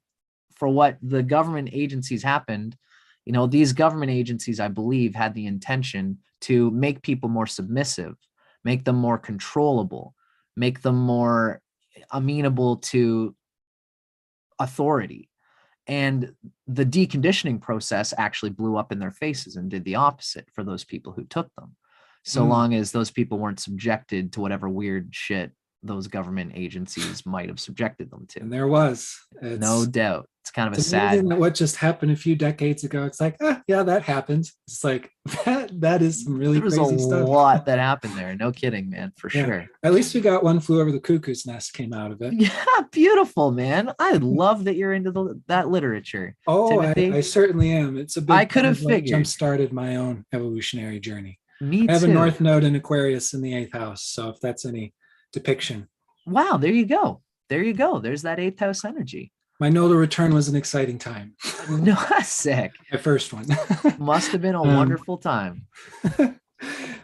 for what the government agencies happened. You know, these government agencies, I believe, had the intention to make people more submissive, make them more controllable, make them more amenable to authority. And the deconditioning process actually blew up in their faces and did the opposite for those people who took them. So long as those people weren't subjected to whatever weird shit those government agencies might have subjected them to. And there was. No doubt. It's kind of it's a sad. What just happened a few decades ago. It's like, yeah, that happened. It's like that is some really crazy stuff. There was a lot that happened there. No kidding, man, for sure. At least we got One Flew Over the Cuckoo's Nest came out of it. Yeah, beautiful, man. I love that you're into that literature. Oh, I certainly am. It's a big. I could have figured. Jump started my own evolutionary journey. Me too. I have a North Node in Aquarius in the 8th house, so if that's any depiction. Wow, there you go. There you go. There's that 8th house energy. My nodal return was an exciting time. No, sick. My first one. Must have been a wonderful time.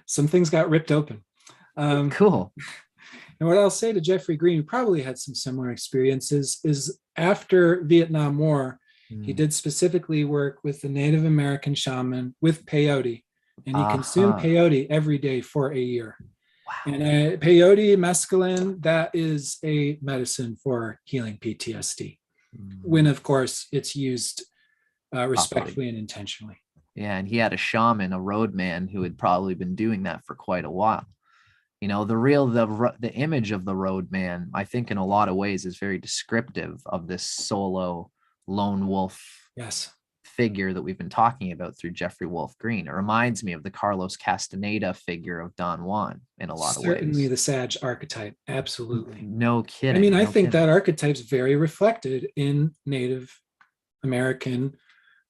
Some things got ripped open. Cool. And what I'll say to Jeffery Green, who probably had some similar experiences, is after Vietnam War, he did specifically work with the Native American shaman with peyote, and he consumed peyote every day for a year. Wow. And peyote, mescaline, that is a medicine for healing PTSD. When, of course, it's used respectfully and intentionally. Yeah, and he had a shaman, a roadman, who had probably been doing that for quite a while. You know, the image of the roadman, I think in a lot of ways is very descriptive of this solo lone wolf figure that we've been talking about through Jeffery Wolf Green. It reminds me of the Carlos Castaneda figure of Don Juan in a lot of ways. Certainly the Sag archetype. Absolutely. No kidding. I mean, I think that archetype's very reflected in Native American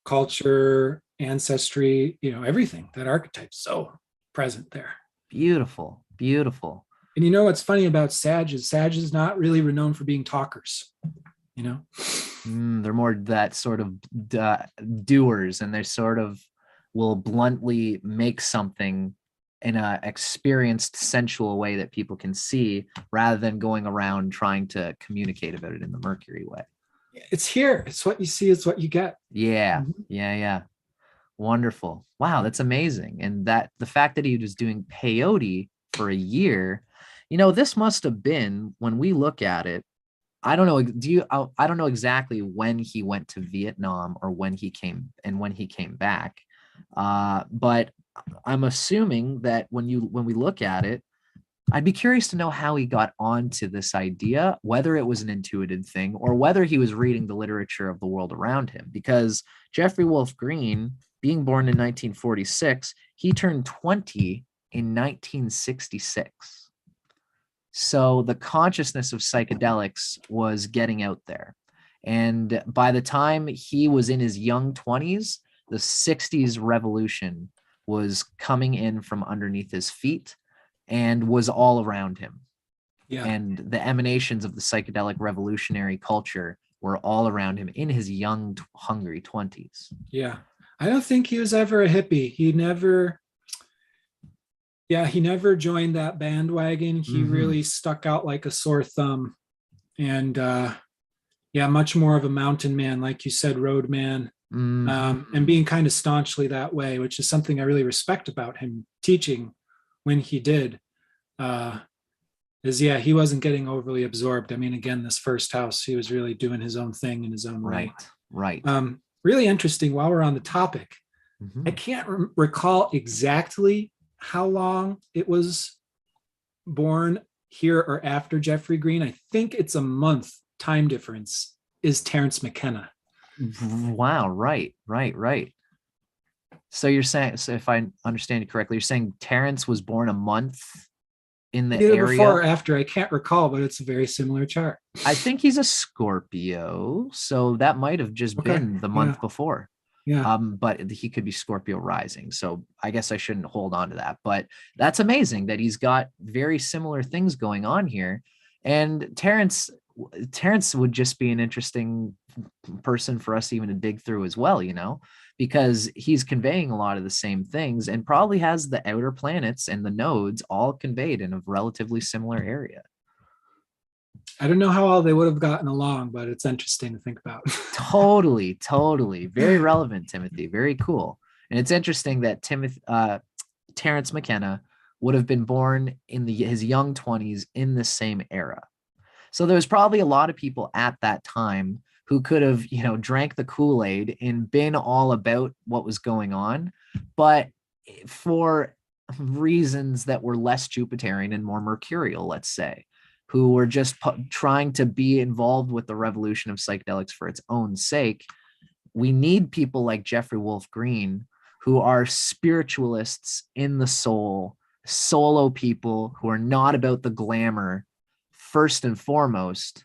culture, ancestry, you know, everything. That archetype's so present there. Beautiful. Beautiful. And you know what's funny about Sag is not really renowned for being talkers, you know? They're more that sort of doers, and they sort of will bluntly make something in a experienced sensual way that people can see, rather than going around trying to communicate about it in the Mercury way. It's here. It's what you see, it's what you get. Yeah. Mhm. Yeah. Wonderful. Wow, that's amazing. And that the fact that he was doing peyote for a year, this must have been, when we look at it, I don't know. I don't know exactly when he went to Vietnam or when he came back. But I'm assuming that when we look at it, I'd be curious to know how he got onto this idea, whether it was an intuitive thing or whether he was reading the literature of the world around him. Because Jeffery Wolf Green, being born in 1946, he turned 20 in 1966. So the consciousness of psychedelics was getting out there. And by the time he was in his young 20s, the 60s revolution was coming in from underneath his feet and was all around him. Yeah. And the emanations of the psychedelic revolutionary culture were all around him in his young, hungry 20s. Yeah. I don't think he was ever a hippie. He never joined that bandwagon. He really stuck out like a sore thumb. And much more of a mountain man, like you said, road man. And being kind of staunchly that way, which is something I really respect about him teaching when he did. He wasn't getting overly absorbed. I mean, again, this first house, he was really doing his own thing in his own way. Right. Really interesting. While we're on the topic, I can't recall exactly how long it was born here or after Jeffery Green. I think it's a month time difference is Terence McKenna. Wow. Right. So you're saying, so if I understand you correctly, you're saying Terence was born a month in the Either area before or after, I can't recall, but it's a very similar chart. I think he's a Scorpio, so that might have just been the month before. Yeah. But he could be Scorpio rising, so I guess I shouldn't hold on to that. But that's amazing that he's got very similar things going on here. And Terence would just be an interesting person for us even to dig through as well, because he's conveying a lot of the same things and probably has the outer planets and the nodes all conveyed in a relatively similar area. I don't know how all they would have gotten along, but it's interesting to think about. Totally. Very relevant, Timothy. Very cool. And it's interesting that Terence McKenna would have been born in his young 20s in the same era. So there was probably a lot of people at that time who could have, drank the Kool-Aid and been all about what was going on, but for reasons that were less Jupiterian and more mercurial, let's say, who were just trying to be involved with the revolution of psychedelics for its own sake. We need people like Jeffery Wolf Green, who are spiritualists in the soul, solo people who are not about the glamour first and foremost,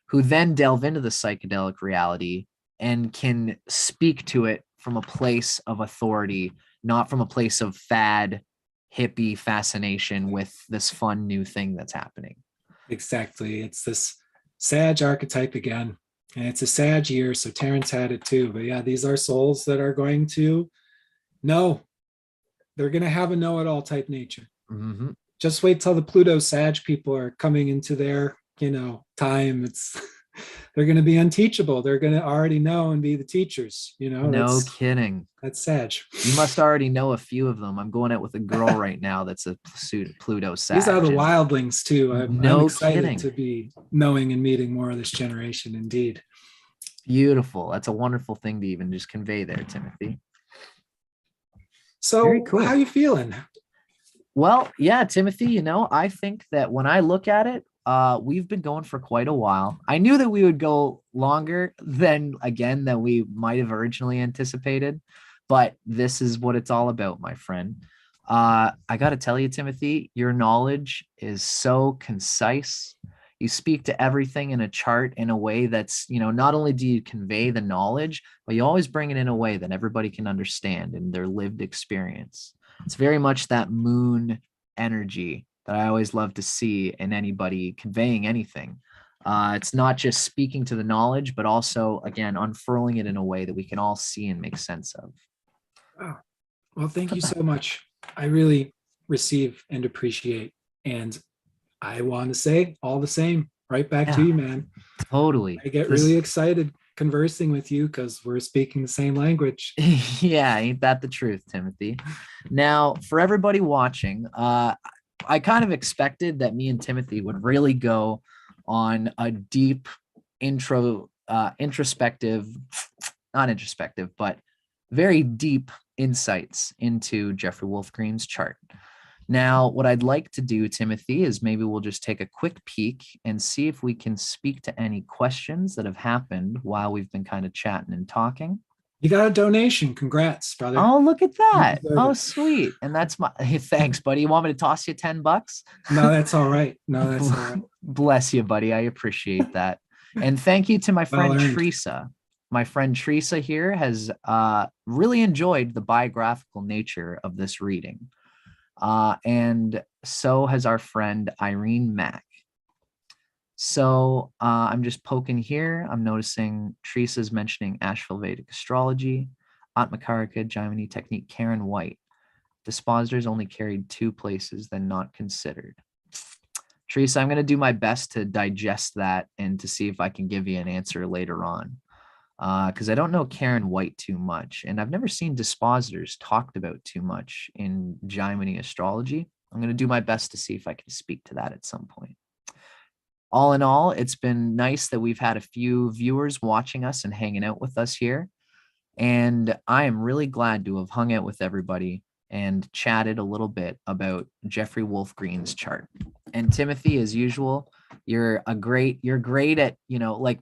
who then delve into the psychedelic reality and can speak to it from a place of authority, not from a place of fad, hippie fascination with this fun new thing that's happening. Exactly. It's this Sag archetype again, and it's a Sag year, so Terence had it too. But yeah, these are souls that are going to know. They're going to have a know-it-all type nature. Just wait till the Pluto Sag people are coming into their, time. They're going to be unteachable. They're going to already know and be the teachers. No kidding. That's Sag. You must already know a few of them. I'm going out with a girl right now that's a Pluto Sag. These are the wildlings too. I'm excited kidding. to be knowing and meeting more of this generation. Indeed. Beautiful. That's a wonderful thing to even just convey there, Timothy. So cool. How are you feeling? Well, yeah, Timothy, I think that when I look at it, we've been going for quite a while. I knew that we would go longer than we might have originally anticipated, but this is what it's all about, my friend. I got to tell you, Timothy, your knowledge is so concise. You speak to everything in a chart in a way that's, not only do you convey the knowledge, but you always bring it in a way that everybody can understand in their lived experience. It's very much that moon energy that I always love to see in anybody conveying anything. It's not just speaking to the knowledge, but also, again, unfurling it in a way that we can all see and make sense of. Wow. Well, thank you so much. I really receive and appreciate. And I want to say all the same, right back to Yeah, you, man. totally. I get really excited conversing with you because we're speaking the same language. Yeah, ain't that the truth, Timothy? Now, for everybody watching, I kind of expected that me and Timothy would really go on a deep introspective, not introspective, but very deep insights into Jeffery Wolf Green's chart. Now, what I'd like to do, Timothy, is maybe we'll just take a quick peek and see if we can speak to any questions that have happened while we've been kind of chatting and talking. You got a donation. Congrats, brother. Oh, look at that. Oh, sweet. And that's my thanks, buddy. You want me to toss you $10? No, that's all right. No, that's all right. Bless you, buddy. I appreciate that. And thank you to my friend Well earned. Teresa. My friend Teresa here has really enjoyed the biographical nature of this reading. And so has our friend Irene Mack. So I'm just poking here. I'm noticing Teresa's mentioning Asheville Vedic Astrology, Atmakarika, Jiminy Technique, Karen White. Dispositors only carried 2 places, then not considered. Teresa, I'm going to do my best to digest that and to see if I can give you an answer later on. Because I don't know Karen White too much, and I've never seen dispositors talked about too much in Jiminy astrology. I'm going to do my best to see if I can speak to that at some point. All in all, it's been nice that we've had a few viewers watching us and hanging out with us here. And I am really glad to have hung out with everybody and chatted a little bit about Jeffery Wolf Green's chart. And Timothy, as usual, you're great at, like,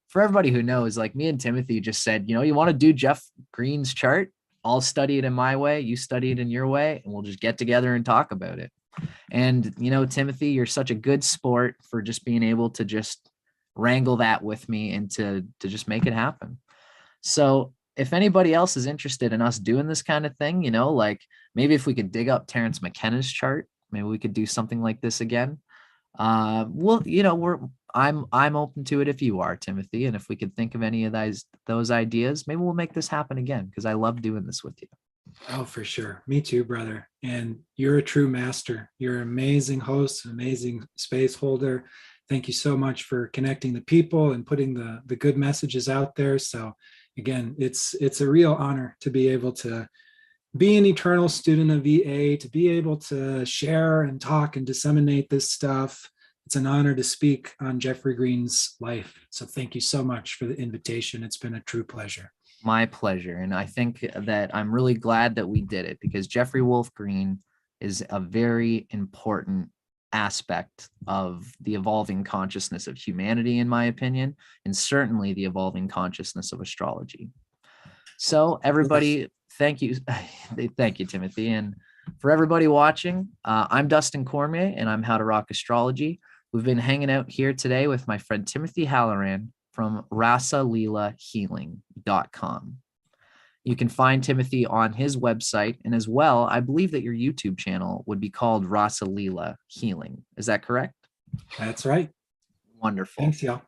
for everybody who knows, like me and Timothy just said, you want to do Jeff Green's chart? I'll study it in my way, you study it in your way, and we'll just get together and talk about it. And, Timothy, you're such a good sport for just being able to just wrangle that with me and to just make it happen. So if anybody else is interested in us doing this kind of thing, like maybe if we could dig up Terrence McKenna's chart, maybe we could do something like this again. I'm open to it if you are, Timothy. And if we could think of any of those ideas, maybe we'll make this happen again, because I love doing this with you. Oh, for sure. Me too, brother. And you're a true master. You're an amazing host, an amazing space holder. Thank you so much for connecting the people and putting the good messages out there. So again, it's a real honor to be able to be an eternal student of VA, to be able to share and talk and disseminate this stuff. It's an honor to speak on Jeffery Green's life. So thank you so much for the invitation. It's been a true pleasure. My pleasure. And I think that I'm really glad that we did it, because Jeffery Wolf Green is a very important aspect of the evolving consciousness of humanity, in my opinion, and certainly the evolving consciousness of astrology. So everybody, thank you. Thank you, Timothy. And for everybody watching, I'm Dustin Cormier, and I'm How to Rock Astrology. We've been hanging out here today with my friend Timothy Halloran from RasaLeelaHealing.com. You can find Timothy on his website, and as well, I believe that your YouTube channel would be called Rasa Leela Healing. Is that correct? That's right. Wonderful. Thanks, y'all.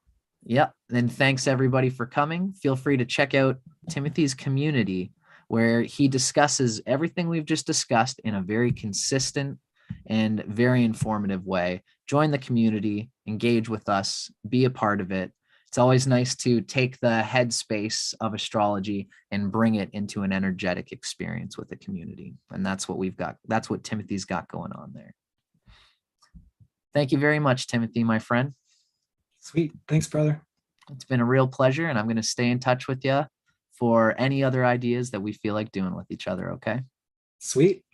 Yep. And thanks everybody for coming. Feel free to check out Timothy's community, where he discusses everything we've just discussed in a very consistent and very informative way. Join the community, engage with us, be a part of it. It's always nice to take the headspace of astrology and bring it into an energetic experience with the community. And that's what we've got. That's what Timothy's got going on there. Thank you very much, Timothy, my friend. Sweet. Thanks, brother. It's been a real pleasure, and I'm going to stay in touch with you for any other ideas that we feel like doing with each other. Okay. Sweet.